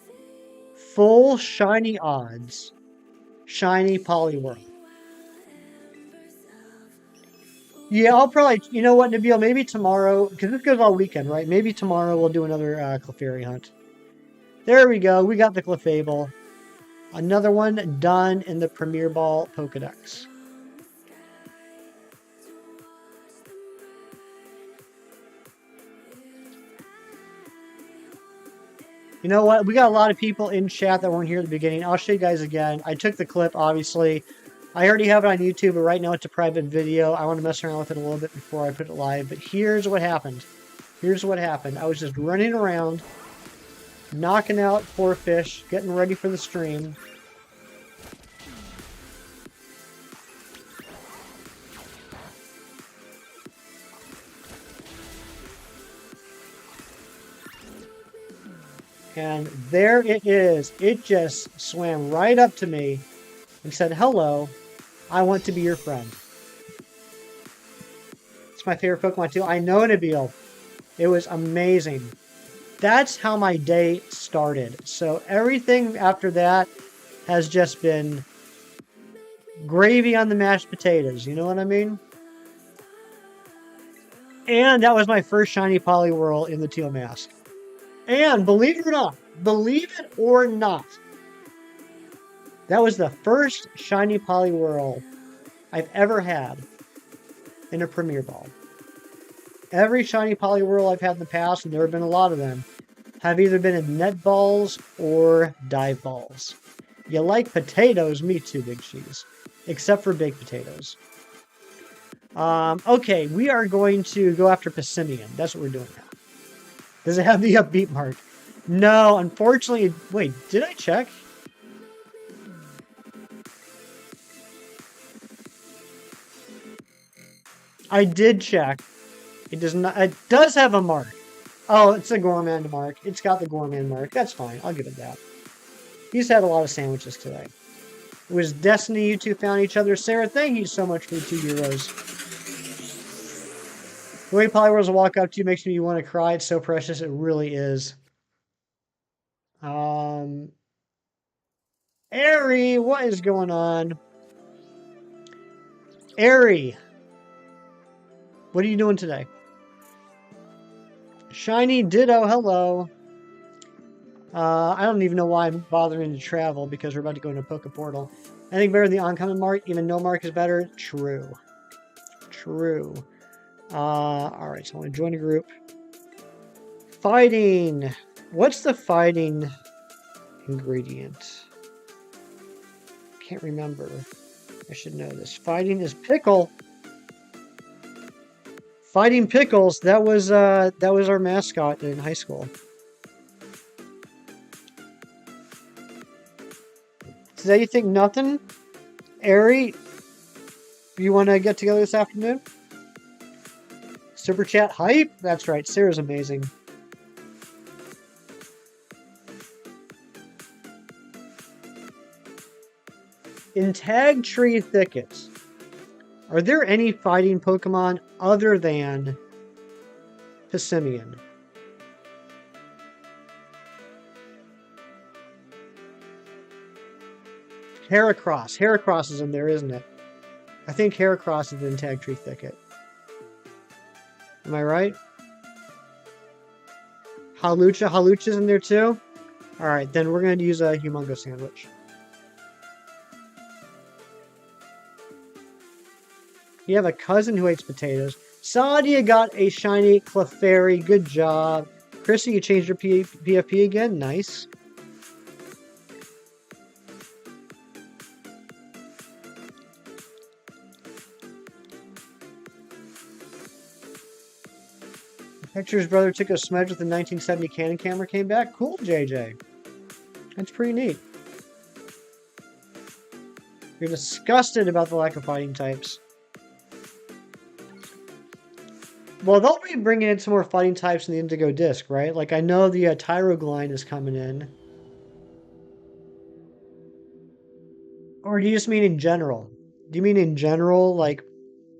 full shiny odds shiny Poliwag. Yeah, I'll probably, you know what, Nabil, maybe tomorrow, because this goes all weekend, right? Maybe tomorrow we'll do another Clefairy hunt. There we go. We got the Clefable. Another one done in the Premier Ball Pokedex. You know what? We got a lot of people in chat that weren't here at the beginning. I'll show you guys again. I took the clip, obviously. I already have it on YouTube, but right now it's a private video. I want to mess around with it a little bit before I put it live. But here's what happened. Here's what happened. I was just running around, knocking out 4 fish, getting ready for the stream. And there it is. It just swam right up to me and said, hello, I want to be your friend. It's my favorite Pokemon too. I know, Nabil. It was amazing. That's how my day started. So everything after that has just been gravy on the mashed potatoes. You know what I mean? And that was my first shiny Poliwhirl in the Teal mask. And believe it or not, that was the first shiny Poliwhirl I've ever had in a Premier Ball. Every shiny Poliwhirl I've had in the past, and there have been a lot of them, have either been in net balls or dive balls. You like potatoes? Me too, Big Cheese. Except for baked potatoes. Okay, we are going to go after Passimian. That's what we're doing now. Does it have the upbeat mark? No, unfortunately. Wait, did I check? I did check. It does not. It does have a mark. Oh, it's a gourmand mark. It's got the gourmand mark. That's fine. I'll give it that. He's had a lot of sandwiches today. It was destiny you two found each other. Sarah, thank you so much for the 2 euros. The way Poliwhirls will walk up to you makes me want to cry. It's so precious. It really is. Airy, what is going on? Airy, what are you doing today? Shiny Ditto, hello. I don't even know why I'm bothering to travel because we're about to go into Poke Portal. I think better than the oncoming mark, even no mark is better. True. True. Alright, so I want to join a group. Fighting. What's the fighting ingredient? Can't remember. I should know this. Fighting is pickle. Fighting Pickles. That was our mascot in high school. Today you think nothing? Airy, you want to get together this afternoon? Super chat hype? That's right. Sarah's amazing. In Tag Tree Thickets, are there any fighting Pokemon other than Passimian? Heracross. Heracross is in there, isn't it? I think Heracross is in Tag Tree Thicket. Am I right? Halucha. Halucha's in there too? Alright, then we're going to use a Humongo Sandwich. You have a cousin who hates potatoes. Sadia got a shiny Clefairy. Good job. Chrissy, you changed your PFP again? Nice. Hector's brother took a smudge with the 1970 Canon camera, came back. Cool, JJ. That's pretty neat. You're disgusted about the lack of fighting types. Well, they'll be bringing in some more fighting types in the Indigo Disc, right? Like, I know the Tyroglide is coming in. Or do you just mean in general? Do you mean in general, like,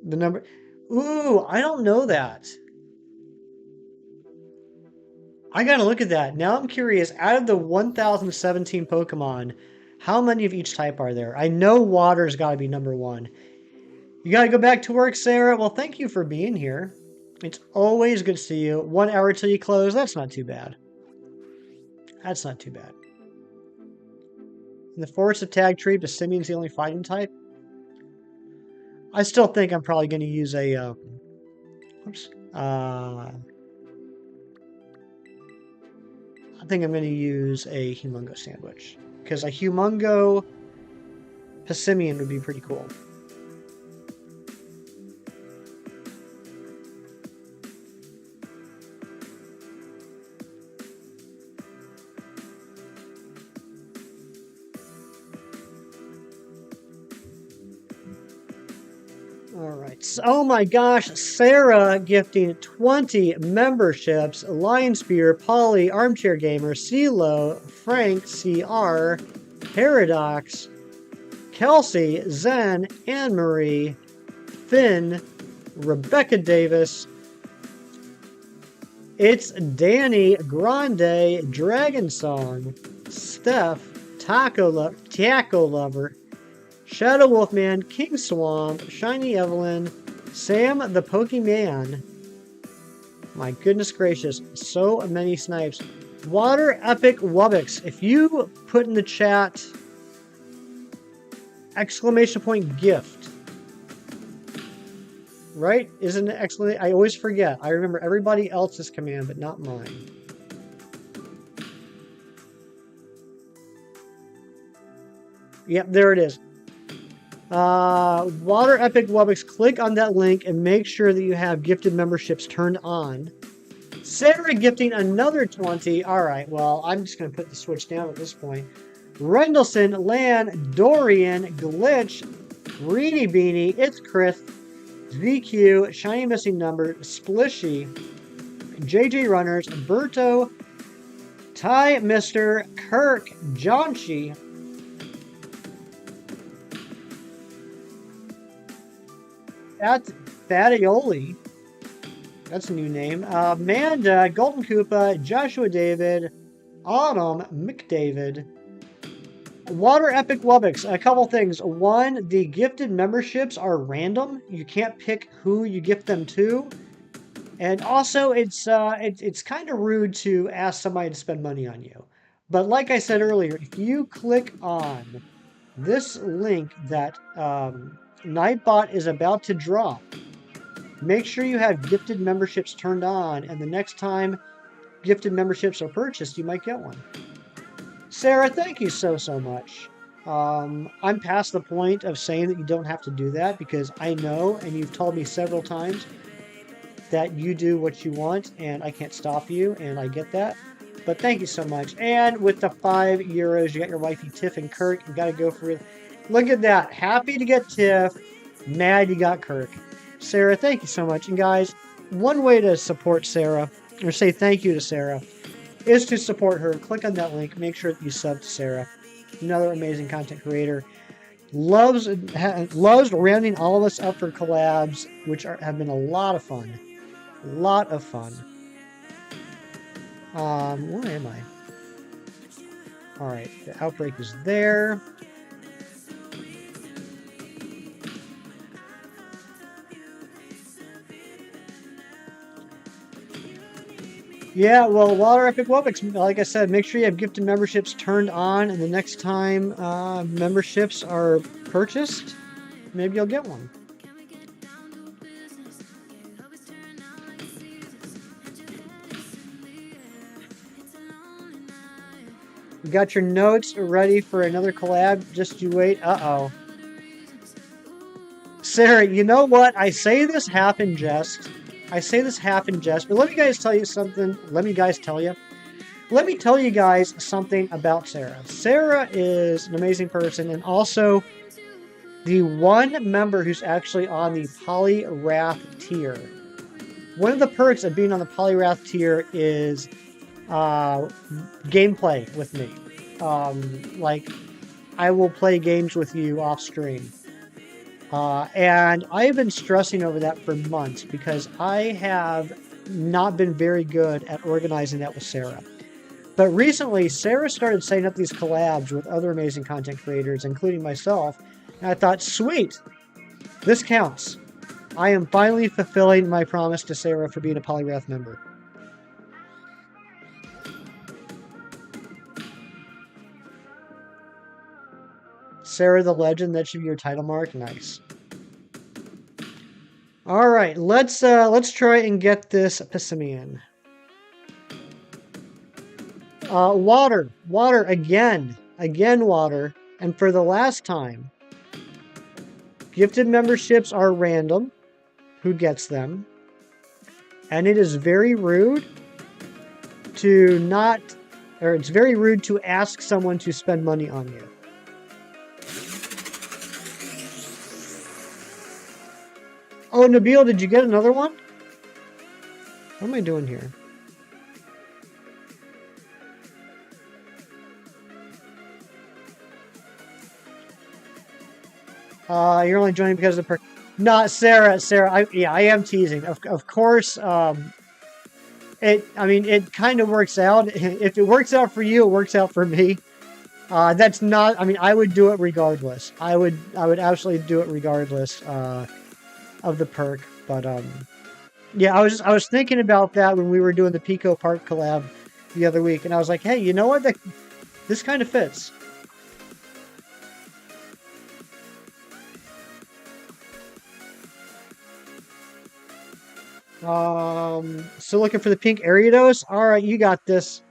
the number... Ooh, I don't know that. I gotta look at that. Now I'm curious, out of the 1,017 Pokemon, how many of each type are there? I know water's gotta be number 1. You gotta go back to work, Sarah? Well, thank you for being here. It's always good to see you. 1 hour till you close. That's not too bad. That's not too bad. In the Forest of Tag Tree, Passimian's the only fighting type. I still think I'm probably going to use a... I think I'm going to use a Humongo Sandwich. Because a Humongo Passimian would be pretty cool. Oh my gosh, Sarah gifting 20 memberships. Lion Spear, Polly, Armchair Gamer, CeeLo, Frank, CR, Paradox, Kelsey, Zen, Anne-Marie, Finn, Rebecca Davis. It's Danny, Grande, Dragon Song, Steph, Taco Lover, Shadow Wolfman, King Swamp, Shiny Evelyn, Sam the Pokemon, My goodness gracious, so many snipes. Water Epic Wubbix. If you put in the chat exclamation point gift, right? Isn't it exclamation? I always forget. I remember everybody else's command, but not mine. Yep, there it is. Water Epic Wubbix. Click on that link and make sure that you have gifted memberships turned on. Sarah gifting another 20. All right, well, I'm just going to put the switch down at this point. Rendleson, Lan, Dorian, Glitch, Greedy Beanie, It's Chris, VQ, Shiny Missing Number, Splishy, JJ Runners, Berto, Ty Mister, Kirk, Johnchi, that's Fadioli. That's a new name. Amanda, Golden Koopa, Joshua David, Autumn, McDavid. Water Epic Wubbix. A couple things. One, the gifted memberships are random. You can't pick who you gift them to. And also, it's kind of rude to ask somebody to spend money on you. But like I said earlier, if you click on this link that Nightbot is about to drop, make sure you have gifted memberships turned on, and the next time gifted memberships are purchased, you might get one. Sarah, thank you so much. I'm past the point of saying that you don't have to do that because I know, and you've told me several times, that you do what you want, and I can't stop you, and I get that. But thank you so much. And with the €5, you got your wifey Tiff and Kirk. You got to go for it. Look at that. Happy to get Tiff. Mad you got Kirk. Sarah, thank you so much. And guys, one way to support Sarah, or say thank you to Sarah, is to support her. Click on that link. Make sure that you sub to Sarah. Another amazing content creator. Loves rounding all of us up for collabs, which have been a lot of fun. A lot of fun. Where am I? Alright, the Outbreak is there. Yeah, well, Water Epic Wubbix, like I said, make sure you have gifted memberships turned on, and the next time memberships are purchased, maybe you'll get one. You got your notes ready for another collab? Just you wait. Uh-oh. Sarah, you know what? I say this half in jest. But let me guys tell you something. Let me tell you guys something about Sarah. Sarah is an amazing person, and also the one member who's actually on the Poliwrath tier. One of the perks of being on the Poliwrath tier is gameplay with me. Like, I will play games with you off stream. And I have been stressing over that for months because I have not been very good at organizing that with Sarah. But recently, Sarah started setting up these collabs with other amazing content creators, including myself. And I thought, sweet, this counts. I am finally fulfilling my promise to Sarah for being a Poliwrath member. Sarah the Legend, that should be your title mark. Nice. All right, let's try and get this Passimian. Water again, water, and for the last time. Gifted memberships are random. Who gets them? And it is very rude to it's very rude to ask someone to spend money on you. Oh, Nabil, did you get another one? What am I doing here? You're only joining because of the perk. Not Sarah. I am teasing. Of course, it kind of works out. If it works out for you, it works out for me. That's not, I would do it regardless. I would absolutely do it regardless, of the perk, but Yeah, I was thinking about that when we were doing the Pico Park collab the other week, and I was like, hey, you know what? This kind of fits. Still looking for the pink Ariados? All right, you got this.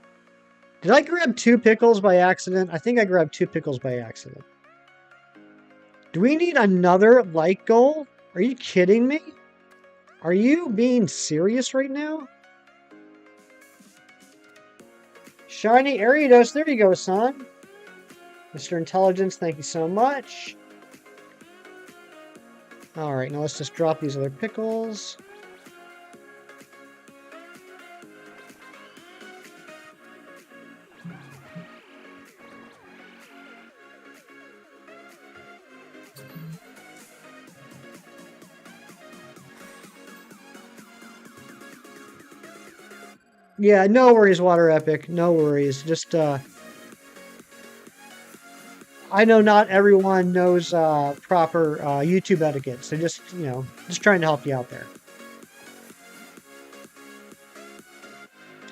Did I grab 2 pickles by accident? I think I grabbed 2 pickles by accident. Do we need another light goal? Are you kidding me? Are you being serious right now? Shiny Ariados, there you go, son. Mr. Intelligence, thank you so much. All right, now let's just drop these other pickles. Yeah, no worries, Water Epic. No worries. Just, I know not everyone knows proper YouTube etiquette, so just, just trying to help you out there.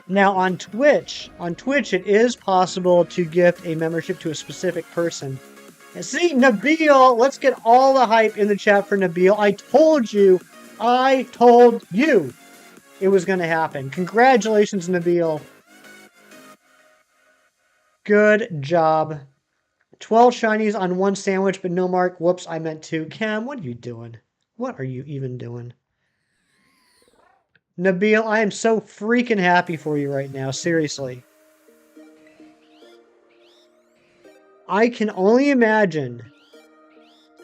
Now on Twitch, it is possible to gift a membership to a specific person. And see, Nabil, let's get all the hype in the chat for Nabil. I told you it was going to happen. Congratulations, Nabil. Good job. 12 shinies on 1 sandwich, but no mark. Whoops, I meant 2. Cam, what are you doing? What are you even doing? Nabil, I am so freaking happy for you right now. Seriously. I can only imagine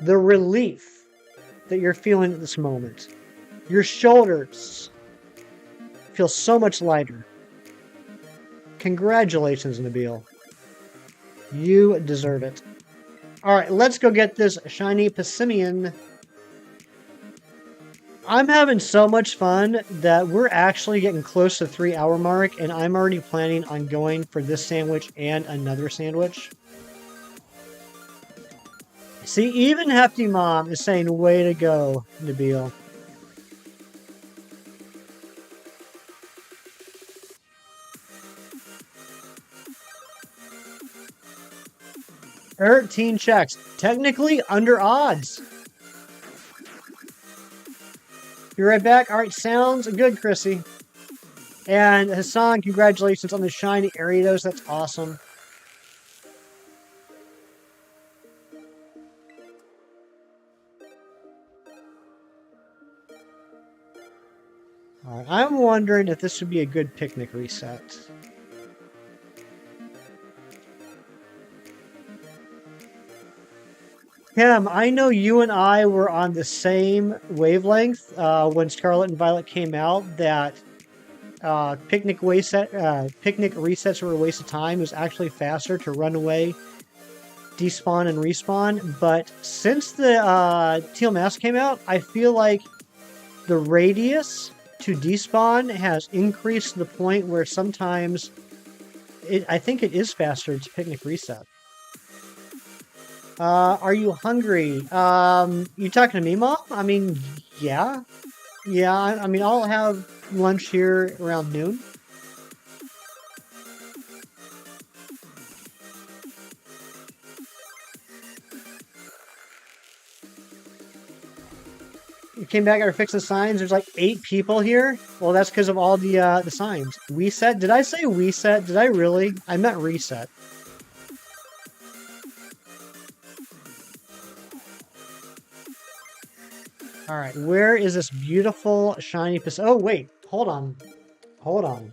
the relief that you're feeling at this moment. Your shoulders feel so much lighter. Congratulations, Nabil. You deserve it. All right, let's go get this shiny Passimian. I'm having so much fun that we're actually getting close to the 3-hour mark, and I'm already planning on going for this sandwich and another sandwich. See, even Hefty Mom is saying, way to go, Nabil. $13 checks. Technically under odds. Be right back. All right, sounds good, Chrissy. And Hassan, congratulations on the shiny Ariados. That's awesome. All right, I'm wondering if this would be a good picnic reset. Kim, I know you and I were on the same wavelength when Scarlet and Violet came out, that picnic resets were a waste of time. It was actually faster to run away, despawn, and respawn. But since the Teal Mask came out, I feel like the radius to despawn has increased to the point where sometimes I think it is faster to picnic reset. Are you hungry? You talking to me, Mom? I mean, yeah. Yeah, I mean, I'll have lunch here around noon. You came back after fixing the signs. There's like 8 people here. Well, that's because of all the signs. Reset? Did I say reset? Did I really? I meant reset. All right, where is this beautiful shiny Oh, wait, hold on. Hold on.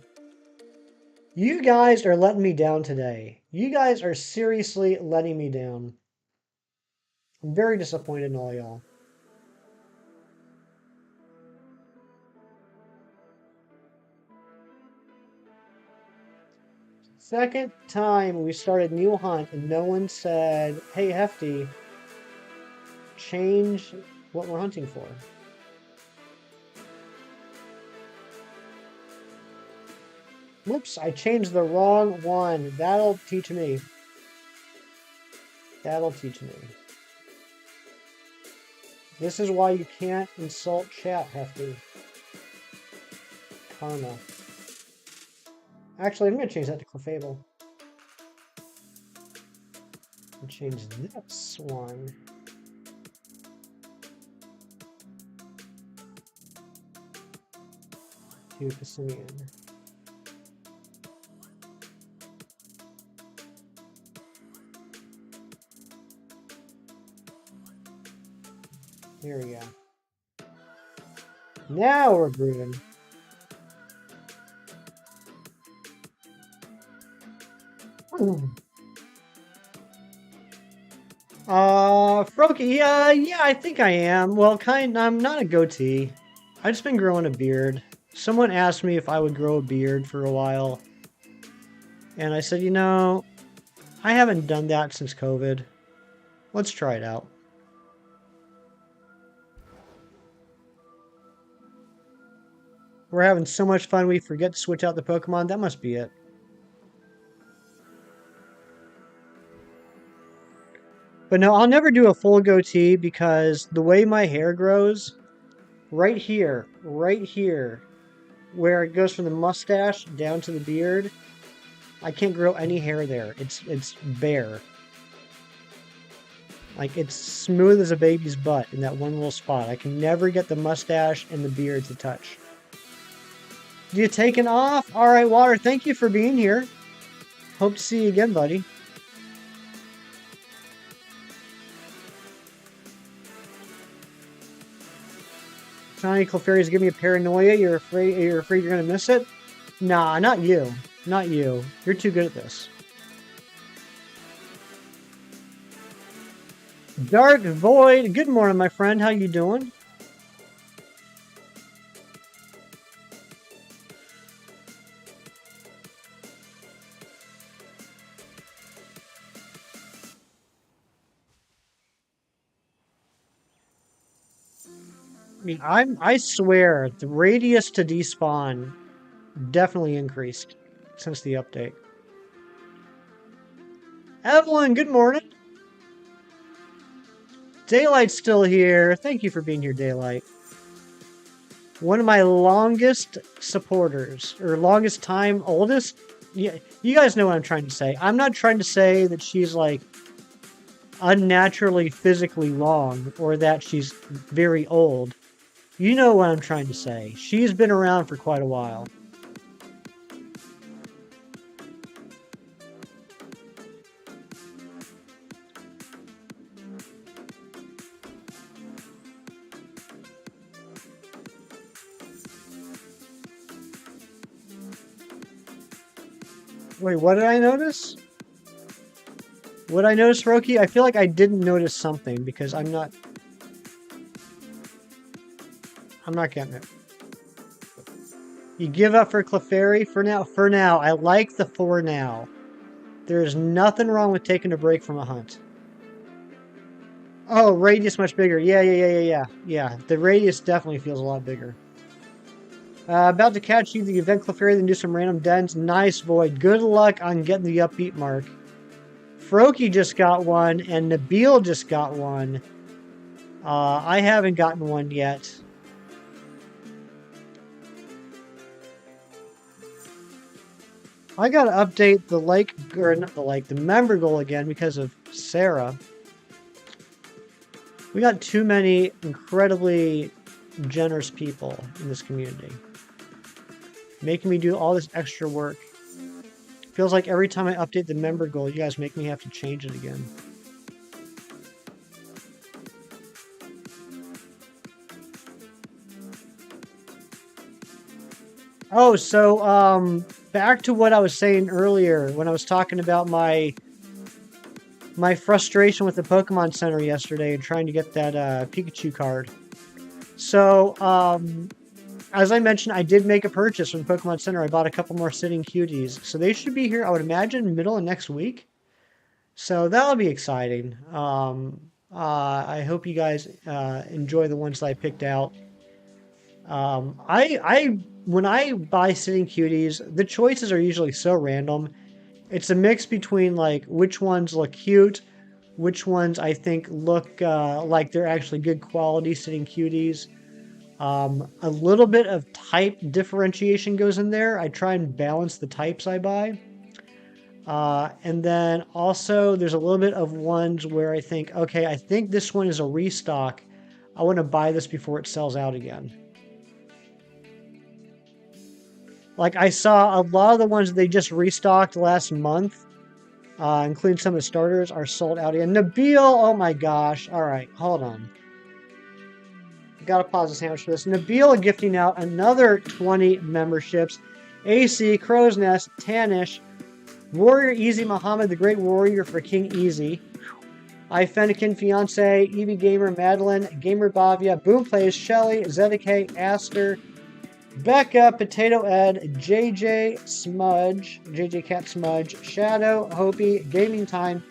You guys are letting me down today. You guys are seriously letting me down. I'm very disappointed in all y'all. Second time we started new hunt and no one said, hey, Hefty, change what we're hunting for. Whoops, I changed the wrong one. That'll teach me. That'll teach me. This is why you can't insult chat, Hefty. Karma. Actually, I'm going to change that to Clefable. And change this one to Passimian. There we go. Now we're grooving. Froakie, yeah, I think I am. Well, I'm not a goatee. I've just been growing a beard. Someone asked me if I would grow a beard for a while. And I said, you know, I haven't done that since COVID. Let's try it out. We're having so much fun we forget to switch out the Pokemon. That must be it. But no, I'll never do a full goatee because the way my hair grows, right here, where it goes from the mustache down to the beard, I can't grow any hair there. It's bare. Like, it's smooth as a baby's butt in that one little spot. I can never get the mustache and the beard to touch. You taking off? All right, Water, thank you for being here. Hope to see you again, buddy. Tiny Clefairy's giving me a paranoia. You're afraid you're gonna miss it? Nah, not you. Not you. You're too good at this. Dark Void, good morning, my friend. How you doing? I mean, I swear the radius to despawn definitely increased since the update. Evelyn, good morning. Daylight's still here. Thank you for being here, Daylight. One of my longest supporters, or longest time, oldest. Yeah, you guys know what I'm trying to say. I'm not trying to say that she's like unnaturally physically long or that she's very old. You know what I'm trying to say. She's been around for quite a while. Wait, what did I notice? What I notice, Roki? I feel like I didn't notice something because I'm not getting it. You give up for Clefairy for now? For now. I like the for now. There's nothing wrong with taking a break from a hunt. Oh, radius much bigger. Yeah. The radius definitely feels a lot bigger. About to catch you the event Clefairy, then do some random dens. Nice, Void. Good luck on getting the upbeat mark. Froakie just got one, and Nabil just got one. I haven't gotten one yet. I gotta update the lake, or not the lake, the member goal again because of Sarah. We got too many incredibly generous people in this community, making me do all this extra work. Feels like every time I update the member goal, you guys make me have to change it again. Oh, so, back to what I was saying earlier when I was talking about my frustration with the Pokemon Center yesterday and trying to get that Pikachu card. So, as I mentioned, I did make a purchase from the Pokemon Center. I bought a couple more sitting cuties. So they should be here, I would imagine, middle of next week. So that'll be exciting. I hope you guys enjoy the ones that I picked out. When I buy sitting cuties, the choices are usually so random. It's a mix between like which ones look cute, which ones I think look like they're actually good quality sitting cuties. A little bit of type differentiation goes in there. I try and balance the types I buy. And then also there's a little bit of ones where I think, okay, I think this one is a restock. I want to buy this before it sells out again. Like I saw a lot of the ones they just restocked last month, including some of the starters, are sold out again. Nabil, oh my gosh. All right, hold on. Gotta pause the sandwich for this. Nabil gifting out another 20 memberships. AC, Crow's Nest, Tanish, Warrior Easy Muhammad, the Great Warrior for King Easy. I Fennekin, Fiance, Evie Gamer, Madeline, Gamer Bavia, Boom Plays, Shelly, Zedeke, Aster, Becca, Potato Ed, JJ Smudge, JJ Cat Smudge, Shadow, Hopi, Gaming Time,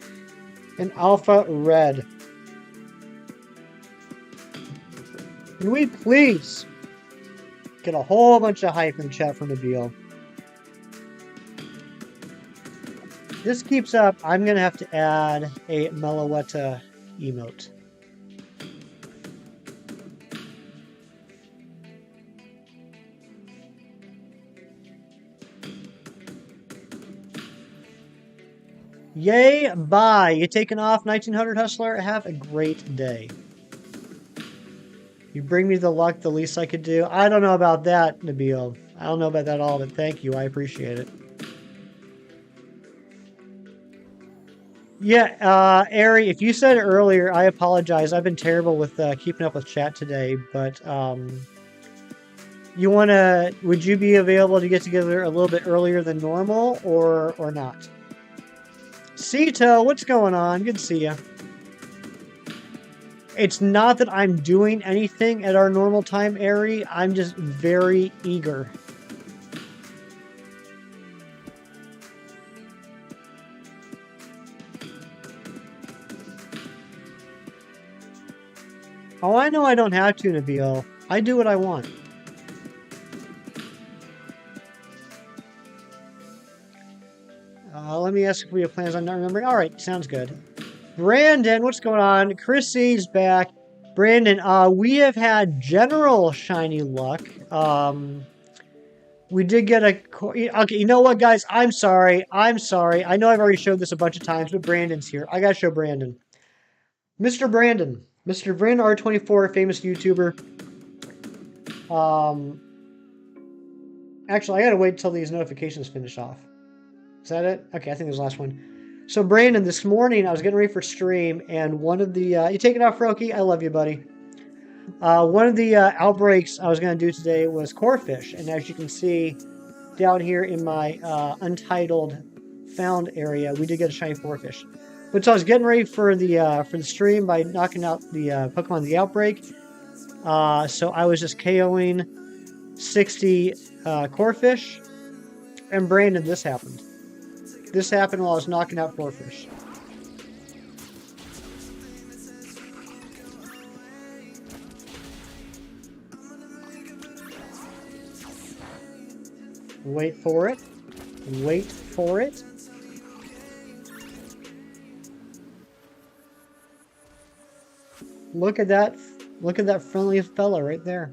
and Alpha Red. Can we please get a whole bunch of hype in the chat from Nabil? This keeps up, I'm going to have to add a Meloetta emote. Yay, bye. You taking off, 1900 Hustler? Have a great day. You bring me the luck, the least I could do. I don't know about that, Nabil. I don't know about that at all, but thank you. I appreciate it. Yeah, Ari, if you said it earlier, I apologize. I've been terrible with keeping up with chat today, but would you be available to get together a little bit earlier than normal or not? Cito, what's going on? Good to see you. It's not that I'm doing anything at our normal time, Ari. I'm just very eager. Oh, I know I don't have to, Nabil. I do what I want. Let me ask if we have plans on not remembering. All right, sounds good. Brandon, what's going on? Chrissy's back. Brandon, we have had general shiny luck. We did get a... Okay, you know what, guys? I'm sorry. I know I've already showed this a bunch of times, but Brandon's here. I gotta show Brandon. Mr. Brandon. Mr. Brandon R24, famous YouTuber. Actually, I gotta wait till these notifications finish off. Is that it? Okay, I think it was the last one. So, Brandon, this morning I was getting ready for stream, and one of the... you take it off, Roki? I love you, buddy. One of the outbreaks I was going to do today was Corphish, and as you can see down here in my untitled found area, we did get a shiny Corphish. But so I was getting ready for the stream by knocking out the Pokemon the Outbreak. So I was just KOing 60 Corphish, and Brandon, this happened. This happened while I was knocking out Corphish. Wait for it. Wait for it. Look at that. Look at that friendly fella right there.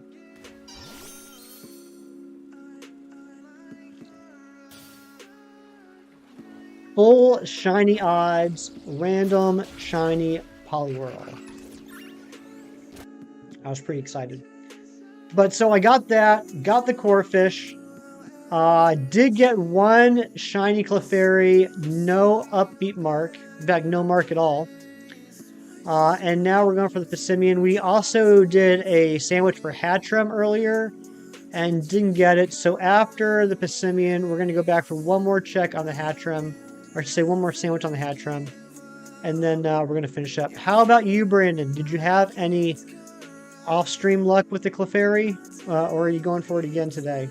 Full shiny odds, random shiny Poliwag. I was pretty excited. But so I got that, got the Corphish. Did get one shiny Clefairy, no Upbeat mark. In fact, no mark at all. And now we're going for the Passimian. We also did a sandwich for Hattrem earlier and didn't get it. So after the Passimian, we're going to go back for one more check on the Hattrem. Or I should say one more sandwich on the Hattrem. And then we're going to finish up. How about you, Brandon? Did you have any off-stream luck with the Clefairy? Or are you going for it again today?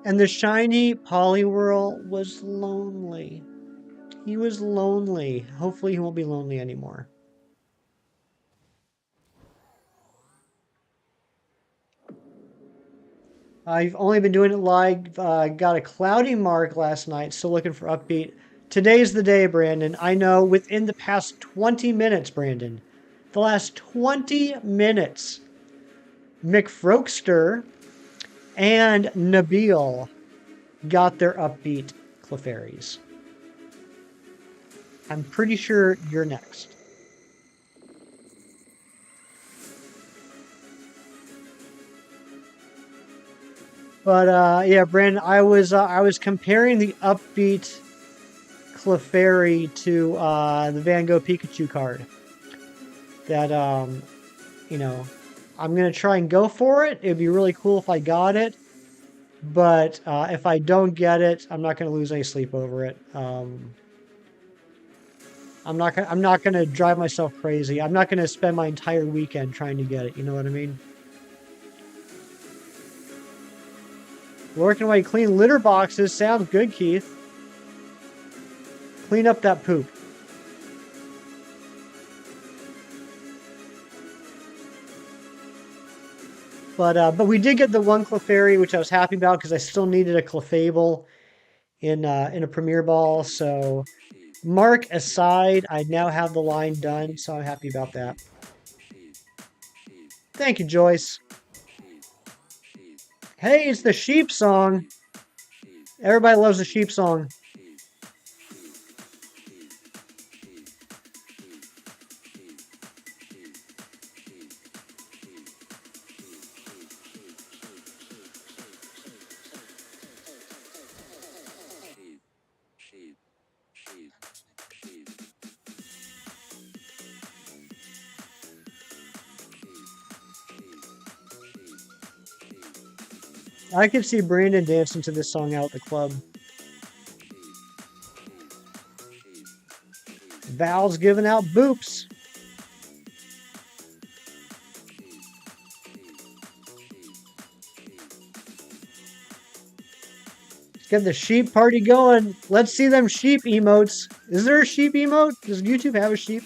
And the shiny Poliwhirl was lonely. He was lonely. Hopefully he won't be lonely anymore. I've only been doing it live. Got a cloudy mark last night. Still looking for Upbeat. Today's the day, Brandon. I know within the past 20 minutes, Brandon. The last 20 minutes. McFrokester and Nabil got their Upbeat Clefairies. I'm pretty sure you're next. But yeah, Brandon, I was comparing the Upbeat Clefairy to the Van Gogh Pikachu card. That you know, I'm gonna try and go for it. It'd be really cool if I got it, but if I don't get it, I'm not gonna lose any sleep over it. I'm not gonna drive myself crazy. I'm not gonna spend my entire weekend trying to get it. You know what I mean? Working away clean litter boxes sounds good, Keith. Clean up that poop. But we did get the one Clefairy, which I was happy about because I still needed a Clefable in a Premier Ball. So mark aside, I now have the line done, so I'm happy about that. Thank you, Joyce. Hey, it's the sheep song. Everybody loves the sheep song. I could see Brandon dancing to this song out at the club. Val's giving out boops. Let's get the sheep party going. Let's see them sheep emotes. Is there a sheep emote? Does YouTube have a sheep?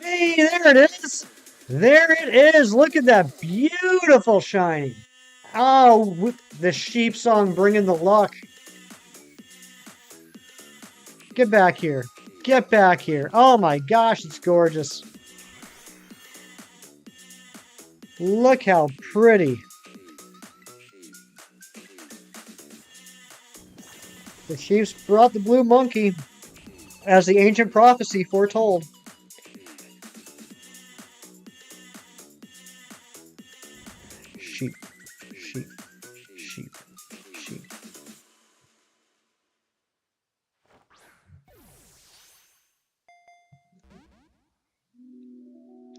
Hey, there it is. There it is. Look at that beautiful shiny. Oh, the sheep song bringing the luck. Get back here. Get back here. Oh my gosh, it's gorgeous. Look how pretty. The sheeps brought the blue monkey, as the ancient prophecy foretold. Sheep, sheep, sheep, sheep.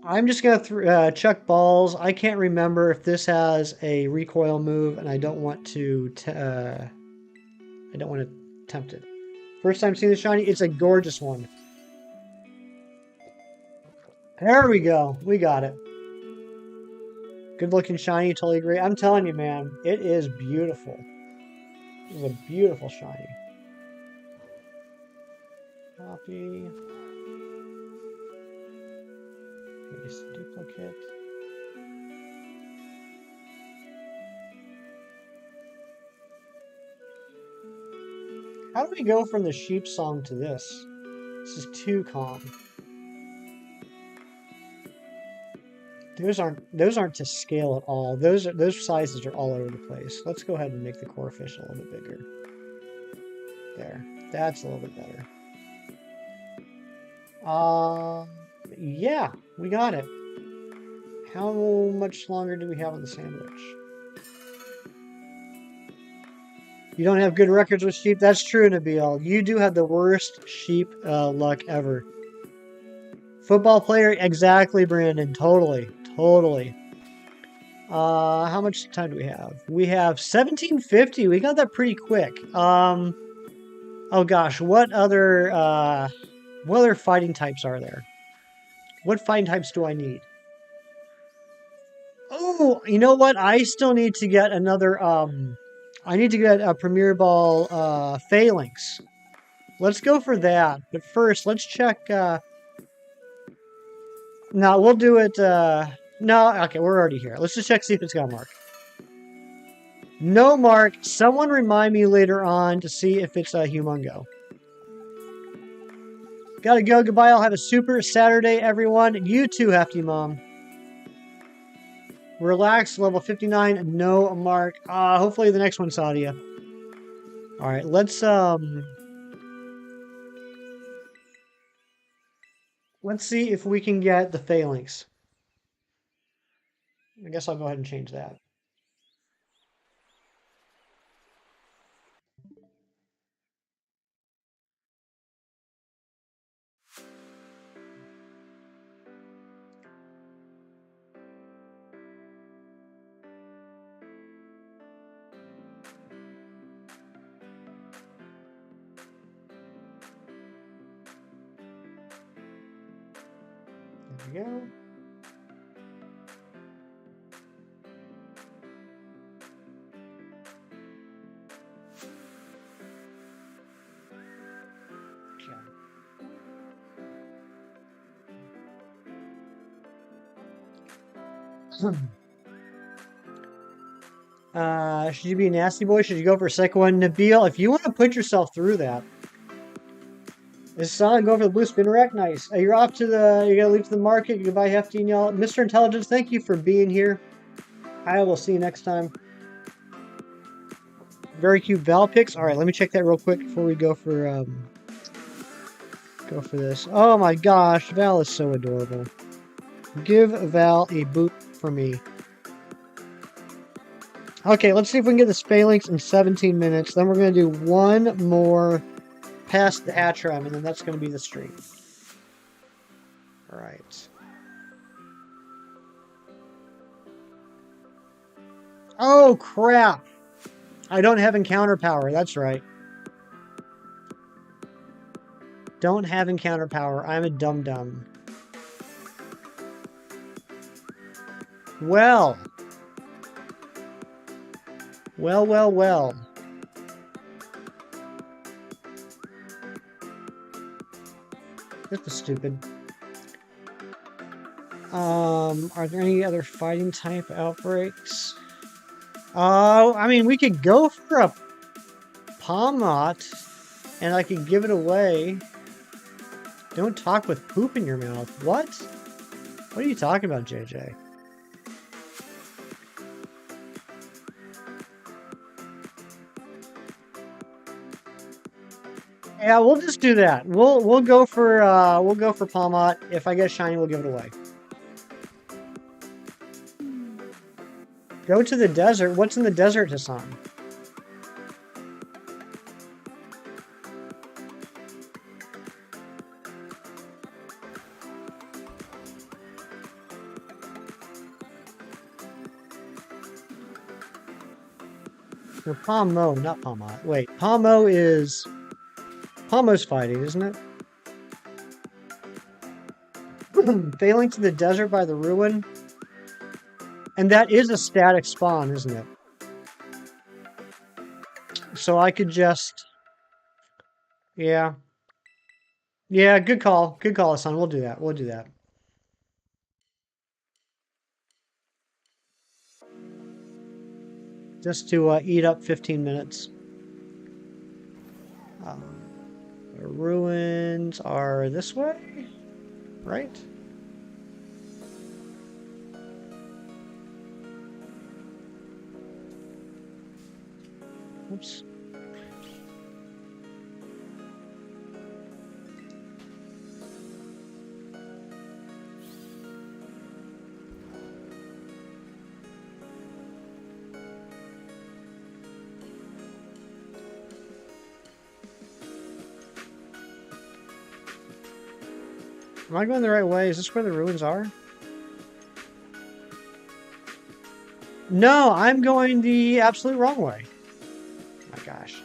I'm just gonna chuck balls. I can't remember if this has a recoil move, and I don't want to. I don't want to tempt it. First time seeing the shiny, it's a gorgeous one. There we go. We got it. Good looking shiny, totally agree. I'm telling you, man, it is beautiful. It is a beautiful shiny. Copy. Paste duplicate. How do we go from the sheep song to this? This is too calm. Those aren't to scale at all. Those sizes are all over the place. Let's go ahead and make the Corphish a little bit bigger. There. That's a little bit better. Yeah, we got it. How much longer do we have on the sandwich? You don't have good records with sheep? That's true, Nabil. You do have the worst sheep luck ever. Football player? Exactly, Brandon. Totally. Totally. How much time do we have? We have 1750. We got that pretty quick. Oh gosh, what other fighting types are there? What fighting types do I need? Ooh, you know what? I still need to get another, I need to get a Premier Ball, Phalanx. Let's go for that. But first, let's check, no, we'll do it, no, okay, we're already here. Let's just check, see if it's got a mark. No mark. Someone remind me later on to see if it's a Humongo. Gotta go. Goodbye. I'll have a super Saturday, everyone. You too, Hefty Mom. Relax. Level 59. No mark. Hopefully the next one's Sadia. Alright, let's see if we can get the Phalanx. I guess I'll go ahead and change that. There we go. Should you be a nasty boy? Should you go for a second one? Nabil, if you want to put yourself through that. Is Sonic going for the blue spin rack? Nice. You're off to the, you're going to leave to the market. You can buy Hefty and y'all. Mr. Intelligence, thank you for being here. I will see you next time. Very cute Val picks. Alright, let me check that real quick before we go for this. Oh my gosh, Val is so adorable. Give Val a boot for me. Okay, let's see if we can get this Phalanx in 17 minutes. Then we're going to do one more past the Hattrem, and then that's going to be the stream. Alright. Oh, crap! I don't have encounter power, that's right. Don't have encounter power. I'm a dum-dum. Well. Well, well, well. This was stupid. Are there any other fighting type outbreaks? I mean, we could go for a Palmot, and I could give it away. Don't talk with poop in your mouth. What? What are you talking about, JJ? Yeah, we'll just do that. We'll go for Palmot. If I get shiny, we'll give it away. Go to the desert. What's in the desert, Hassan? No, Palmo, not Palmot. Wait, Palmo's fighting, isn't it? Failing to the desert by the ruin. And that is a static spawn, isn't it? So I could just... Yeah. Yeah, good call. Good call, son. We'll do that. We'll do that. Just to eat up 15 minutes. The ruins are this way, right? Oops. Am I going the right way? Is this where the ruins are? No, I'm going the absolute wrong way. Oh my gosh.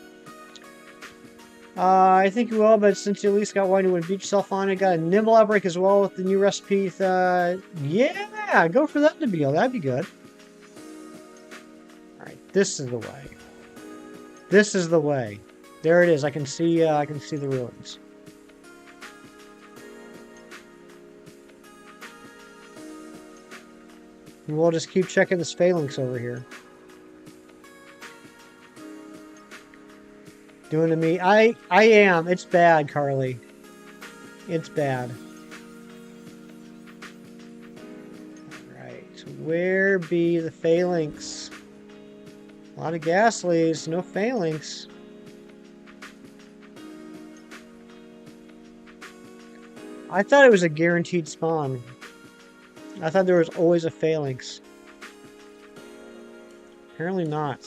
I think you will, but since you at least got one, you would beat yourself on it. Got a nimble outbreak as well with the new recipe. Yeah, go for that, Nabil. That'd be good. This is the way. This is the way. There it is. I can see the ruins. And we'll just keep checking this Phalanx over here. Doing to me. I am. It's bad, Carly. It's bad. Alright. Where be the Phalanx? A lot of Ghastlies, no Phalanx. I thought it was a guaranteed spawn. I thought there was always a Phalanx. Apparently not.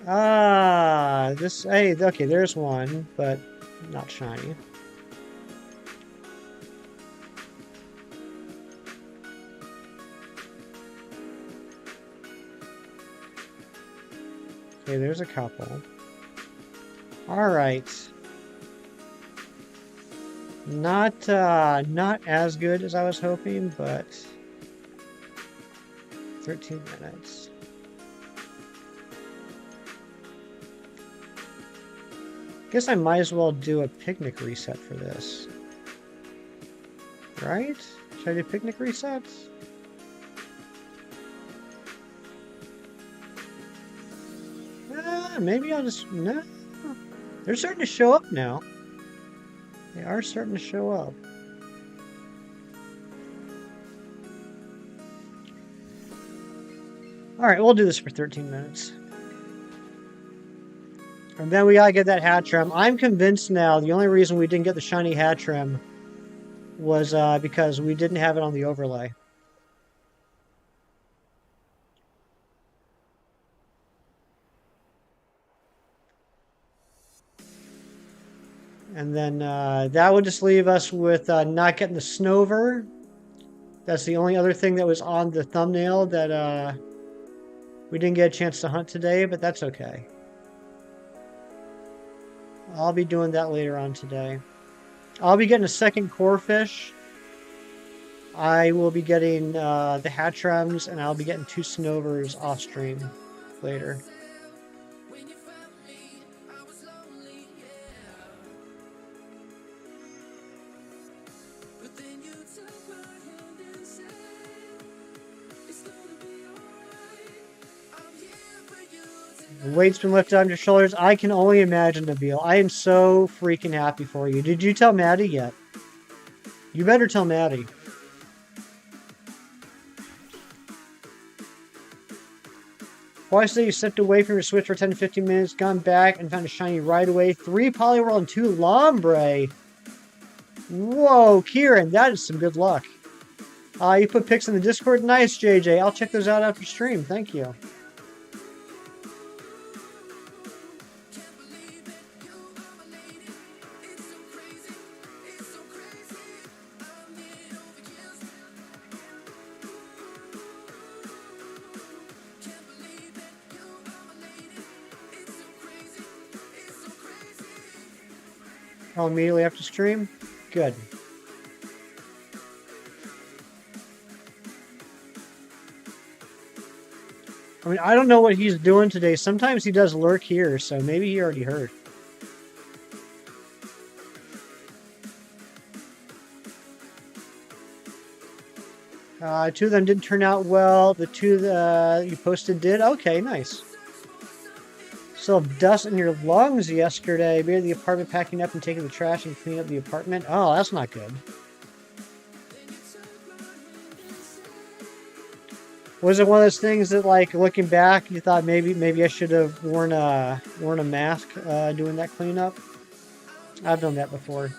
Ah, this, hey, okay, there's one, but not shiny. Okay, there's a couple. Alright. Not as good as I was hoping, but 13 minutes. Guess I might as well do a picnic reset for this. Right? Should I do picnic resets? Maybe I'll just... No. They're starting to show up now. They are starting to show up. Alright, we'll do this for 13 minutes. And then we gotta get that Hattrem. I'm convinced now the only reason we didn't get the shiny Hattrem was because we didn't have it on the overlay. And then that would just leave us with not getting the Snover. That's the only other thing that was on the thumbnail that we didn't get a chance to hunt today, but that's okay. I'll be doing that later on today. I'll be getting a second Corphish. I will be getting the Hattrems, and I'll be getting 2 Snovers off stream later. The weight's been lifted on your shoulders. I can only imagine, Nabil. I am so freaking happy for you. Did you tell Maddie yet? You better tell Maddie. Twice today you stepped away from your Switch for 10 to 15 minutes, gone back and found a shiny right away. 3 Poliwag and 2 Lombre. Whoa, Kieran, that is some good luck. You put pics in the Discord? Nice, JJ. I'll check those out after stream. Thank you. Oh, immediately after stream? Good. I mean, I don't know what he's doing today. Sometimes he does lurk here, so maybe he already heard. Two of them didn't turn out well. The 2 that you posted did? Okay, nice. Still have dust in your lungs yesterday. Maybe the apartment packing up and taking the trash and cleaning up the apartment. Oh, that's not good. Was it one of those things that, like, looking back, you thought maybe I should have worn a mask doing that cleanup? I've done that before.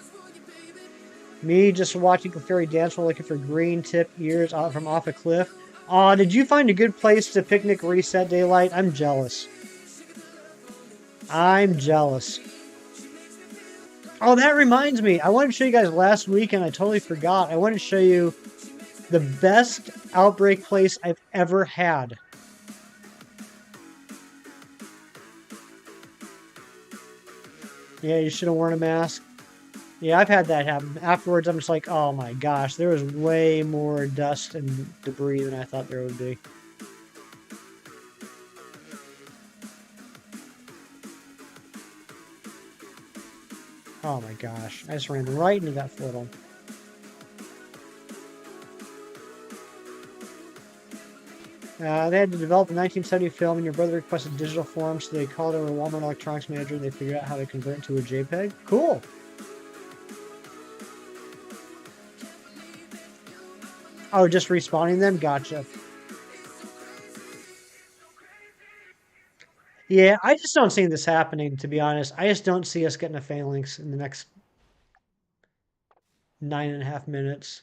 Me just watching Clefairy dance while looking for green tip ears from off a cliff. Aw, did you find a good place to picnic reset, Daylight? I'm jealous. I'm jealous. Oh, that reminds me. I wanted to show you guys last week, and I totally forgot. I wanted to show you the best outbreak place I've ever had. Yeah, you should have worn a mask. Yeah, I've had that happen. Afterwards, I'm just like, oh my gosh, there was way more dust and debris than I thought there would be. Oh my gosh, I just ran right into that Flittle. They had to develop a 1970 film, and your brother requested digital form, so they called over Walmart electronics manager, and they figured out how to convert it to a JPEG. Cool. Oh, just respawning them? Gotcha. Yeah, I just don't see this happening, to be honest. I just don't see us getting a Phalanx in the next 9.5 minutes.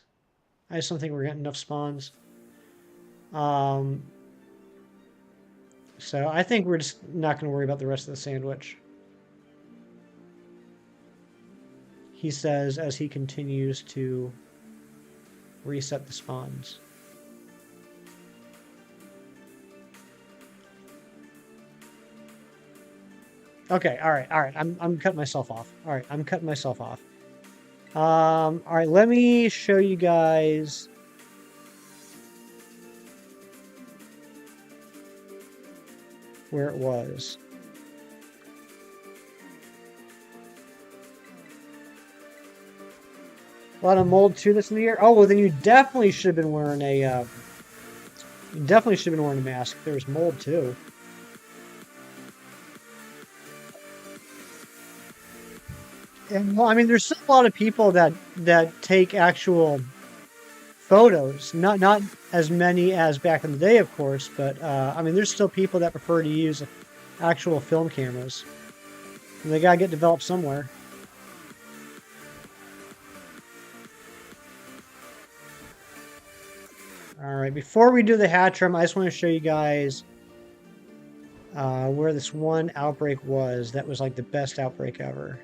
I just don't think we're getting enough spawns. Um, so I think we're just not going to worry about the rest of the sandwich. He says as he continues to reset the spawns. Okay, all right. I'm cutting myself off. All right, I'm cutting myself off. All right, let me show you guys. Where it was. A lot of mold too this year. Oh well, then you definitely should have been wearing a. You definitely should have been wearing a mask. There's mold too. And well, I mean, there's still a lot of people that take actual photos. Not as many as back in the day, of course, but I mean, there's still people that prefer to use actual film cameras. And they gotta get developed somewhere. All right, before we do the Hattrem, I just want to show you guys where this one outbreak was. That was like the best outbreak ever.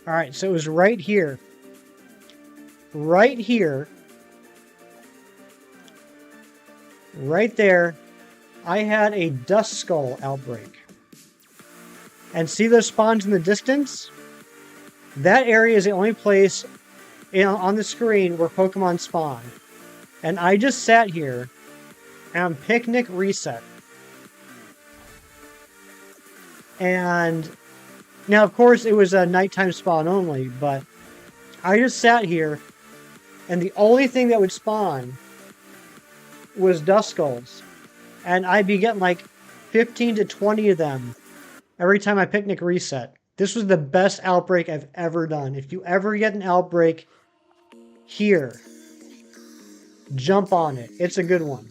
All right, so it was right here. Right here. Right there. I had a dust skull outbreak. And see those spawns in the distance? That area is the only place on the screen where Pokemon spawn. And I just sat here and picnic reset. And now, of course, it was a nighttime spawn only, but I just sat here, and the only thing that would spawn was dust skulls. And I'd be getting like 15 to 20 of them every time I picnic reset. This was the best outbreak I've ever done. If you ever get an outbreak here, jump on it. It's a good one.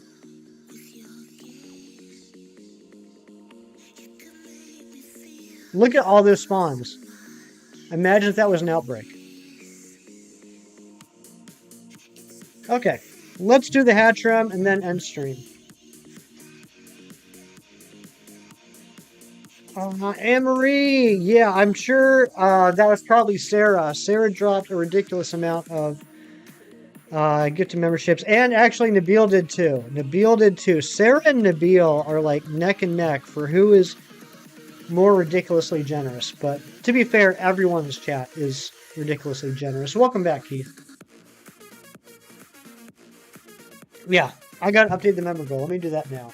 Look at all those spawns. Imagine if that was an outbreak. Okay, let's do the Hattrem and then end stream. Anne-Marie, yeah, I'm sure that was probably Sarah. Sarah dropped a ridiculous amount of gift memberships, and actually Nabil did too. Nabil did too. Sarah and Nabil are like neck and neck for who is more ridiculously generous. But to be fair, everyone in this chat is ridiculously generous. Welcome back, Keith. Yeah, I got to update the member goal. Let me do that now.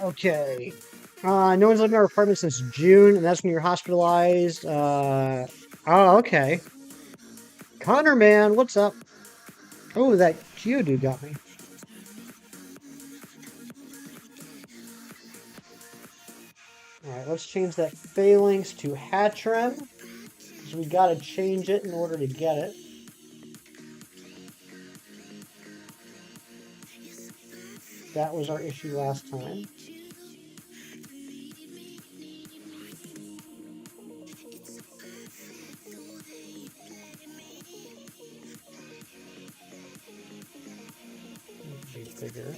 Okay. No one's lived in our apartment since June, and that's when you're hospitalized. Oh, okay. Connor, man, what's up? Oh, that Geodude got me. Alright, let's change that Phalinx to Hattrem. we gotta change it in order to get it. That was our issue last time. Be bigger.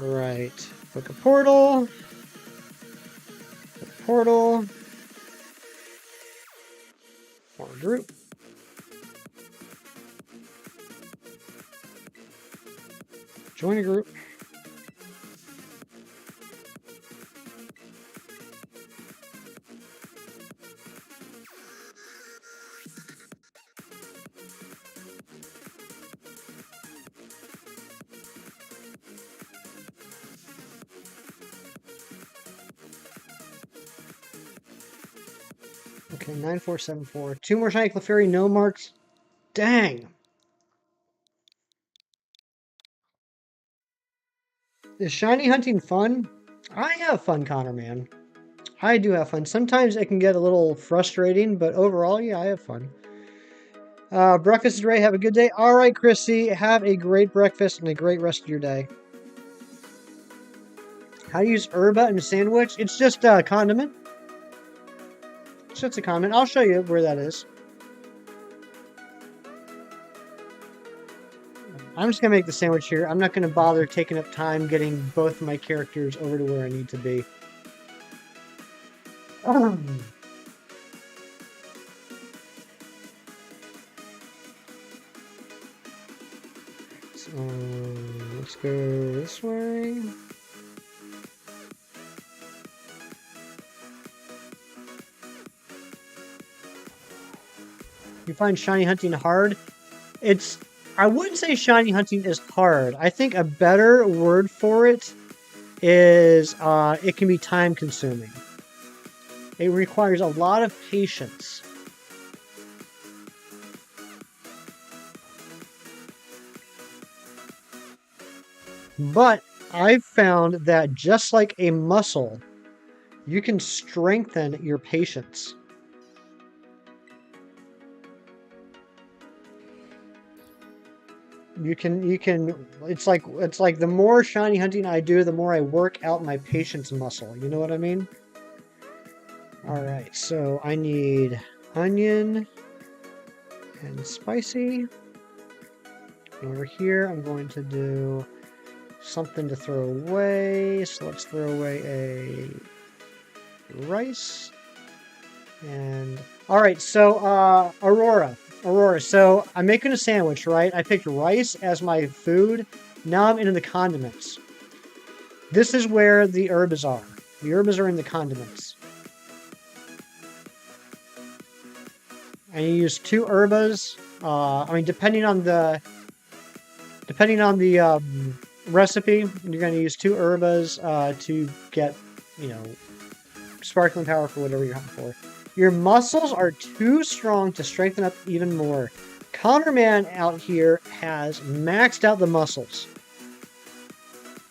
Right. Book a portal. Portal. Or group. Join a group. Okay, 9474. 2 more shiny Clefairy, no marks. Dang. Is shiny hunting fun? I have fun, Connor, man. I do have fun. Sometimes it can get a little frustrating, but overall, yeah, I have fun. Breakfast is ready. Have a good day. All right, Chrissy. Have a great breakfast and a great rest of your day. How to use herba in a sandwich? It's just a condiment. It's just a condiment. I'll show you where that is. I'm just going to make the sandwich here. I'm not going to bother taking up time getting both of my characters over to where I need to be. So, let's go this way. You find shiny hunting hard? I wouldn't say shiny hunting is hard. I think a better word for it is it can be time consuming. It requires a lot of patience. But I've found that just like a muscle, you can strengthen your patience. You can it's like the more shiny hunting I do, the more I work out my patience muscle. You know what I mean? All right, so I need onion and spicy. And over here, I'm going to do something to throw away. So let's throw away a rice. And all right, so Aurora. So I'm making a sandwich, right? I picked rice as my food. Now I'm into the condiments. This is where the herbs are. The herbs are in the condiments. And you use 2 herbas. I mean, depending on the recipe, you're going to use 2 herbas to get, sparkling power for whatever you're hunting for. Your muscles are too strong to strengthen up even more. Counterman out here has maxed out the muscles.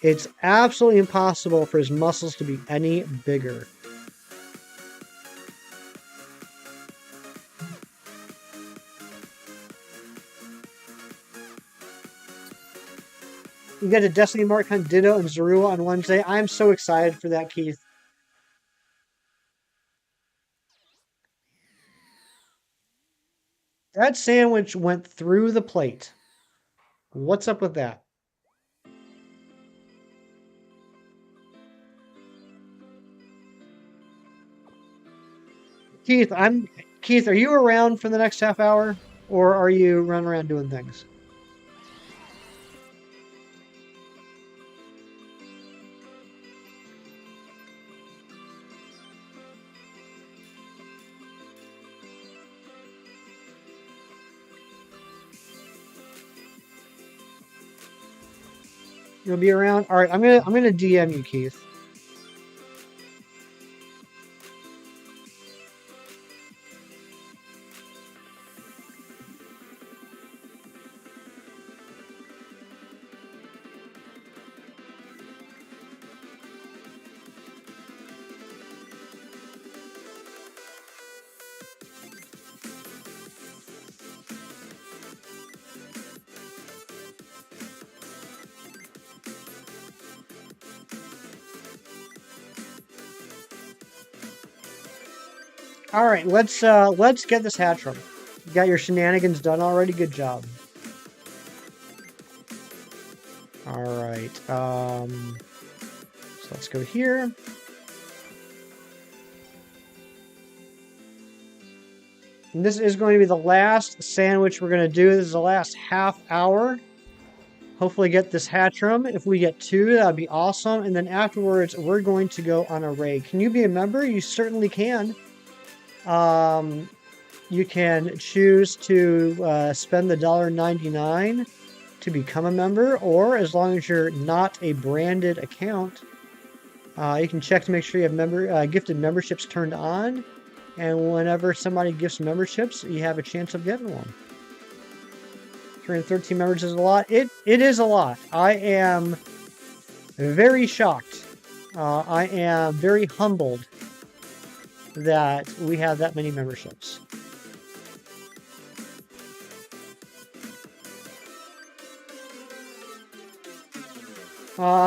It's absolutely impossible for his muscles to be any bigger. You get a Destiny Mark on Ditto and Zorua on Wednesday. I'm so excited for that, Keith. That sandwich went through the plate. What's up with that? Keith, are you around for the next half hour? Or are you running around doing things? You'll be around? Alright, I'm gonna DM you, Keith. All right, let's get this Hattrem. You got your shenanigans done already. Good job. All right. So let's go here. And this is going to be the last sandwich we're going to do. This is the last half hour. Hopefully get this Hattrem. If we get 2, that'd be awesome. And then afterwards, we're going to go on a raid. Can you be a member? You certainly can. You can choose to spend the $1.99 to become a member, or as long as you're not a branded account, you can check to make sure you have gifted memberships turned on. And whenever somebody gifts memberships, you have a chance of getting one. 313 members is a lot. It is a lot. I am very shocked. I am very humbled that we have that many memberships.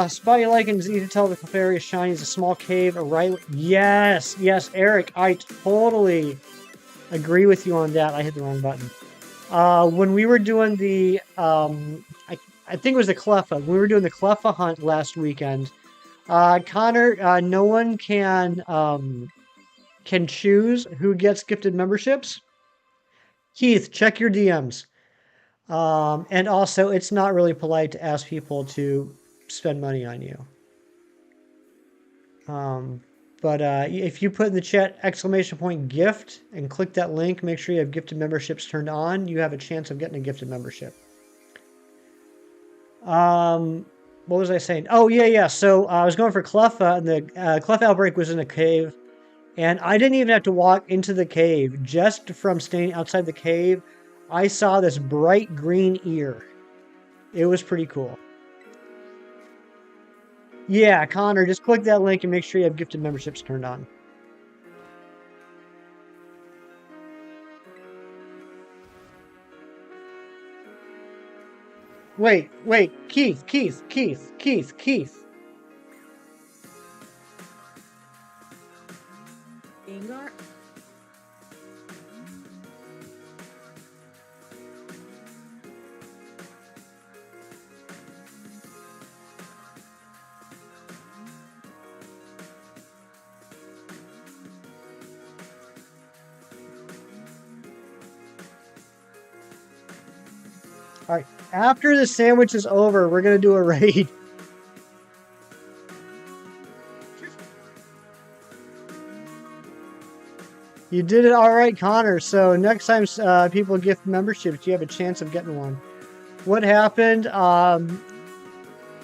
Spotty Lichen is easy to tell the Clefairy is shiny is a small cave, right? Yes, Eric, I totally agree with you on that. I hit the wrong button. When we were doing the, I think it was the Cleffa. When we were doing the Cleffa hunt last weekend, Connor, no one can choose who gets gifted memberships. Keith, check your DMs. And also, it's not really polite to ask people to spend money on you. But if you put in the chat !gift and click that link, make sure you have gifted memberships turned on. You have a chance of getting a gifted membership. What was I saying? Oh, yeah. So I was going for Cleffa, and the Clef Outbreak was in a cave. And I didn't even have to walk into the cave. Just from standing outside the cave, I saw this bright green ear. It was pretty cool. Yeah, Connor, just click that link and make sure you have gifted memberships turned on. Wait, Keith. Gengar? All right, after the sandwich is over, we're going to do a raid. You did it all right, Connor. So next time people gift memberships, you have a chance of getting one. What happened?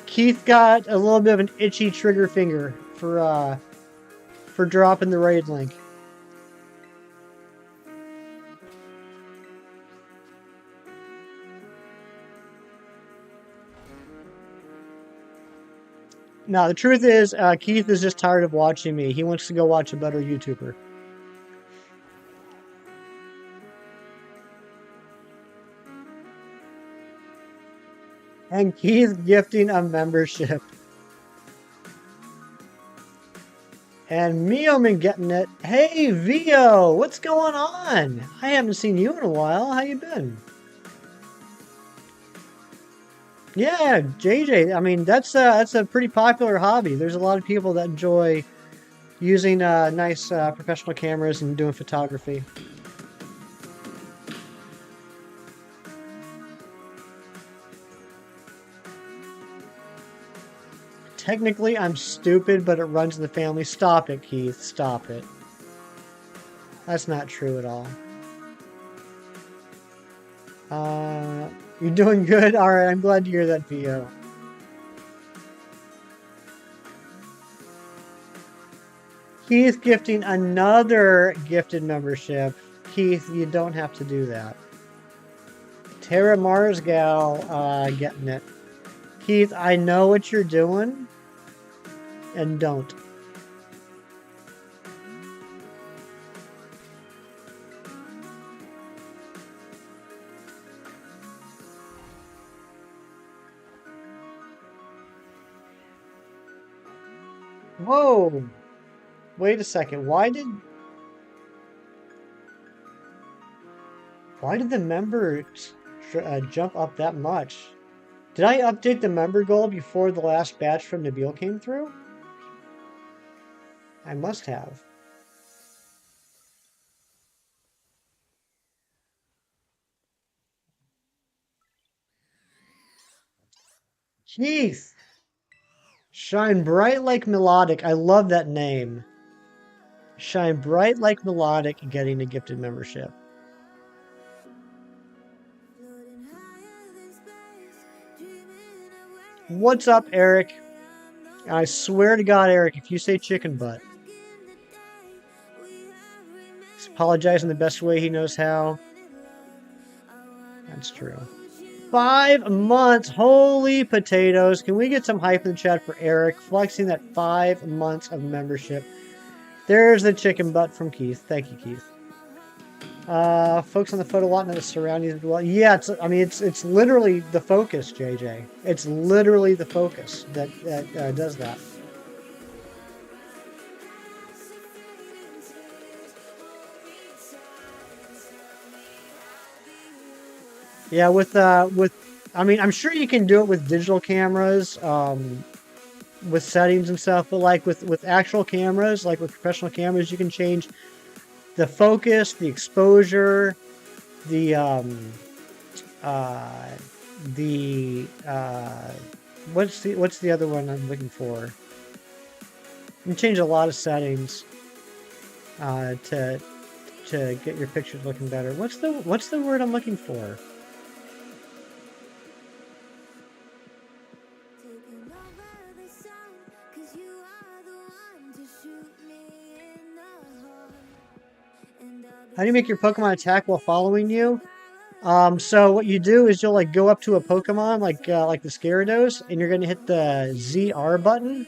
Keith got a little bit of an itchy trigger finger for dropping the raid link. No, the truth is, Keith is just tired of watching me. He wants to go watch a better YouTuber. And Keith gifting a membership. And Meowman getting it. Hey, Vio, what's going on? I haven't seen you in a while. How you been? Yeah, JJ. I mean, that's a pretty popular hobby. There's a lot of people that enjoy using nice professional cameras and doing photography. Technically, I'm stupid, but it runs in the family. Stop it, Keith. Stop it. That's not true at all. You're doing good? Alright, I'm glad to hear that, Vio. Keith gifting another gifted membership. Keith, you don't have to do that. Tara Marsgal getting it. Keith, I know what you're doing. And don't. Whoa! Wait a second. Why did... Why did the members jump up that much? Did I update the member goal before the last batch from Nabil came through? I must have. Keith! Shine bright like melodic. I love that name. Shine bright like melodic, getting a gifted membership. What's up, Eric? I swear to God, Eric, if you say chicken butt, he's apologizing the best way he knows how. That's true. 5 months. Holy potatoes. Can we get some hype in the chat for Eric flexing that 5 months of membership? There's the chicken butt from Keith. Thank you, Keith. Folks on the photo lot and the surroundings as well. Yeah, it's literally the focus, JJ. It's literally the focus that does that. Yeah, I mean, I'm sure you can do it with digital cameras, with settings and stuff, but like with actual cameras, like with professional cameras, you can change the focus, the exposure, the what's the other one I'm looking for? You can change a lot of settings to get your pictures looking better. What's the word I'm looking for? How do you make your Pokemon attack while following you? So what you do is you'll like go up to a Pokemon like the Gyarados, and you're gonna hit the ZR button,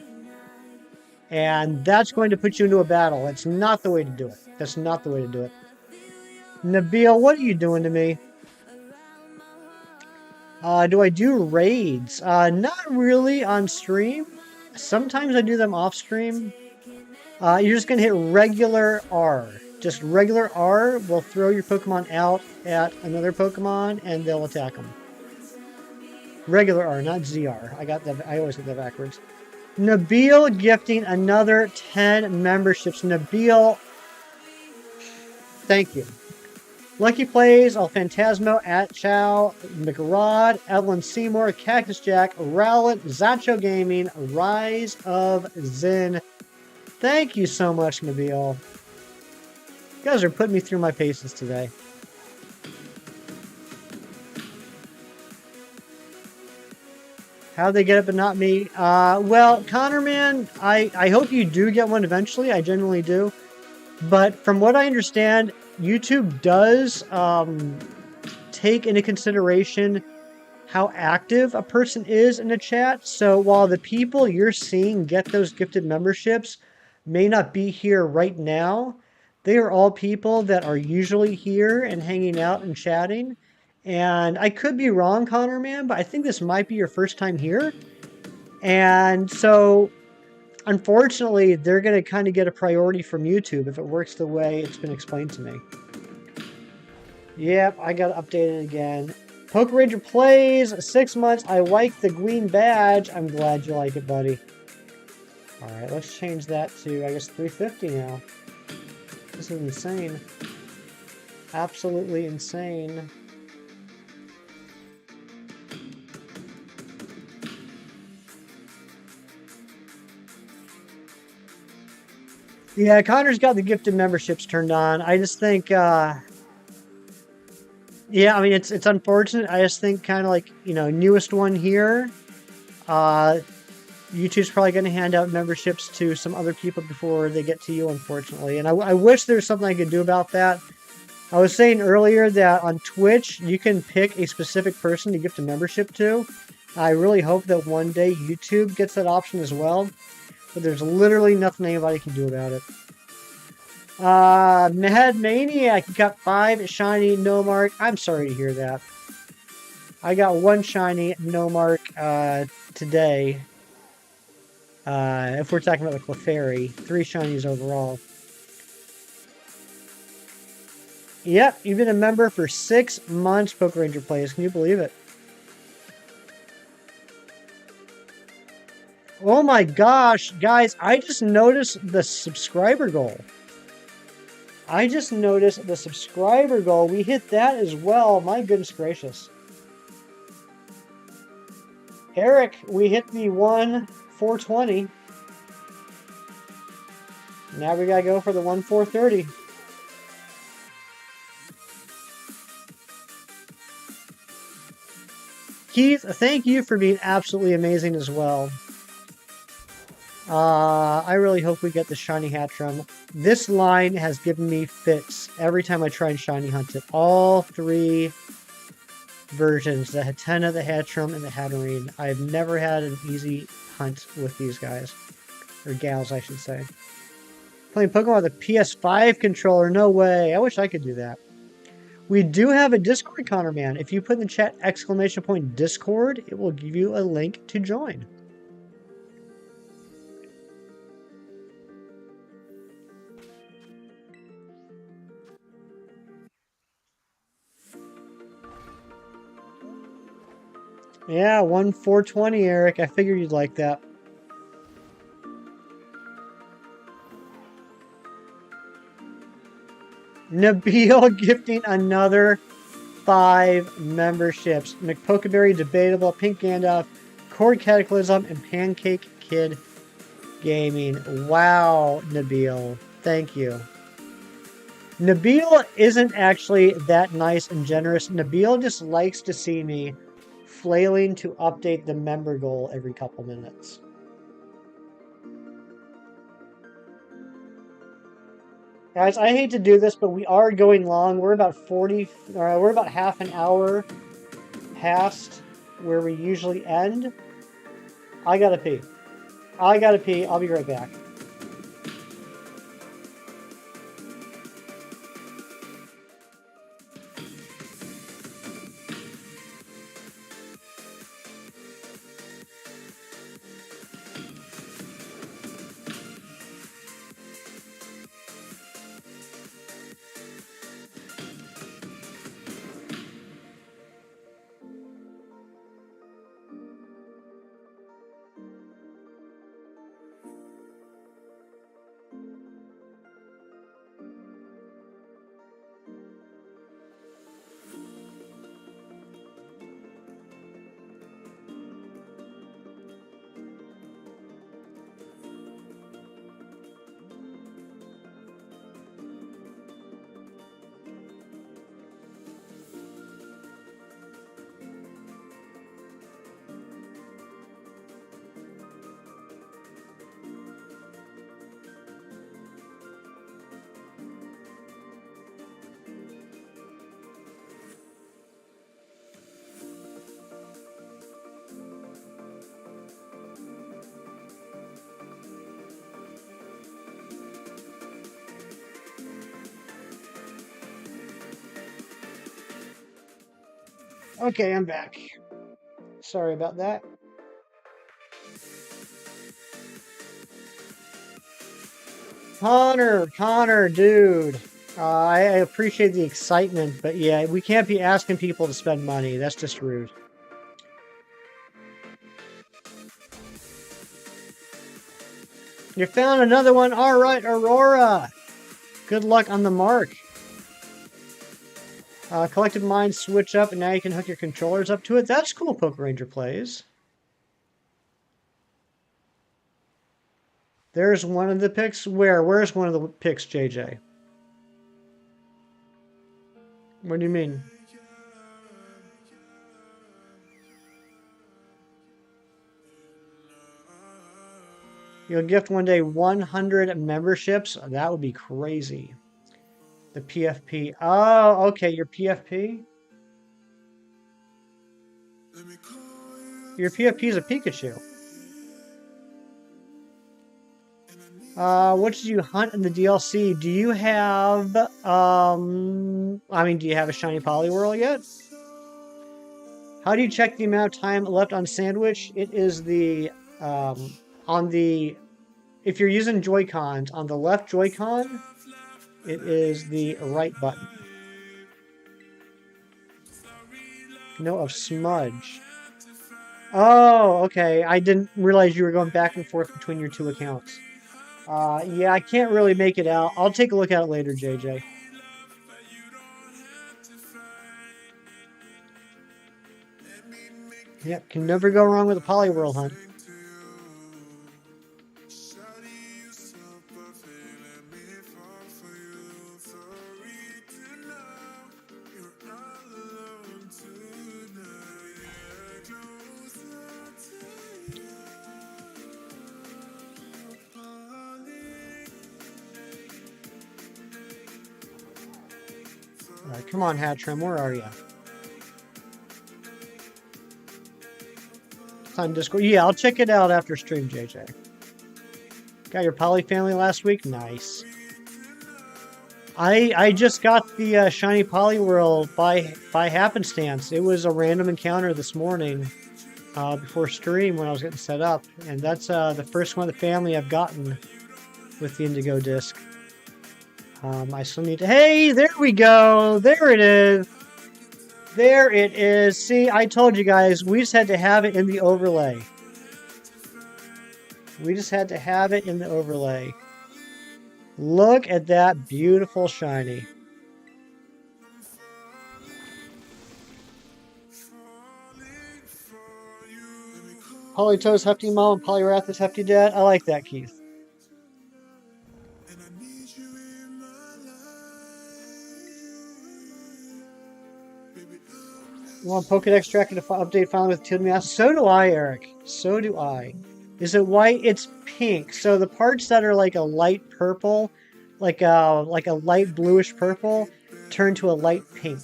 and that's going to put you into a battle. That's not the way to do it. That's not the way to do it. Nabil, what are you doing to me? Do I do raids? Not really on stream. Sometimes I do them off stream. You're just gonna hit regular R. Just regular R will throw your Pokemon out at another Pokemon and they'll attack them. Regular R, not ZR. I always get that backwards. Nabil gifting another 10 memberships. Nabil, thank you. Lucky Plays, All Phantasmo, At Chow, McRod, Evelyn Seymour, Cactus Jack, Rowlet, Zacho Gaming, Rise of Zen. Thank you so much, Nabil. You guys are putting me through my paces today. How'd they get it but not me? Well, Connor, man, I hope you do get one eventually. I genuinely do. But from what I understand, YouTube does take into consideration how active a person is in a chat. So while the people you're seeing get those gifted memberships may not be here right now, they are all people that are usually here and hanging out and chatting. And I could be wrong, Connor, man, but I think this might be your first time here. And so, unfortunately, they're going to kind of get a priority from YouTube if it works the way it's been explained to me. Yep, I got to update it again. Poke Ranger Plays, 6 months. I like the green badge. I'm glad you like it, buddy. All right, let's change that to, I guess, 350 now. This is insane. Absolutely insane. Yeah, Connor's got the gifted memberships turned on. I just think, yeah, I mean, it's unfortunate. I just think kind of like, newest one here. YouTube's probably going to hand out memberships to some other people before they get to you, unfortunately. And I wish there's something I could do about that. I was saying earlier that on Twitch, you can pick a specific person to gift a membership to. I really hope that one day YouTube gets that option as well. But there's literally nothing anybody can do about it. Mad Maniac, you got 5 shiny, no mark. I'm sorry to hear that. I got 1 shiny, no mark today. If we're talking about the Clefairy, 3 shinies overall. Yep, you've been a member for 6 months, Poker Ranger Plays. Can you believe it? Oh my gosh, guys, I just noticed the subscriber goal. I just noticed the subscriber goal. We hit that as well. My goodness gracious. Eric, we hit the 1,420. Now we gotta go for the 1,430. Keith, thank you for being absolutely amazing as well. I really hope we get the shiny Hattrem. This line has given me fits every time I try and shiny hunt it. All 3 versions, the Hattena, the Hattrem, and the Hatterene. I've never had an easy hunt with these guys. Or gals, I should say. Playing Pokemon with a PS5 controller, no way. I wish I could do that. We do have a Discord, Connor Man. If you put in the chat ! Discord, it will give you a link to join. Yeah, 1,420, Eric. I figured you'd like that. Nabil gifting another 5 memberships. McPokeberry, Debatable, Pink Gandalf, Cord Cataclysm, and Pancake Kid Gaming. Wow, Nabil. Thank you. Nabil isn't actually that nice and generous. Nabil just likes to see me flailing to update the member goal every couple minutes. Guys, I hate to do this, but we are going long. We're about we're about half an hour past where we usually end. I gotta pee. I'll be right back. Okay, I'm back. Sorry about that. Connor, dude. I appreciate the excitement, but yeah, we can't be asking people to spend money. That's just rude. You found another one. All right, Aurora. Good luck on the mark. Collective Mind switch up, and now you can hook your controllers up to it. That's cool, Poker Ranger Plays. There's one of the picks. Where's one of the picks, JJ? What do you mean? You'll gift one day 100 memberships? That would be crazy. The PFP. Oh, okay, your PFP? Your PFP is a Pikachu. What did you hunt in the DLC? Do you have, do you have a shiny Poliwhirl yet? How do you check the amount of time left on Sandwich? It is the, if you're using Joy-Cons, on the left Joy-Con, it is the right button. No, of Smudge. Oh, okay. I didn't realize you were going back and forth between your two accounts. Yeah, I can't really make it out. I'll take a look at it later, JJ. Yep, can never go wrong with a Poliwhirl hunt. All right, come on, Hattrem, where are you? It's on Discord. Yeah, I'll check it out after stream, JJ. Got your Poly family last week? Nice. I just got the shiny Poliwhirl by happenstance. It was a random encounter this morning before stream when I was getting set up, and that's the first one of the family I've gotten with the Indigo disc. I still need to... Hey, there we go! There it is! There it is! See, I told you guys, we just had to have it in the overlay. We just had to have it in the overlay. Look at that beautiful shiny. Polytoes Hefty Mom and Polyrath is Hefty Dad. I like that, Keith. You want Pokedex tracker to update finally with Teal Meow? So do I, Eric. So do I. Is it white? It's pink. So the parts that are like a light purple, like a light bluish purple, turn to a light pink.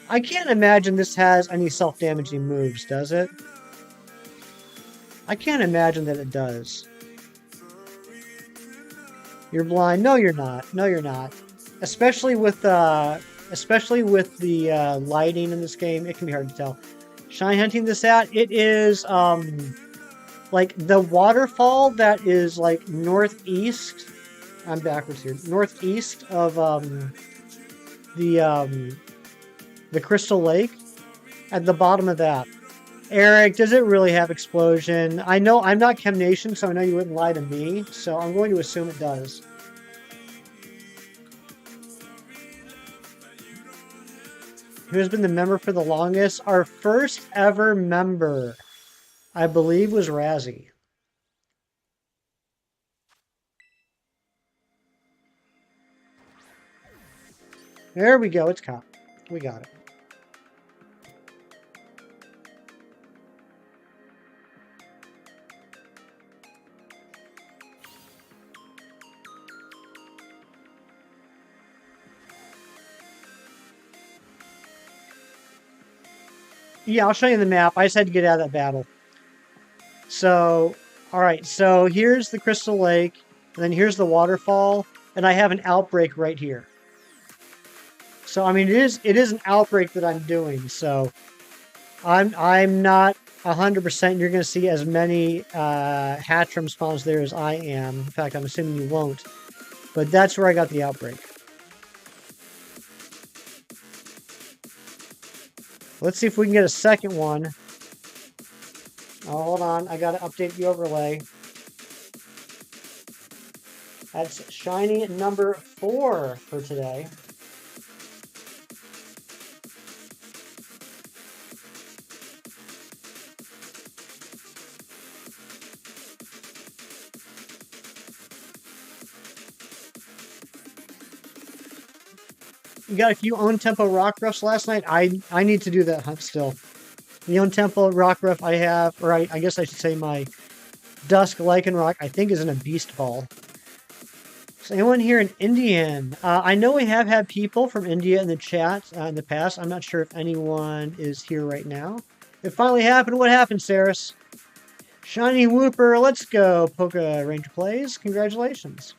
I can't imagine this has any self-damaging moves, does it? I can't imagine that it does. You're blind. No, you're not. No, you're not. Especially with the lighting in this game, it can be hard to tell. Shine hunting this at, it is like the waterfall that is like northeast. I'm backwards here. Northeast of the Crystal Lake. At the bottom of that. Eric, does it really have explosion? I know I'm not Chem Nation, so I know you wouldn't lie to me. So I'm going to assume it does. Who has been the member for the longest? Our first ever member, I believe, was Razzie. There we go. It's caught. We got it. Yeah, I'll show you the map. I just had to get out of that battle. So, alright, so here's the Crystal Lake, and then here's the waterfall, and I have an outbreak right here. So, I mean, it is an outbreak that I'm doing, so I'm not 100% you're going to see as many Hattrem spawns there as I am. In fact, I'm assuming you won't. But that's where I got the outbreak. Let's see if we can get a second one. Oh, hold on. I got to update the overlay. That's shiny number 4 for today. You got a few on-tempo rock roughs last night. I need to do that hunt still. The on-tempo rock rough I have, or I guess I should say my Dusk Lichen Rock, I think is in a Beast Ball. Is anyone here in Indian? I know we have had people from India in the chat in the past. I'm not sure if anyone is here right now. It finally happened. What happened, Saris? Shiny Whooper, let's go. Poke Ranger plays. Congratulations.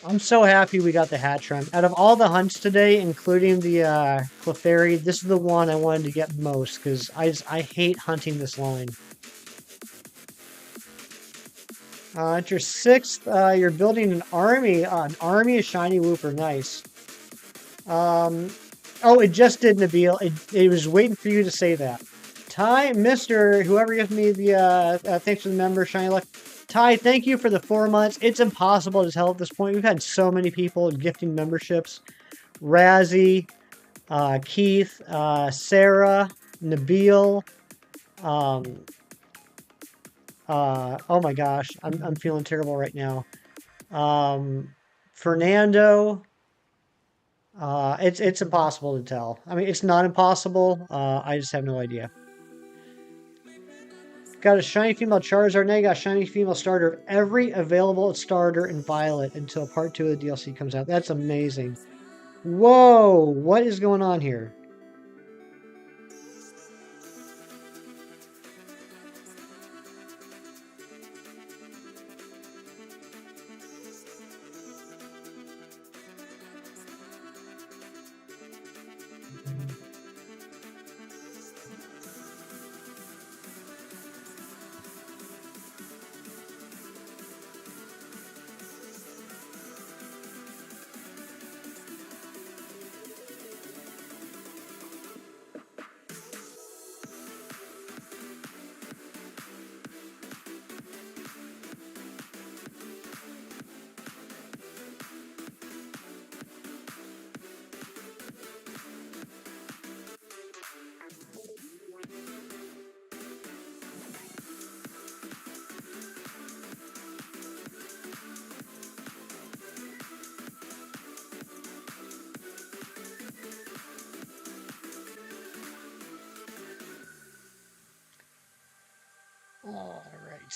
I'm so happy we got the Hattrem. Out of all the hunts today, including the Clefairy, this is the one I wanted to get most because I hate hunting this line. At your 6th, you're building an army of shiny wooper. Nice. Oh, it just did, Nabil. It was waiting for you to say that. Ty, Mr. Whoever gives me the thanks for the member, shiny luck. Ty, thank you for the 4 months. It's impossible to tell at this point. We've had so many people gifting memberships. Razzie, Keith, Sarah, Nabil. Oh my gosh, I'm feeling terrible right now. Fernando. It's impossible to tell. I mean, it's not impossible. I just have no idea. Got a shiny female Charizard, now you got a shiny female starter of every available starter in Violet until part 2 of the DLC comes out. That's amazing. Whoa, what is going on here? All right.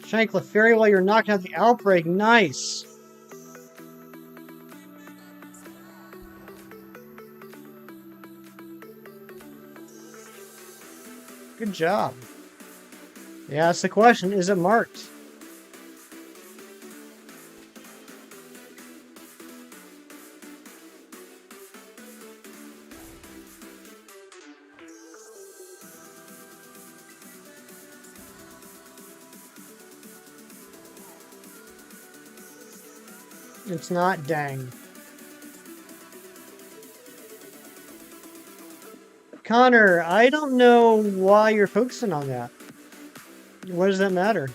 Shiny Clefairy while you're knocking out the Outbreak. Nice. Good job. Yeah, that's the question. Is it marked? It's not, dang. Connor, I don't know why you're focusing on that. What does that matter?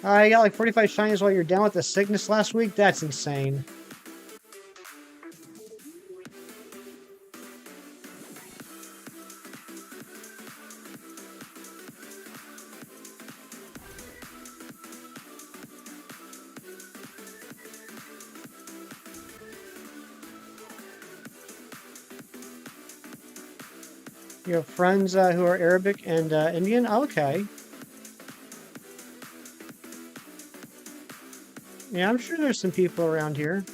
I got like 45 shinies while you're down with the sickness last week? That's insane. You have friends who are Arabic and Indian? Okay. Yeah, I'm sure there's some people around here.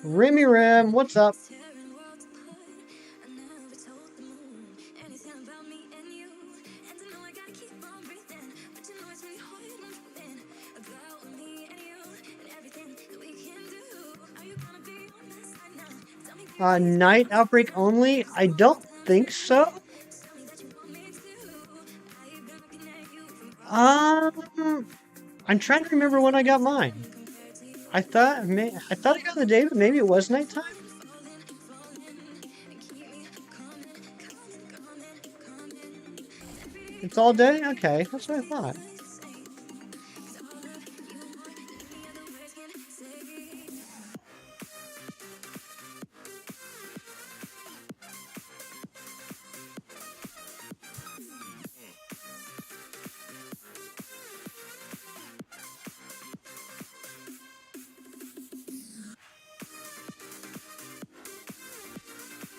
Remy Rim, what's up? Night Outbreak only? I don't think so. I'm trying to remember when I got mine. I thought I got it the day, but maybe it was nighttime. It's all day? Okay, that's what I thought.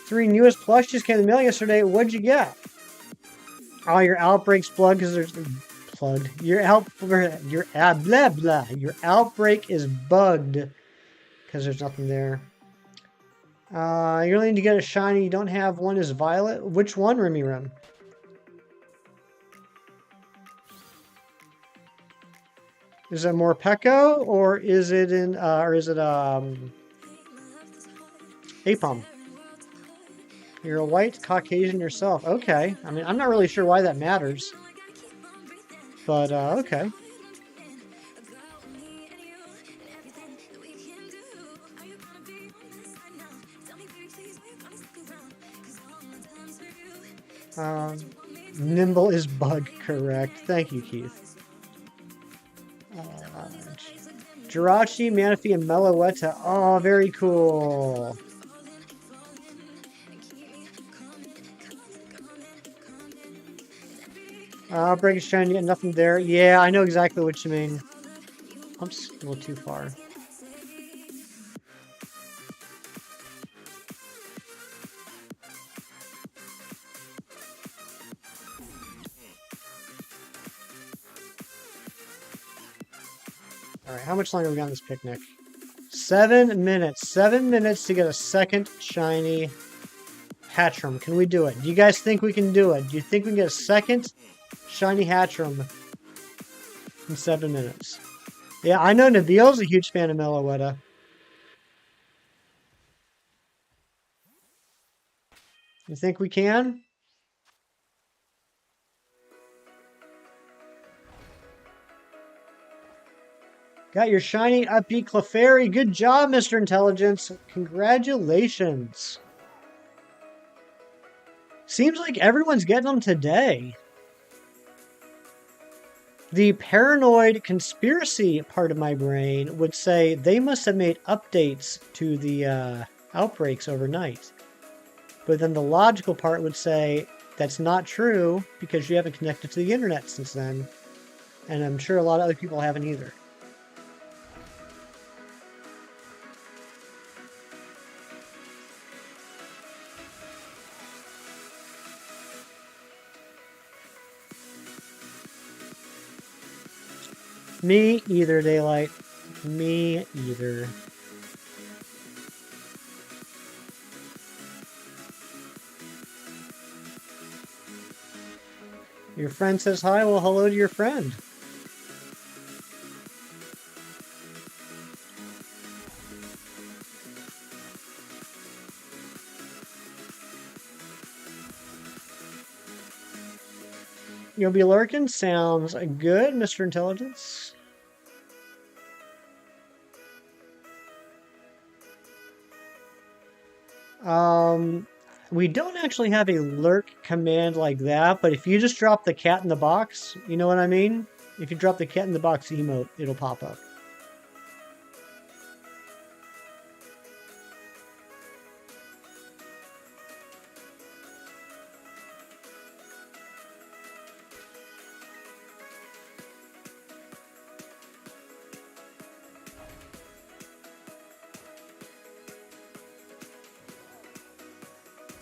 Three newest plushes came in the mail yesterday. What'd you get? Oh, your Outbreak's plugged because there's plugged. Your blah blah. Your Outbreak is bugged. because there's nothing there. You only need to get a shiny you don't have. One is Violet. Which one, Remy? Is it Morpeko or is it Apom? You're a white Caucasian yourself. Okay. I mean, I'm not really sure why that matters. But, okay. Nimble is bug correct. Thank you, Keith. Jirachi, Manaphy, and Meloetta. Oh, very cool. Outbreak is shiny, and nothing there. Yeah, I know exactly what you mean. Oops, a little too far. Alright, how much longer have we got on this picnic? 7 minutes. 7 minutes to get a second shiny Hattrem. Can we do it? Do you guys think we can do it? Do you think we can get a second shiny Hattrem in 7 minutes? Yeah, I know Nabil's a huge fan of Meloetta. You think we can? Got your shiny Upbeat Clefairy. Good job, Mr. Intelligence. Congratulations. Seems like everyone's getting them today. The paranoid conspiracy part of my brain would say they must have made updates to the outbreaks overnight. But then the logical part would say that's not true because you haven't connected to the internet since then. And I'm sure a lot of other people haven't either. Me either, Daylight. Me either. Your friend says hi. Well, hello to your friend. You'll be lurking? Sounds good, Mr. Intelligence. We don't actually have a lurk command like that, but if you just drop the cat in the box, you know what I mean? If you drop the cat in the box emote, it'll pop up.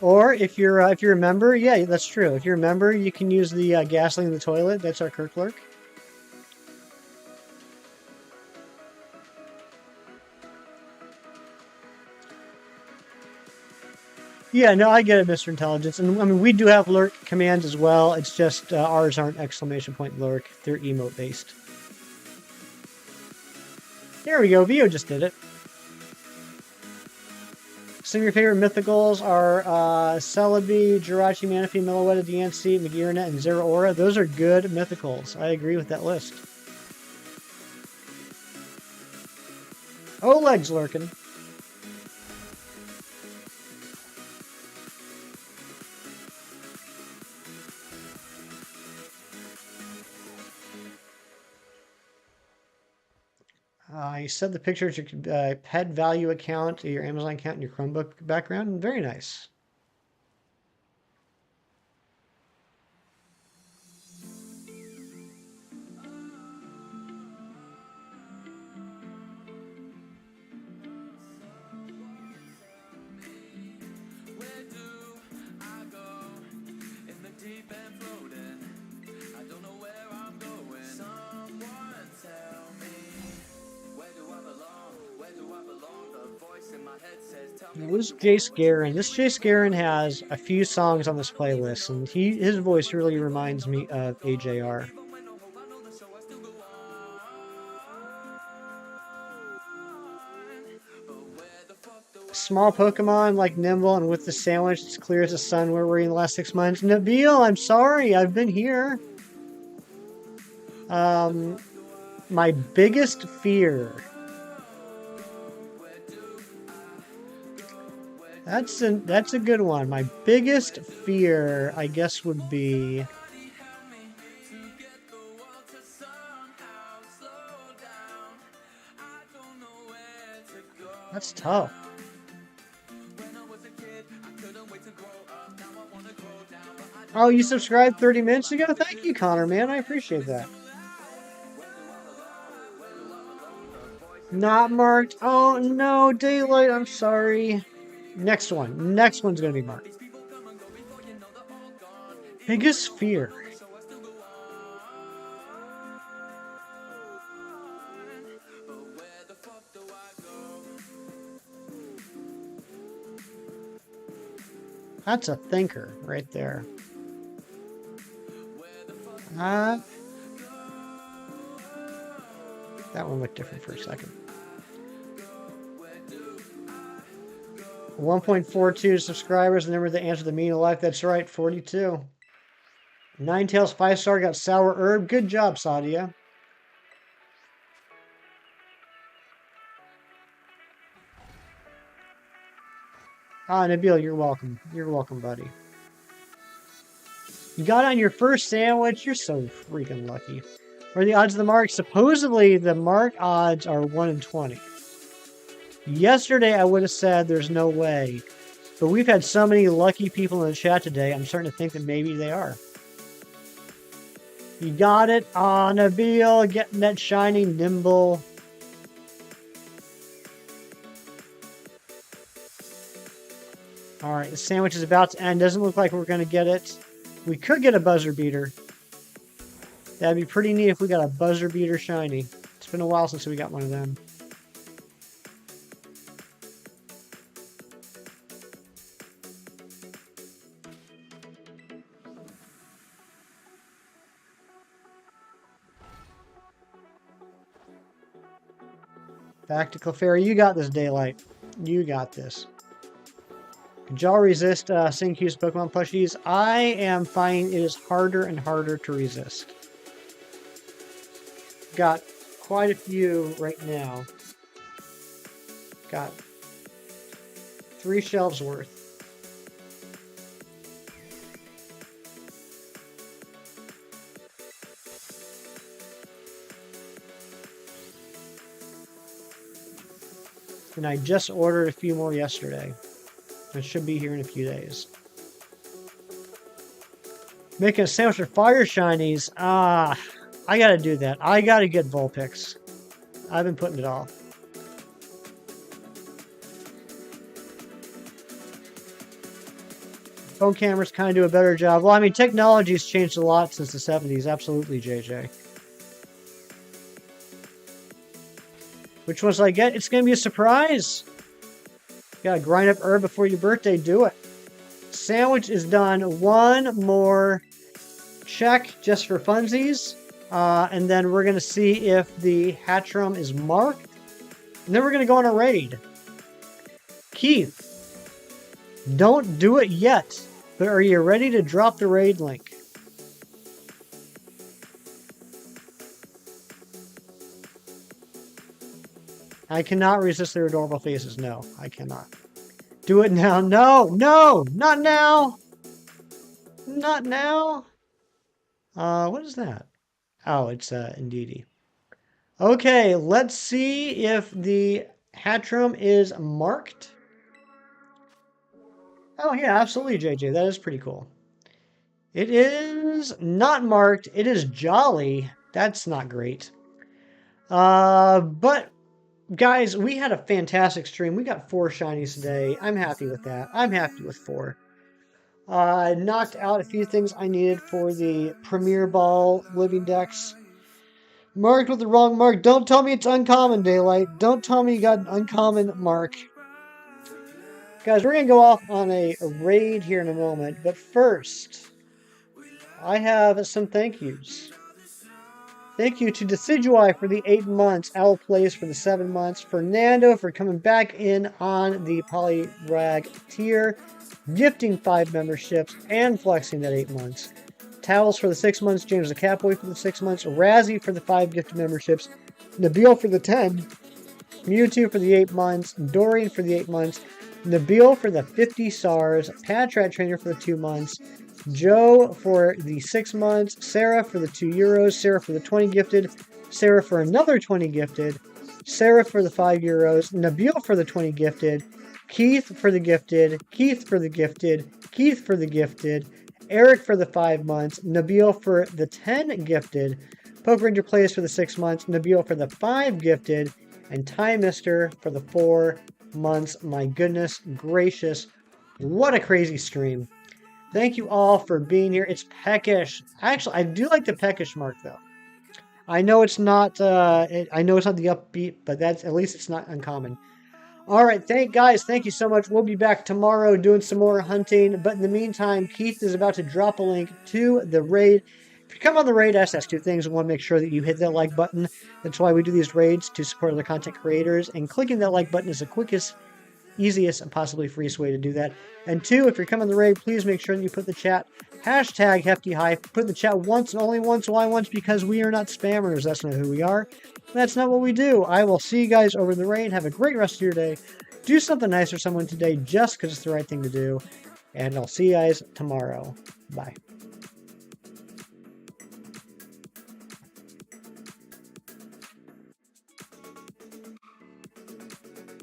Or if you're a member, yeah, that's true. If you're a member, you can use the gasoline in the toilet. That's our Kirk lurk. Yeah, no, I get it, Mr. Intelligence. And I mean, we do have lurk commands as well. It's just ours aren't exclamation point lurk. They're emote based. There we go. Vio just did it. Some of your favorite mythicals are Celebi, Jirachi, Manaphy, Meloetta, Diancie, Magirina, and Zeraora. Those are good mythicals. I agree with that list. Oleg's lurking. You set the picture to your pet value account, your Amazon account, and your Chromebook background. Very nice. It was Jace Garen. This Jace Garen has a few songs on this playlist, and his voice really reminds me of AJR. Small Pokemon like Nimble and with the sandwich, it's clear as the sun. Where were you in the last 6 months? Nabil, I'm sorry, I've been here. My biggest fear. That's a good one. My biggest fear, I guess, would be that's tough. Oh, you subscribed 30 minutes ago? Thank you, Connor, man. I appreciate that. Not marked. Oh, no, Daylight. I'm sorry. Next one. Next one's going to be marked. Biggest fear. That's a thinker right there. That one looked different for a second. 1.42 subscribers. Remember the answer to the meaning of life. That's right, 42. Ninetales 5-star got sour herb. Good job, Sadia. Nabil, you're welcome. You're welcome, buddy. You got on your first sandwich. You're so freaking lucky. What are the odds of the mark? Supposedly, the mark odds are 1 in 20. Yesterday, I would have said there's no way. But we've had so many lucky people in the chat today, I'm starting to think that maybe they are. You got it. Nabil, getting that shiny Nimble. Alright, the sandwich is about to end. Doesn't look like we're going to get it. We could get a buzzer beater. That'd be pretty neat if we got a buzzer beater shiny. It's been a while since we got one of them. Back to Clefairy. You got this, Daylight. You got this. Could y'all resist Sincu's Pokemon plushies? I am finding it is harder and harder to resist. Got quite a few right now. Got 3 shelves worth. And I just ordered a few more yesterday. It should be here in a few days. Making a sandwich for fire shinies. I gotta do that. I gotta get Vulpix. I've been putting it off. Phone cameras kind of do a better job. Well, I mean, technology's changed a lot since the 70s. Absolutely, JJ. Which ones I get? It's going to be a surprise. Gotta grind up herb before your birthday. Do it. Sandwich is done. One more check just for funsies. And then we're going to see if the Hattrem is marked. And then we're going to go on a raid. Keith, don't do it yet. But are you ready to drop the raid link? I cannot resist their adorable faces. No, I cannot. Do it now. No, no, not now. Not now. What is that? Oh, it's Indeedy. Okay, let's see if the Hattrem is marked. Oh yeah, absolutely, JJ. That is pretty cool. It is not marked. It is jolly. That's not great. But guys, we had a fantastic stream. We got 4 shinies today. I'm happy with that. I'm happy with 4. I knocked out a few things I needed for the Premier Ball Living Dex. Marked with the wrong mark. Don't tell me it's uncommon, Daylight. Don't tell me you got an uncommon mark. Guys, we're going to go off on a raid here in a moment, but first, I have some thank yous. Thank you to Decidui for the 8 months, Owl Plays for the 7 months, Fernando for coming back in on the Poliwag tier, gifting 5 memberships, and flexing that 8 months. Towels for the 6 months, James the Catboy for the 6 months, Razzie for the 5 gifted memberships, Nabil for the 10, Mewtwo for the 8 months, Dorian for the 8 months, Nabil for the 50 SARS, Patrat Trainer for the 2 months, Joe for the 6 months, Sarah for the €2, Sarah for the 20 gifted, Sarah for another 20 gifted, Sarah for the €5, Nabil for the 20 gifted, Keith for the gifted, Keith for the gifted, Keith for the gifted, Eric for the 5 months, Nabil for the 10 gifted, Poke Ranger Plays for the 6 months, Nabil for the 5 gifted, and Time Mister for the 4 months. My goodness gracious, what a crazy stream. Thank you all for being here. It's peckish. Actually, I do like the peckish mark though. I know it's not I know it's not the upbeat, but that's at least it's not uncommon. All right, guys, thank you so much. We'll be back tomorrow doing some more hunting, but in the meantime, Keith is about to drop a link to the raid. If you come on the raid, ask us 2 things. We want to make sure that you hit that like button. That's why we do these raids, to support other content creators, and clicking that like button is the quickest, easiest, and possibly freest way to do that. And 2, if you're coming to the raid, please make sure that you put the chat hashtag HeftyHype. Put in the chat once and only once. Why once? Because we are not spammers. That's not who we are. That's not what we do. I will see you guys over the raid. Have a great rest of your day. Do something nice for someone today just because it's the right thing to do. And I'll see you guys tomorrow. Bye.